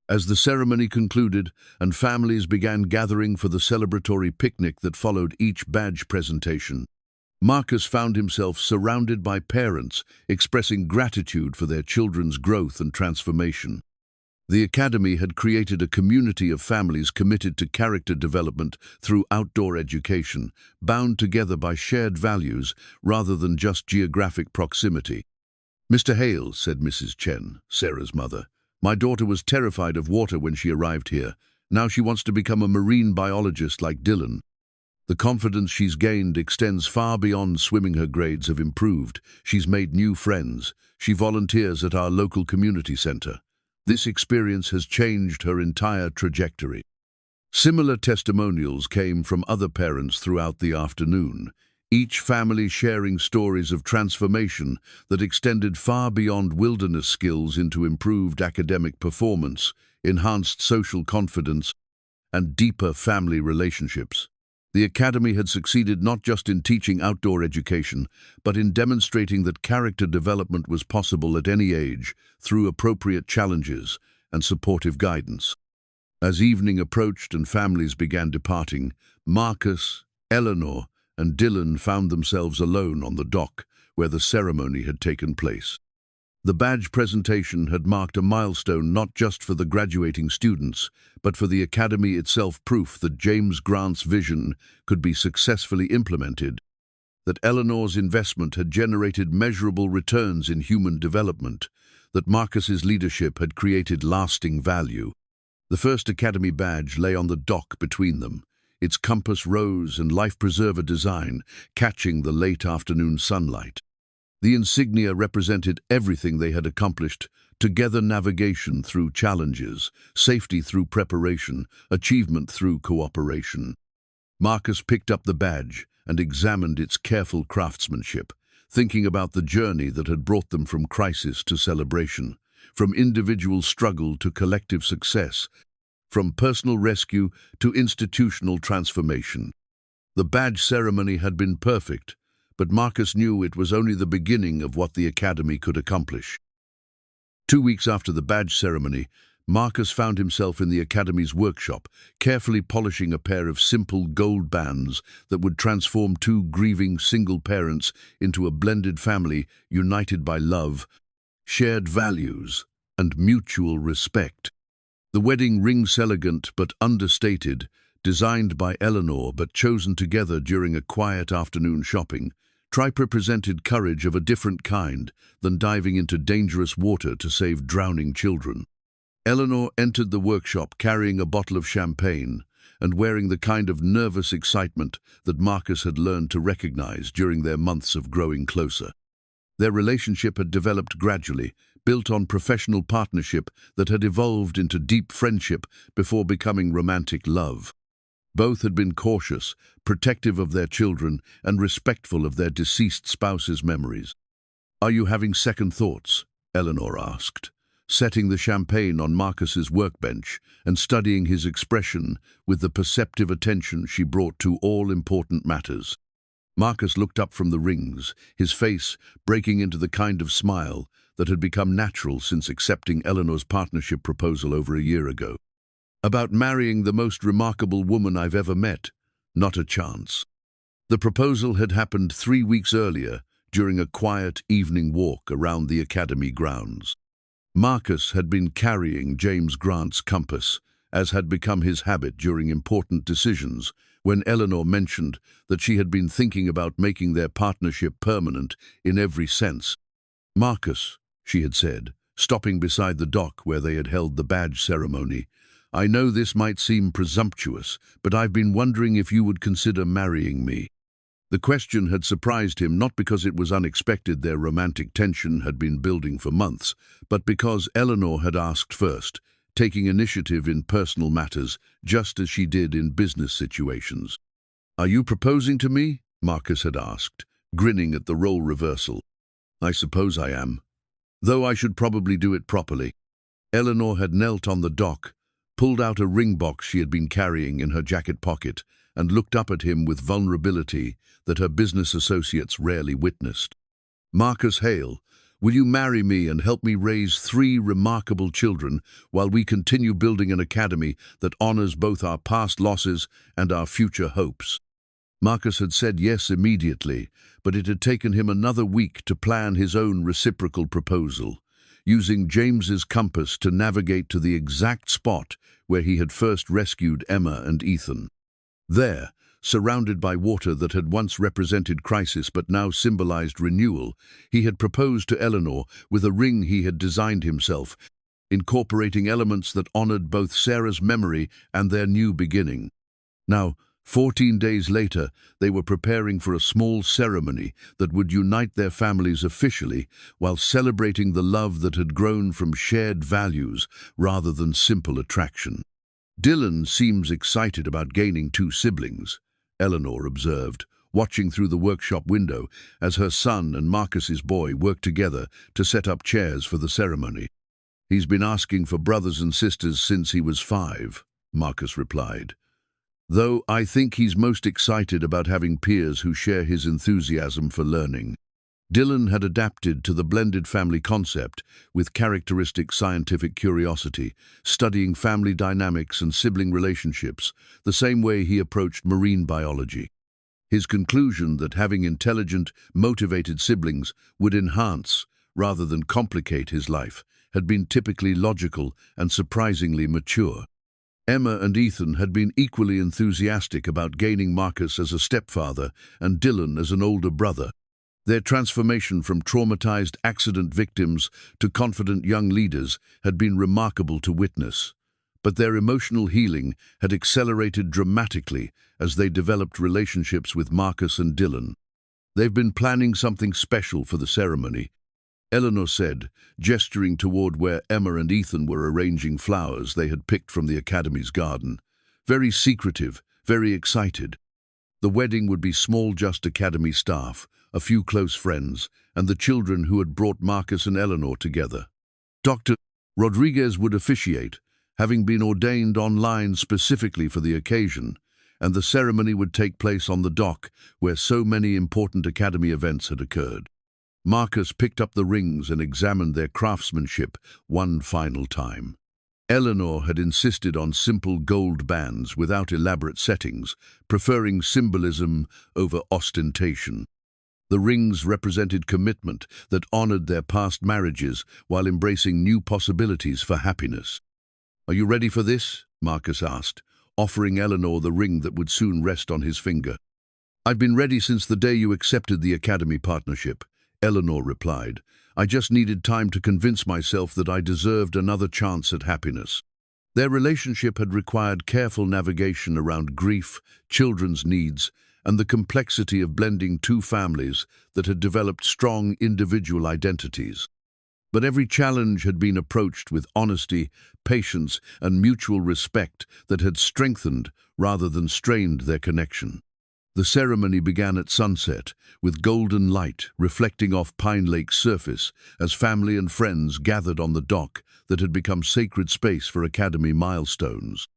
As the ceremony concluded and families began gathering for the celebratory picnic that followed each badge presentation, Marcus found himself surrounded by parents expressing gratitude for their children's growth and transformation. The Academy had created a community of families committed to character development through outdoor education, bound together by shared values rather than just geographic proximity. "Mr. Hale," said Mrs. Chen, Sarah's mother, "my daughter was terrified of water when she arrived here. Now she wants to become a marine biologist like Dylan. The confidence she's gained extends far beyond swimming. Her grades have improved. She's made new friends. She volunteers at our local community center. This experience has changed her entire trajectory." Similar testimonials came from other parents throughout the afternoon, each family sharing stories of transformation that extended far beyond wilderness skills into improved academic performance, enhanced social confidence, and deeper family relationships. The Academy had succeeded not just in teaching outdoor education, but in demonstrating that character development was possible at any age through appropriate challenges and supportive guidance. As evening approached and families began departing, Marcus, Eleanor, and Dylan found themselves alone on the dock where the ceremony had taken place. The badge presentation had marked a milestone not just for the graduating students, but for the Academy itself, proof that James Grant's vision could be successfully implemented, that Eleanor's investment had generated measurable returns in human development, that Marcus's leadership had created lasting value. The first Academy badge lay on the dock between them, its compass rose and life-preserver design catching the late afternoon sunlight. The insignia represented everything they had accomplished: together navigation through challenges, safety through preparation, achievement through cooperation. Marcus picked up the badge and examined its careful craftsmanship, thinking about the journey that had brought them from crisis to celebration, from individual struggle to collective success, from personal rescue to institutional transformation. The badge ceremony had been perfect, but Marcus knew it was only the beginning of what the Academy could accomplish. 2 weeks after the badge ceremony, Marcus found himself in the Academy's workshop, carefully polishing a pair of simple gold bands that would transform 2 grieving single parents into a blended family united by love, shared values, and mutual respect. The wedding ring's elegant but understated, designed by Eleanor but chosen together during a quiet afternoon shopping, represented courage of a different kind than diving into dangerous water to save drowning children. Eleanor entered the workshop carrying a bottle of champagne and wearing the kind of nervous excitement that Marcus had learned to recognize during their months of growing closer. Their relationship had developed gradually, built on professional partnership that had evolved into deep friendship before becoming romantic love. Both had been cautious, protective of their children, and respectful of their deceased spouse's memories. "Are you having second thoughts?" Eleanor asked, setting the champagne on Marcus's workbench and studying his expression with the perceptive attention she brought to all important matters. Marcus looked up from the rings, his face breaking into the kind of smile that had become natural since accepting Eleanor's partnership proposal over a year ago. "About marrying the most remarkable woman I've ever met? Not a chance." The proposal had happened 3 weeks earlier during a quiet evening walk around the academy grounds. Marcus had been carrying James Grant's compass, as had become his habit during important decisions, when Eleanor mentioned that she had been thinking about making their partnership permanent in every sense. "Marcus," she had said, stopping beside the dock where they had held the badge ceremony, "I know this might seem presumptuous, but I've been wondering if you would consider marrying me." The question had surprised him not because it was unexpected. Their romantic tension had been building for months, but because Eleanor had asked first, taking initiative in personal matters just as she did in business situations. "Are you proposing to me?" Marcus had asked, grinning at the role reversal. "I suppose I am, though I should probably do it properly." Eleanor had knelt on the dock, pulled out a ring box she had been carrying in her jacket pocket, and looked up at him with vulnerability that her business associates rarely witnessed. "Marcus Hale, will you marry me and help me raise 3 remarkable children while we continue building an academy that honors both our past losses and our future hopes?" Marcus had said yes immediately, but it had taken him another week to plan his own reciprocal proposal, using James's compass to navigate to the exact spot where he had first rescued Emma and Ethan. There, surrounded by water that had once represented crisis but now symbolized renewal, he had proposed to Eleanor with a ring he had designed himself, incorporating elements that honored both Sarah's memory and their new beginning. Now, 14 days later, they were preparing for a small ceremony that would unite their families officially while celebrating the love that had grown from shared values rather than simple attraction. "Dylan seems excited about gaining 2 siblings," Eleanor observed, watching through the workshop window as her son and Marcus's boy worked together to set up chairs for the ceremony. "He's been asking for brothers and sisters since he was 5, Marcus replied. "Though I think he's most excited about having peers who share his enthusiasm for learning." Dylan had adapted to the blended family concept with characteristic scientific curiosity, studying family dynamics and sibling relationships the same way he approached marine biology. His conclusion that having intelligent, motivated siblings would enhance rather than complicate his life had been typically logical and surprisingly mature. Emma and Ethan had been equally enthusiastic about gaining Marcus as a stepfather and Dylan as an older brother. Their transformation from traumatized accident victims to confident young leaders had been remarkable to witness, but their emotional healing had accelerated dramatically as they developed relationships with Marcus and Dylan. "They've been planning something special for the ceremony," Eleanor said, gesturing toward where Emma and Ethan were arranging flowers they had picked from the academy's garden. "Very secretive, very excited. The wedding would be small, just academy staff, a few close friends, and the children who had brought Marcus and Eleanor together. Dr. Rodriguez would officiate, having been ordained online specifically for the occasion, and the ceremony would take place on the dock where so many important academy events had occurred." Marcus picked up the rings and examined their craftsmanship one final time. Eleanor had insisted on simple gold bands without elaborate settings, preferring symbolism over ostentation. The rings represented commitment that honored their past marriages while embracing new possibilities for happiness. "Are you ready for this?" Marcus asked, offering Eleanor the ring that would soon rest on his finger. "I've been ready since the day you accepted the Academy partnership," Eleanor replied. "I just needed time to convince myself that I deserved another chance at happiness." Their relationship had required careful navigation around grief, children's needs, and the complexity of blending two families that had developed strong individual identities. But every challenge had been approached with honesty, patience, and mutual respect that had strengthened rather than strained their connection. The ceremony began at sunset, with golden light reflecting off Pine Lake's surface as family and friends gathered on the dock that had become sacred space for Academy milestones.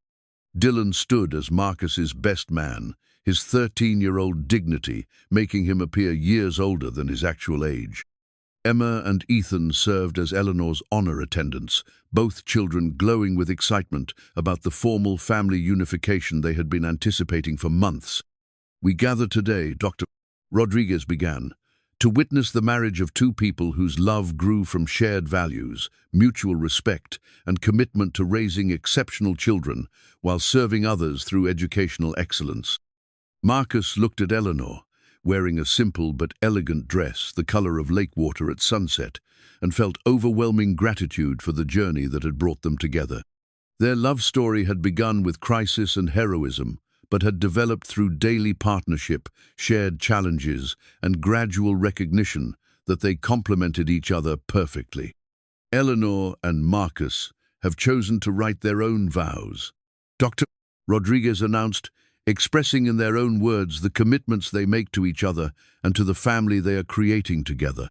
Dylan stood as Marcus's best man, his 13-year-old dignity making him appear years older than his actual age. Emma and Ethan served as Eleanor's honor attendants, both children glowing with excitement about the formal family unification they had been anticipating for months. "We gather today," Dr. Rodriguez began, "to witness the marriage of two people whose love grew from shared values, mutual respect, and commitment to raising exceptional children while serving others through educational excellence." Marcus looked at Eleanor, wearing a simple but elegant dress the color of lake water at sunset, and felt overwhelming gratitude for the journey that had brought them together. Their love story had begun with crisis and heroism, but had developed through daily partnership, shared challenges, and gradual recognition that they complemented each other perfectly. Eleanor and Marcus have chosen to write their own vows. Dr. Rodriguez announced, expressing in their own words the commitments they make to each other and to the family they are creating together.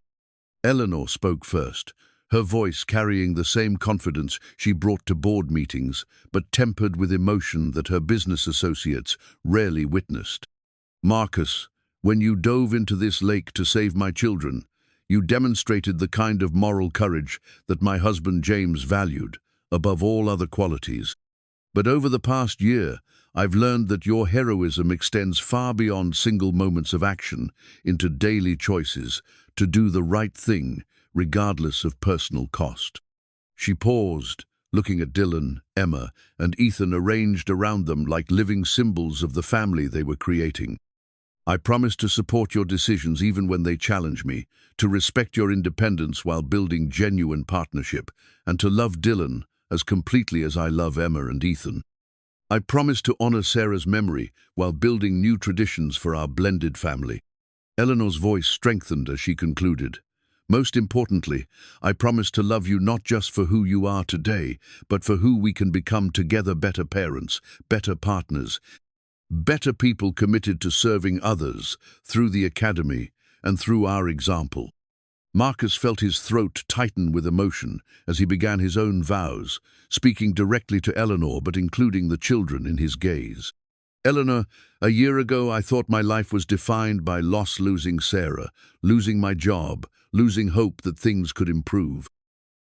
Eleanor spoke first, her voice carrying the same confidence she brought to board meetings, but tempered with emotion that her business associates rarely witnessed. "Marcus, when you dove into this lake to save my children, you demonstrated the kind of moral courage that my husband James valued, above all other qualities. But over the past year, I've learned that your heroism extends far beyond single moments of action into daily choices to do the right thing, regardless of personal cost." She paused, looking at Dylan, Emma, and Ethan arranged around them like living symbols of the family they were creating. "I promise to support your decisions even when they challenge me, to respect your independence while building genuine partnership, and to love Dylan as completely as I love Emma and Ethan. I promise to honor Sarah's memory while building new traditions for our blended family." Eleanor's voice strengthened as she concluded. "Most importantly, I promise to love you not just for who you are today, but for who we can become together, better parents, better partners, better people committed to serving others through the Academy and through our example." Marcus felt his throat tighten with emotion as he began his own vows, speaking directly to Eleanor but including the children in his gaze. "Eleanor, a year ago I thought my life was defined by loss, losing Sarah, losing my job, losing hope that things could improve.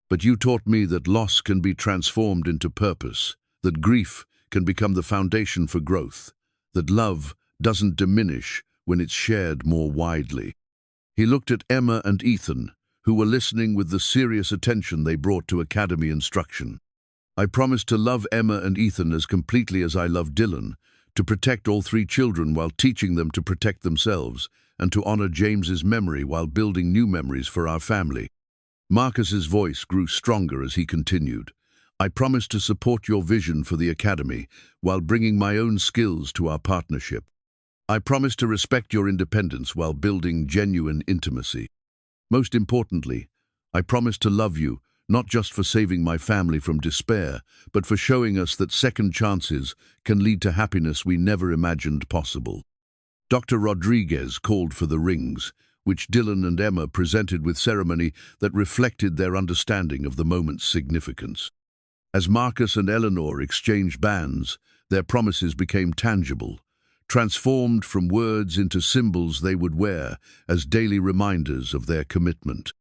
But you taught me that loss can be transformed into purpose, that grief can become the foundation for growth, that love doesn't diminish when it's shared more widely." He looked at Emma and Ethan, who were listening with the serious attention they brought to Academy instruction. "I promise to love Emma and Ethan as completely as I love Dylan, to protect all three children while teaching them to protect themselves, and to honor James's memory while building new memories for our family." Marcus's voice grew stronger as he continued. "I promise to support your vision for the Academy while bringing my own skills to our partnership. I promise to respect your independence while building genuine intimacy. Most importantly, I promise to love you, not just for saving my family from despair, but for showing us that second chances can lead to happiness we never imagined possible." Dr. Rodriguez called for the rings, which Dylan and Emma presented with ceremony that reflected their understanding of the moment's significance. As Marcus and Eleanor exchanged bands, their promises became tangible, transformed from words into symbols they would wear as daily reminders of their commitment.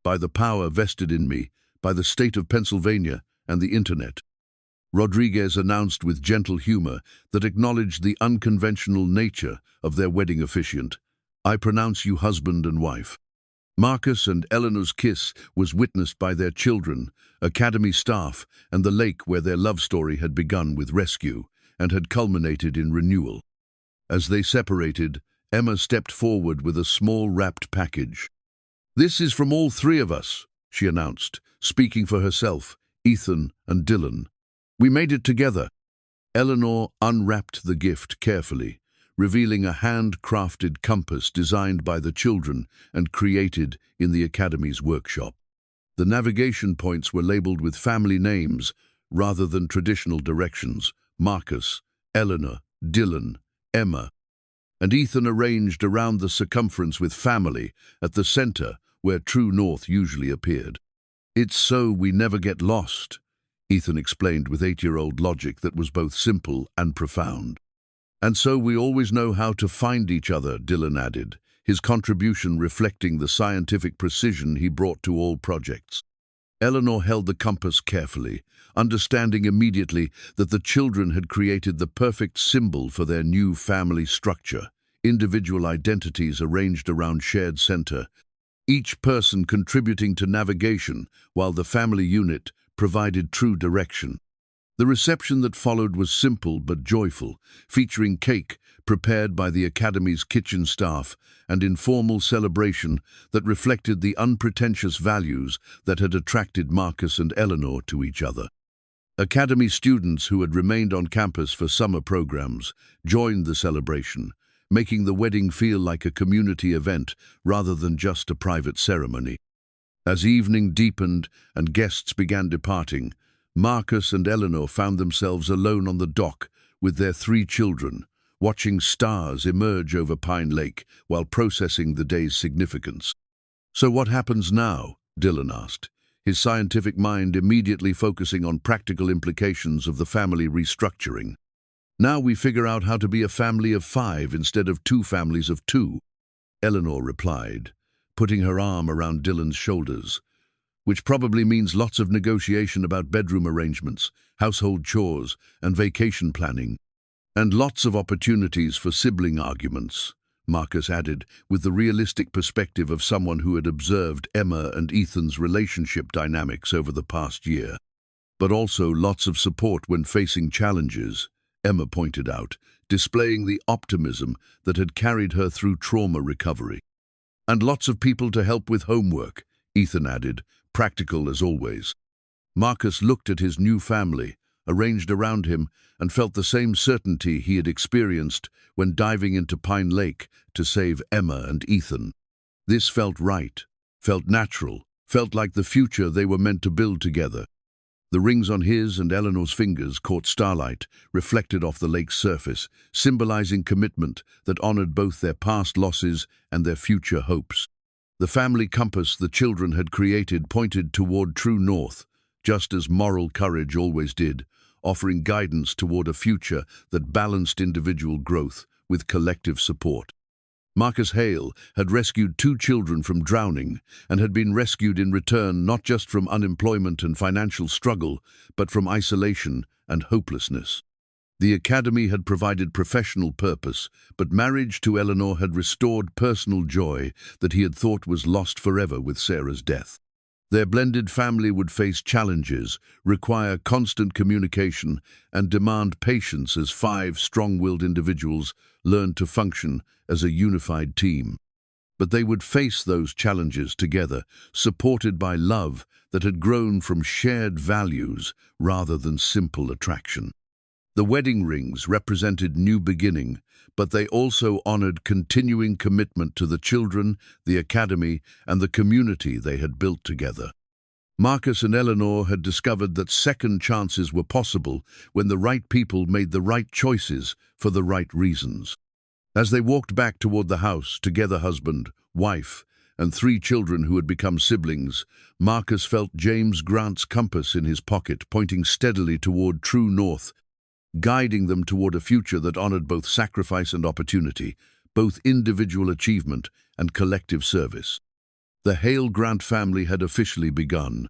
"By the power vested in me, by the state of Pennsylvania and the Internet," Rodriguez announced with gentle humor that acknowledged the unconventional nature of their wedding officiant, "I pronounce you husband and wife." Marcus and Eleanor's kiss was witnessed by their children, Academy staff, and the lake where their love story had begun with rescue and had culminated in renewal. As they separated, Emma stepped forward with a small wrapped package. "This is from all three of us," she announced, speaking for herself, Ethan and Dylan. "We made it together." Eleanor unwrapped the gift carefully, revealing a handcrafted compass designed by the children and created in the Academy's workshop. The navigation points were labeled with family names rather than traditional directions: Marcus, Eleanor, Dylan, Emma, and Ethan arranged around the circumference with family at the center where true north usually appeared. "It's so we never get lost," Ethan explained with 8-year-old logic that was both simple and profound. "And so we always know how to find each other," Dylan added, his contribution reflecting the scientific precision he brought to all projects. Eleanor held the compass carefully, understanding immediately that the children had created the perfect symbol for their new family structure, individual identities arranged around shared center, each person contributing to navigation while the family unit provided true direction. The reception that followed was simple but joyful, featuring cake prepared by the Academy's kitchen staff and informal celebration that reflected the unpretentious values that had attracted Marcus and Eleanor to each other. Academy students who had remained on campus for summer programs joined the celebration, making the wedding feel like a community event rather than just a private ceremony. As evening deepened and guests began departing, Marcus and Eleanor found themselves alone on the dock with their 3 children, watching stars emerge over Pine Lake while processing the day's significance. "So what happens now?" Dylan asked, his scientific mind immediately focusing on practical implications of the family restructuring. "Now we figure out how to be a family of 5 instead of 2 families of 2, Eleanor replied, putting her arm around Dylan's shoulders. "Which probably means lots of negotiation about bedroom arrangements, household chores, and vacation planning. And lots of opportunities for sibling arguments," Marcus added, with the realistic perspective of someone who had observed Emma and Ethan's relationship dynamics over the past year. "But also lots of support when facing challenges," Emma pointed out, displaying the optimism that had carried her through trauma recovery. "And lots of people to help with homework," Ethan added, practical as always. Marcus looked at his new family, arranged around him, and felt the same certainty he had experienced when diving into Pine Lake to save Emma and Ethan. This felt right, felt natural, felt like the future they were meant to build together. The rings on his and Eleanor's fingers caught starlight, reflected off the lake's surface, symbolizing commitment that honored both their past losses and their future hopes. The family compass the children had created pointed toward true north, just as moral courage always did, offering guidance toward a future that balanced individual growth with collective support. Marcus Hale had rescued 2 children from drowning and had been rescued in return not just from unemployment and financial struggle, but from isolation and hopelessness. The Academy had provided professional purpose, but marriage to Eleanor had restored personal joy that he had thought was lost forever with Sarah's death. Their blended family would face challenges, require constant communication, and demand patience as 5 strong-willed individuals learned to function as a unified team. But they would face those challenges together, supported by love that had grown from shared values rather than simple attraction. The wedding rings represented new beginning, but they also honored continuing commitment to the children, the Academy, and the community they had built together. Marcus and Eleanor had discovered that second chances were possible when the right people made the right choices for the right reasons. As they walked back toward the house, together husband, wife, and 3 children who had become siblings, Marcus felt James Grant's compass in his pocket, pointing steadily toward true north, guiding them toward a future that honored both sacrifice and opportunity, both individual achievement and collective service. The Hale Grant family had officially begun.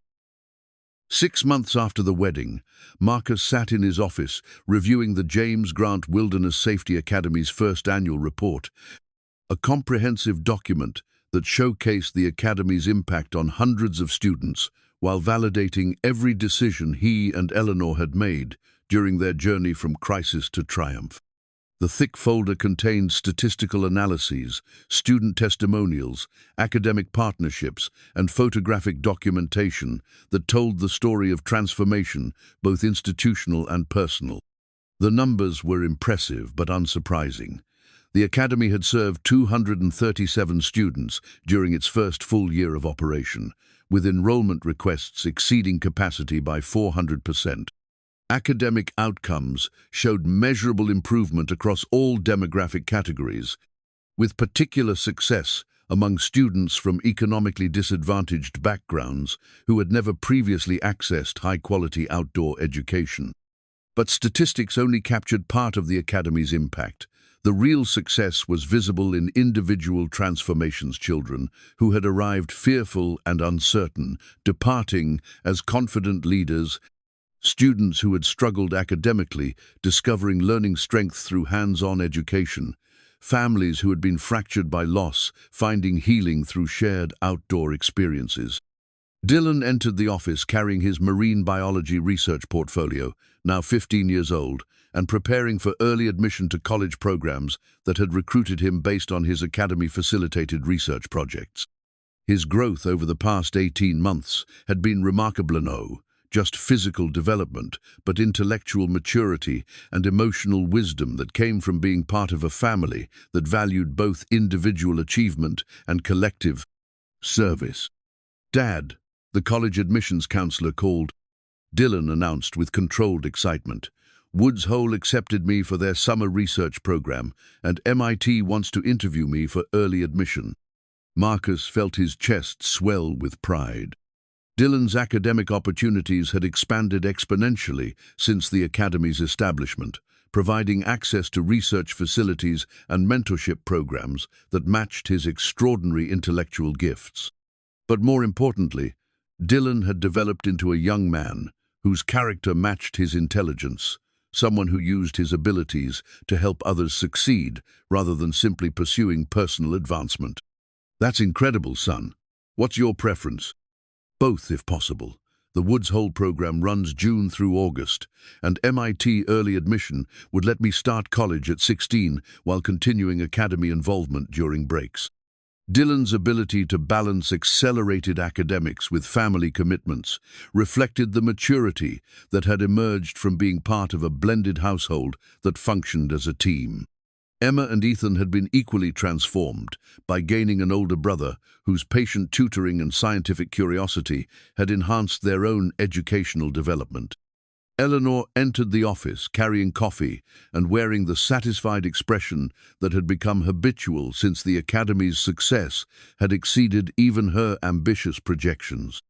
6 months after the wedding, Marcus sat in his office reviewing the James Grant Wilderness Safety Academy's first annual report, a comprehensive document that showcased the Academy's impact on hundreds of students while validating every decision he and Eleanor had made during their journey from crisis to triumph. The thick folder contained statistical analyses, student testimonials, academic partnerships, and photographic documentation that told the story of transformation, both institutional and personal. The numbers were impressive but unsurprising. The Academy had served 237 students during its first full year of operation, with enrollment requests exceeding capacity by 400%. Academic outcomes showed measurable improvement across all demographic categories, with particular success among students from economically disadvantaged backgrounds who had never previously accessed high-quality outdoor education. But statistics only captured part of the Academy's impact. The real success was visible in individual transformations: children who had arrived fearful and uncertain, departing as confident leaders, students who had struggled academically, discovering learning strength through hands-on education, families who had been fractured by loss, finding healing through shared outdoor experiences. Dylan entered the office carrying his marine biology research portfolio, now 15 years old, and preparing for early admission to college programs that had recruited him based on his Academy-facilitated research projects. His growth over the past 18 months had been remarkable. No just physical development, but intellectual maturity and emotional wisdom that came from being part of a family that valued both individual achievement and collective service. "Dad," the college admissions counselor called. Dylan announced with controlled excitement. "Woods Hole accepted me for their summer research program, and MIT wants to interview me for early admission." Marcus felt his chest swell with pride. Dylan's academic opportunities had expanded exponentially since the Academy's establishment, providing access to research facilities and mentorship programs that matched his extraordinary intellectual gifts. But more importantly, Dylan had developed into a young man whose character matched his intelligence, someone who used his abilities to help others succeed rather than simply pursuing personal advancement. "That's incredible, son. What's your preference?" "Both, if possible. The Woods Hole program runs June through August, and MIT early admission would let me start college at 16 while continuing Academy involvement during breaks." Dylan's ability to balance accelerated academics with family commitments reflected the maturity that had emerged from being part of a blended household that functioned as a team. Emma and Ethan had been equally transformed by gaining an older brother whose patient tutoring and scientific curiosity had enhanced their own educational development. Eleanor entered the office carrying coffee and wearing the satisfied expression that had become habitual since the Academy's success had exceeded even her ambitious projections.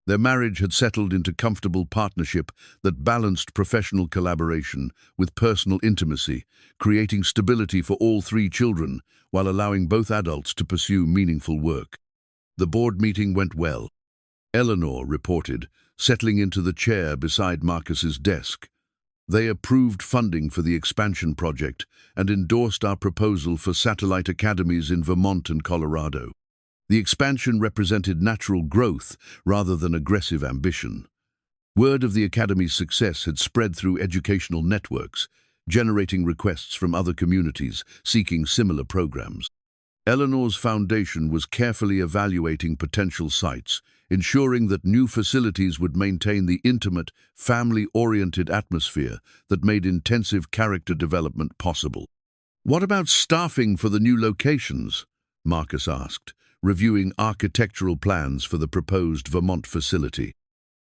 Their marriage had settled into comfortable partnership that balanced professional collaboration with personal intimacy, creating stability for all three children while allowing both adults to pursue meaningful work. The board meeting went well. Eleanor reported, settling into the chair beside Marcus's desk. "They approved funding for the expansion project and endorsed our proposal for satellite academies in Vermont and Colorado. The expansion represented natural growth rather than aggressive ambition." Word of the Academy's success had spread through educational networks, generating requests from other communities seeking similar programs. Eleanor's foundation was carefully evaluating potential sites, ensuring that new facilities would maintain the intimate, family-oriented atmosphere that made intensive character development possible. "What about staffing for the new locations?" Marcus asked, reviewing architectural plans for the proposed Vermont facility.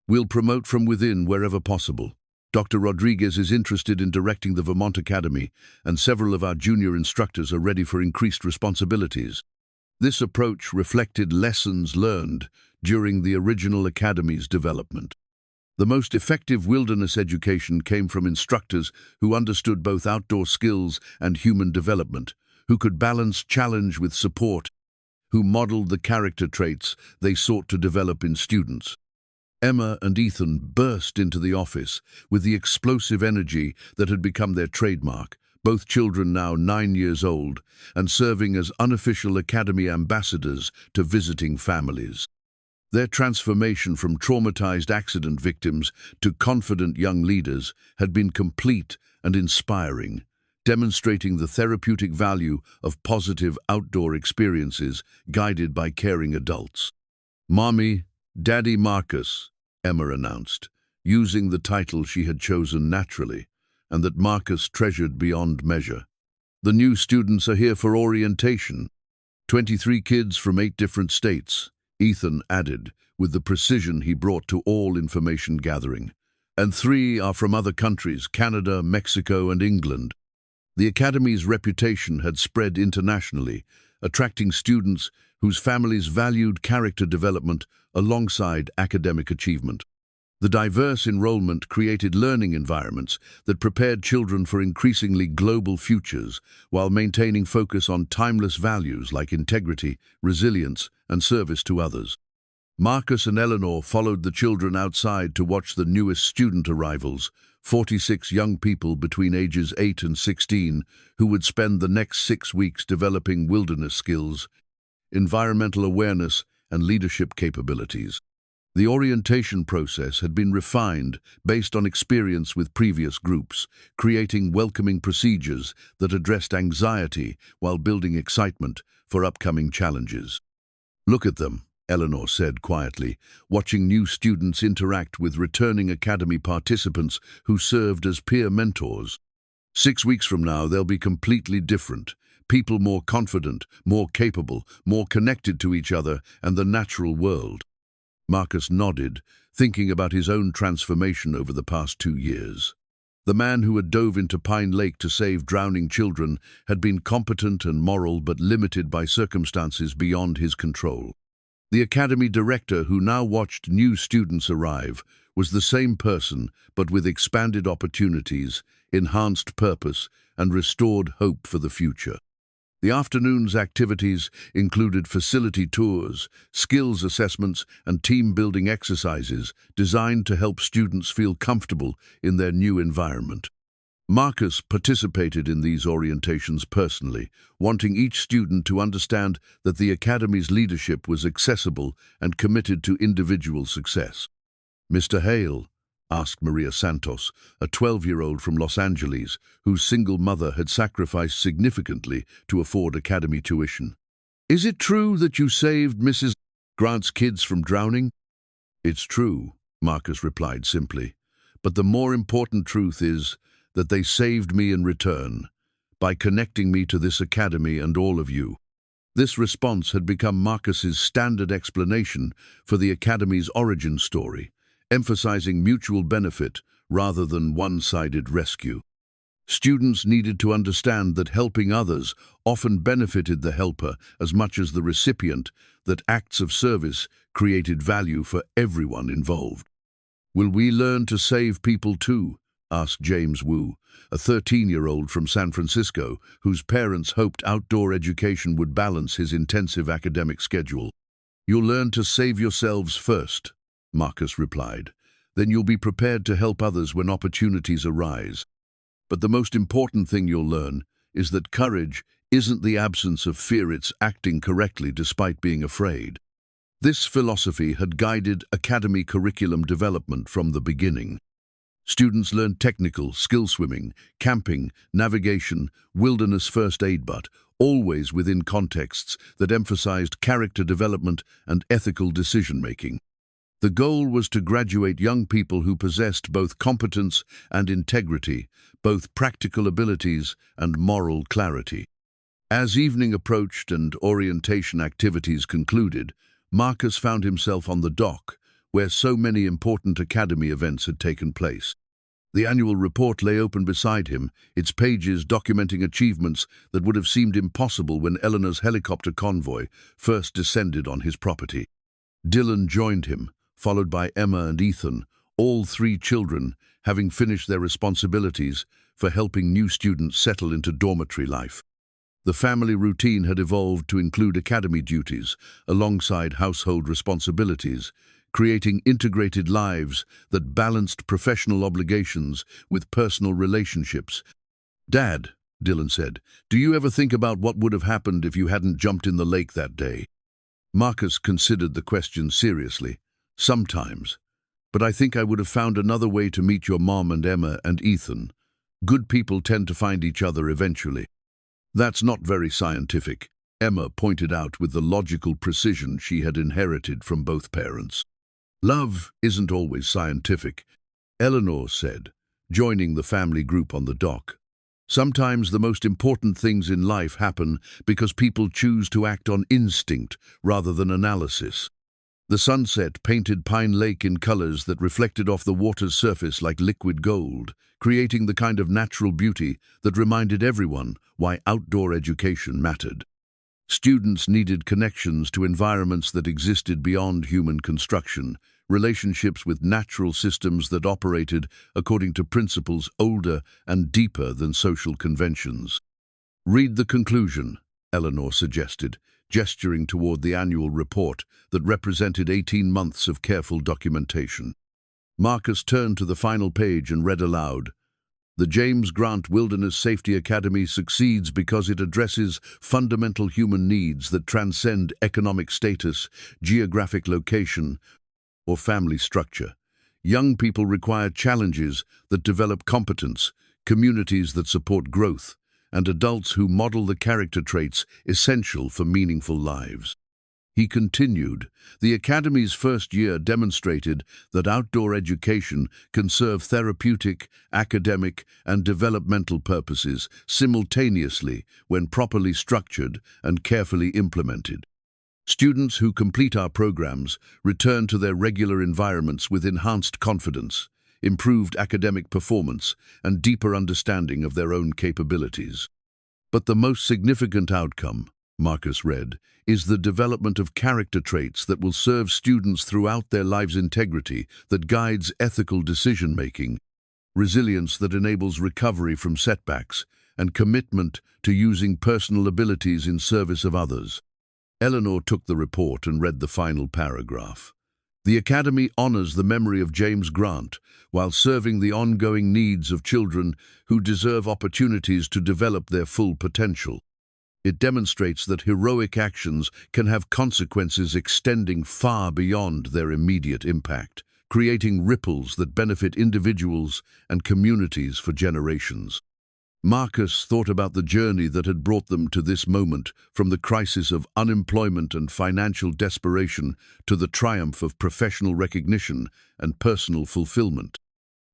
"We'll promote from within wherever possible. Dr. Rodriguez is interested in directing the Vermont Academy, and several of our junior instructors are ready for increased responsibilities." This approach reflected lessons learned during the original Academy's development. The most effective wilderness education came from instructors who understood both outdoor skills and human development, who could balance challenge with support, who modeled the character traits they sought to develop in students. Emma and Ethan burst into the office with the explosive energy that had become their trademark, both children now 9 years old and serving as unofficial Academy ambassadors to visiting families. Their transformation from traumatized accident victims to confident young leaders had been complete and inspiring, demonstrating the therapeutic value of positive outdoor experiences guided by caring adults. "Mommy, Daddy Marcus," Emma announced, using the title she had chosen naturally, and that Marcus treasured beyond measure. "The new students are here for orientation. 23 kids from 8 different states," Ethan added, with the precision he brought to all information gathering. "And 3 are from other countries, Canada, Mexico, and England." The Academy's reputation had spread internationally, attracting students whose families valued character development alongside academic achievement. The diverse enrollment created learning environments that prepared children for increasingly global futures while maintaining focus on timeless values like integrity, resilience, and service to others. Marcus and Eleanor followed the children outside to watch the newest student arrivals, 46 young people between ages 8 and 16 who would spend the next 6 weeks developing wilderness skills, environmental awareness, and leadership capabilities. The orientation process had been refined based on experience with previous groups, creating welcoming procedures that addressed anxiety while building excitement for upcoming challenges. "Look at them," Eleanor said quietly, watching new students interact with returning Academy participants who served as peer mentors. 6 weeks from now, they'll be completely different. People more confident, more capable, more connected to each other and the natural world. Marcus nodded, thinking about his own transformation over the past 2 years. The man who had dove into Pine Lake to save drowning children had been competent and moral but limited by circumstances beyond his control. The Academy director who now watched new students arrive was the same person but with expanded opportunities, enhanced purpose, and restored hope for the future. The afternoon's activities included facility tours, skills assessments, and team-building exercises designed to help students feel comfortable in their new environment. Marcus participated in these orientations personally, wanting each student to understand that the Academy's leadership was accessible and committed to individual success. "Mr. Hale," asked Maria Santos, a 12-year-old from Los Angeles, whose single mother had sacrificed significantly to afford Academy tuition. "Is it true that you saved Mrs. Grant's kids from drowning?" "It's true," Marcus replied simply, "but the more important truth is that they saved me in return, by connecting me to this Academy and all of you." This response had become Marcus's standard explanation for the Academy's origin story, emphasizing mutual benefit rather than one-sided rescue. Students needed to understand that helping others often benefited the helper as much as the recipient, that acts of service created value for everyone involved. "Will we learn to save people too?" asked James Wu, a 13-year-old from San Francisco, whose parents hoped outdoor education would balance his intensive academic schedule. "You'll learn to save yourselves first," Marcus replied. "Then you'll be prepared to help others when opportunities arise. But the most important thing you'll learn is that courage isn't the absence of fear, it's acting correctly despite being afraid." This philosophy had guided Academy curriculum development from the beginning. Students learned technical, skill swimming, camping, navigation, wilderness first aid, but always within contexts that emphasized character development and ethical decision-making. The goal was to graduate young people who possessed both competence and integrity, both practical abilities and moral clarity. As evening approached and orientation activities concluded, Marcus found himself on the dock, where so many important Academy events had taken place. The annual report lay open beside him, its pages documenting achievements that would have seemed impossible when Eleanor's helicopter convoy first descended on his property. Dylan joined him, followed by Emma and Ethan, all 3 children having finished their responsibilities for helping new students settle into dormitory life. The family routine had evolved to include Academy duties alongside household responsibilities, creating integrated lives that balanced professional obligations with personal relationships. "Dad," Dylan said, "do you ever think about what would have happened if you hadn't jumped in the lake that day?" Marcus considered the question seriously. "Sometimes. But I think I would have found another way to meet your mom and Emma and Ethan. Good people tend to find each other eventually. That's not very scientific, Emma pointed out with the logical precision she had inherited from both parents. Love isn't always scientific, Eleanor said, joining the family group on the dock. Sometimes the most important things in life happen because people choose to act on instinct rather than analysis. The sunset painted Pine Lake in colors that reflected off the water's surface like liquid gold, creating the kind of natural beauty that reminded everyone why outdoor education mattered. Students needed connections to environments that existed beyond human construction, relationships with natural systems that operated according to principles older and deeper than social conventions. Read the conclusion, Eleanor suggested, gesturing toward the annual report that represented 18 months of careful documentation. Marcus turned to the final page and read aloud, "The James Grant Wilderness Safety Academy succeeds because it addresses fundamental human needs that transcend economic status, geographic location, or family structure. Young people require challenges that develop competence, communities that support growth, and adults who model the character traits essential for meaningful lives." He continued, "The Academy's first year demonstrated that outdoor education can serve therapeutic, academic, and developmental purposes simultaneously when properly structured and carefully implemented. Students who complete our programs return to their regular environments with enhanced confidence, improved academic performance, and deeper understanding of their own capabilities. But the most significant outcome," Marcus read, "is the development of character traits that will serve students throughout their lives: integrity that guides ethical decision-making, resilience that enables recovery from setbacks, and commitment to using personal abilities in service of others." Eleanor took the report and read the final paragraph. "The Academy honors the memory of James Grant while serving the ongoing needs of children who deserve opportunities to develop their full potential. It demonstrates that heroic actions can have consequences extending far beyond their immediate impact, creating ripples that benefit individuals and communities for generations." Marcus thought about the journey that had brought them to this moment, from the crisis of unemployment and financial desperation to the triumph of professional recognition and personal fulfillment.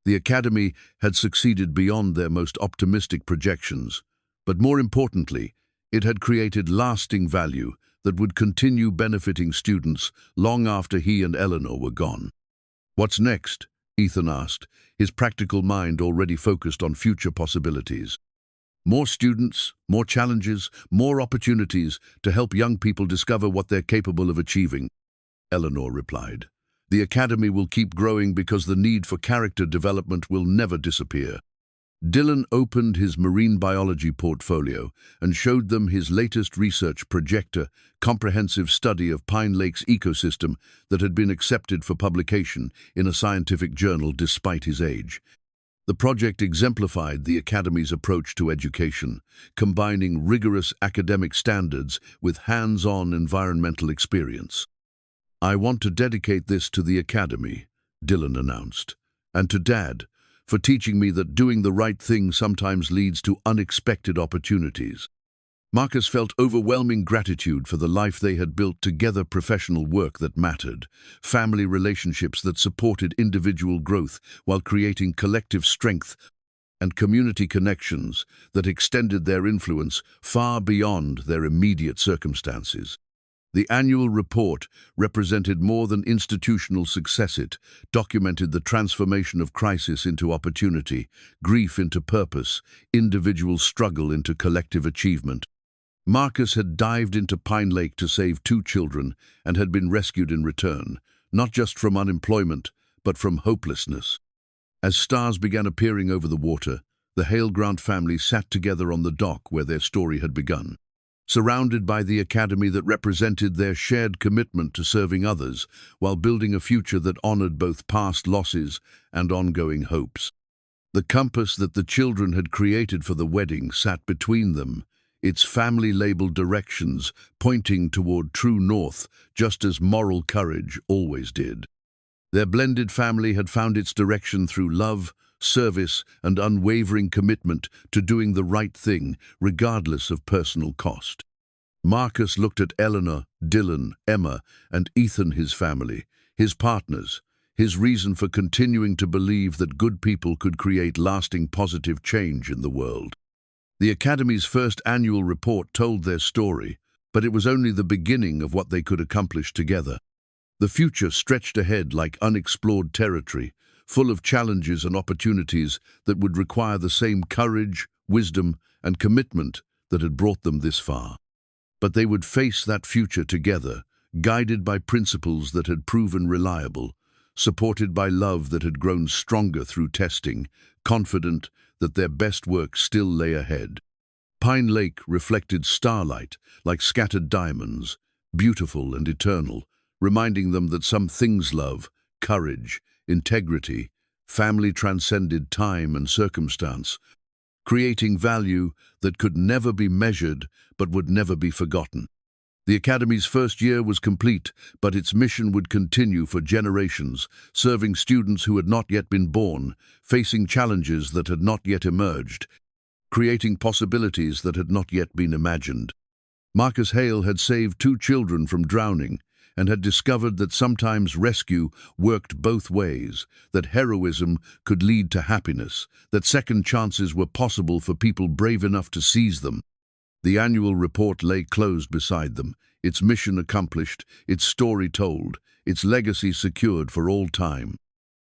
The Academy had succeeded beyond their most optimistic projections, but more importantly, it had created lasting value that would continue benefiting students long after he and Eleanor were gone. "What's next?" Ethan asked, his practical mind already focused on future possibilities. "More students, more challenges, more opportunities to help young people discover what they're capable of achieving," Eleanor replied. "The Academy will keep growing because the need for character development will never disappear." Dylan opened his marine biology portfolio and showed them his latest research project, a comprehensive study of Pine Lake's ecosystem that had been accepted for publication in a scientific journal despite his age. The project exemplified the Academy's approach to education, combining rigorous academic standards with hands-on environmental experience. "I want to dedicate this to the Academy," Dylan announced, "and to Dad, for teaching me that doing the right thing sometimes leads to unexpected opportunities." Marcus felt overwhelming gratitude for the life they had built together: professional work that mattered, family relationships that supported individual growth while creating collective strength, and community connections that extended their influence far beyond their immediate circumstances. The annual report represented more than institutional success. It documented the transformation of crisis into opportunity, grief into purpose, individual struggle into collective achievement. Marcus had dived into Pine Lake to save 2 children and had been rescued in return, not just from unemployment, but from hopelessness. As stars began appearing over the water, the Hale Grant family sat together on the dock where their story had begun, surrounded by the Academy that represented their shared commitment to serving others while building a future that honored both past losses and ongoing hopes. The compass that the children had created for the wedding sat between them, its family-labeled directions pointing toward true north, just as moral courage always did. Their blended family had found its direction through love, service, and unwavering commitment to doing the right thing, regardless of personal cost. Marcus looked at Eleanor, Dylan, Emma, and Ethan, his family, his partners, his reason for continuing to believe that good people could create lasting positive change in the world. The Academy's first annual report told their story, but it was only the beginning of what they could accomplish together. The future stretched ahead like unexplored territory, full of challenges and opportunities that would require the same courage, wisdom, and commitment that had brought them this far. But they would face that future together, guided by principles that had proven reliable, supported by love that had grown stronger through testing, confident that their best work still lay ahead. Pine Lake reflected starlight like scattered diamonds, beautiful and eternal, reminding them that some things, love, courage, integrity, family, transcended time and circumstance, creating value that could never be measured but would never be forgotten. The Academy's first year was complete, but its mission would continue for generations, serving students who had not yet been born, facing challenges that had not yet emerged, creating possibilities that had not yet been imagined. Marcus Hale had saved 2 children from drowning and had discovered that sometimes rescue worked both ways, that heroism could lead to happiness, that second chances were possible for people brave enough to seize them. The annual report lay closed beside them, its mission accomplished, its story told, its legacy secured for all time.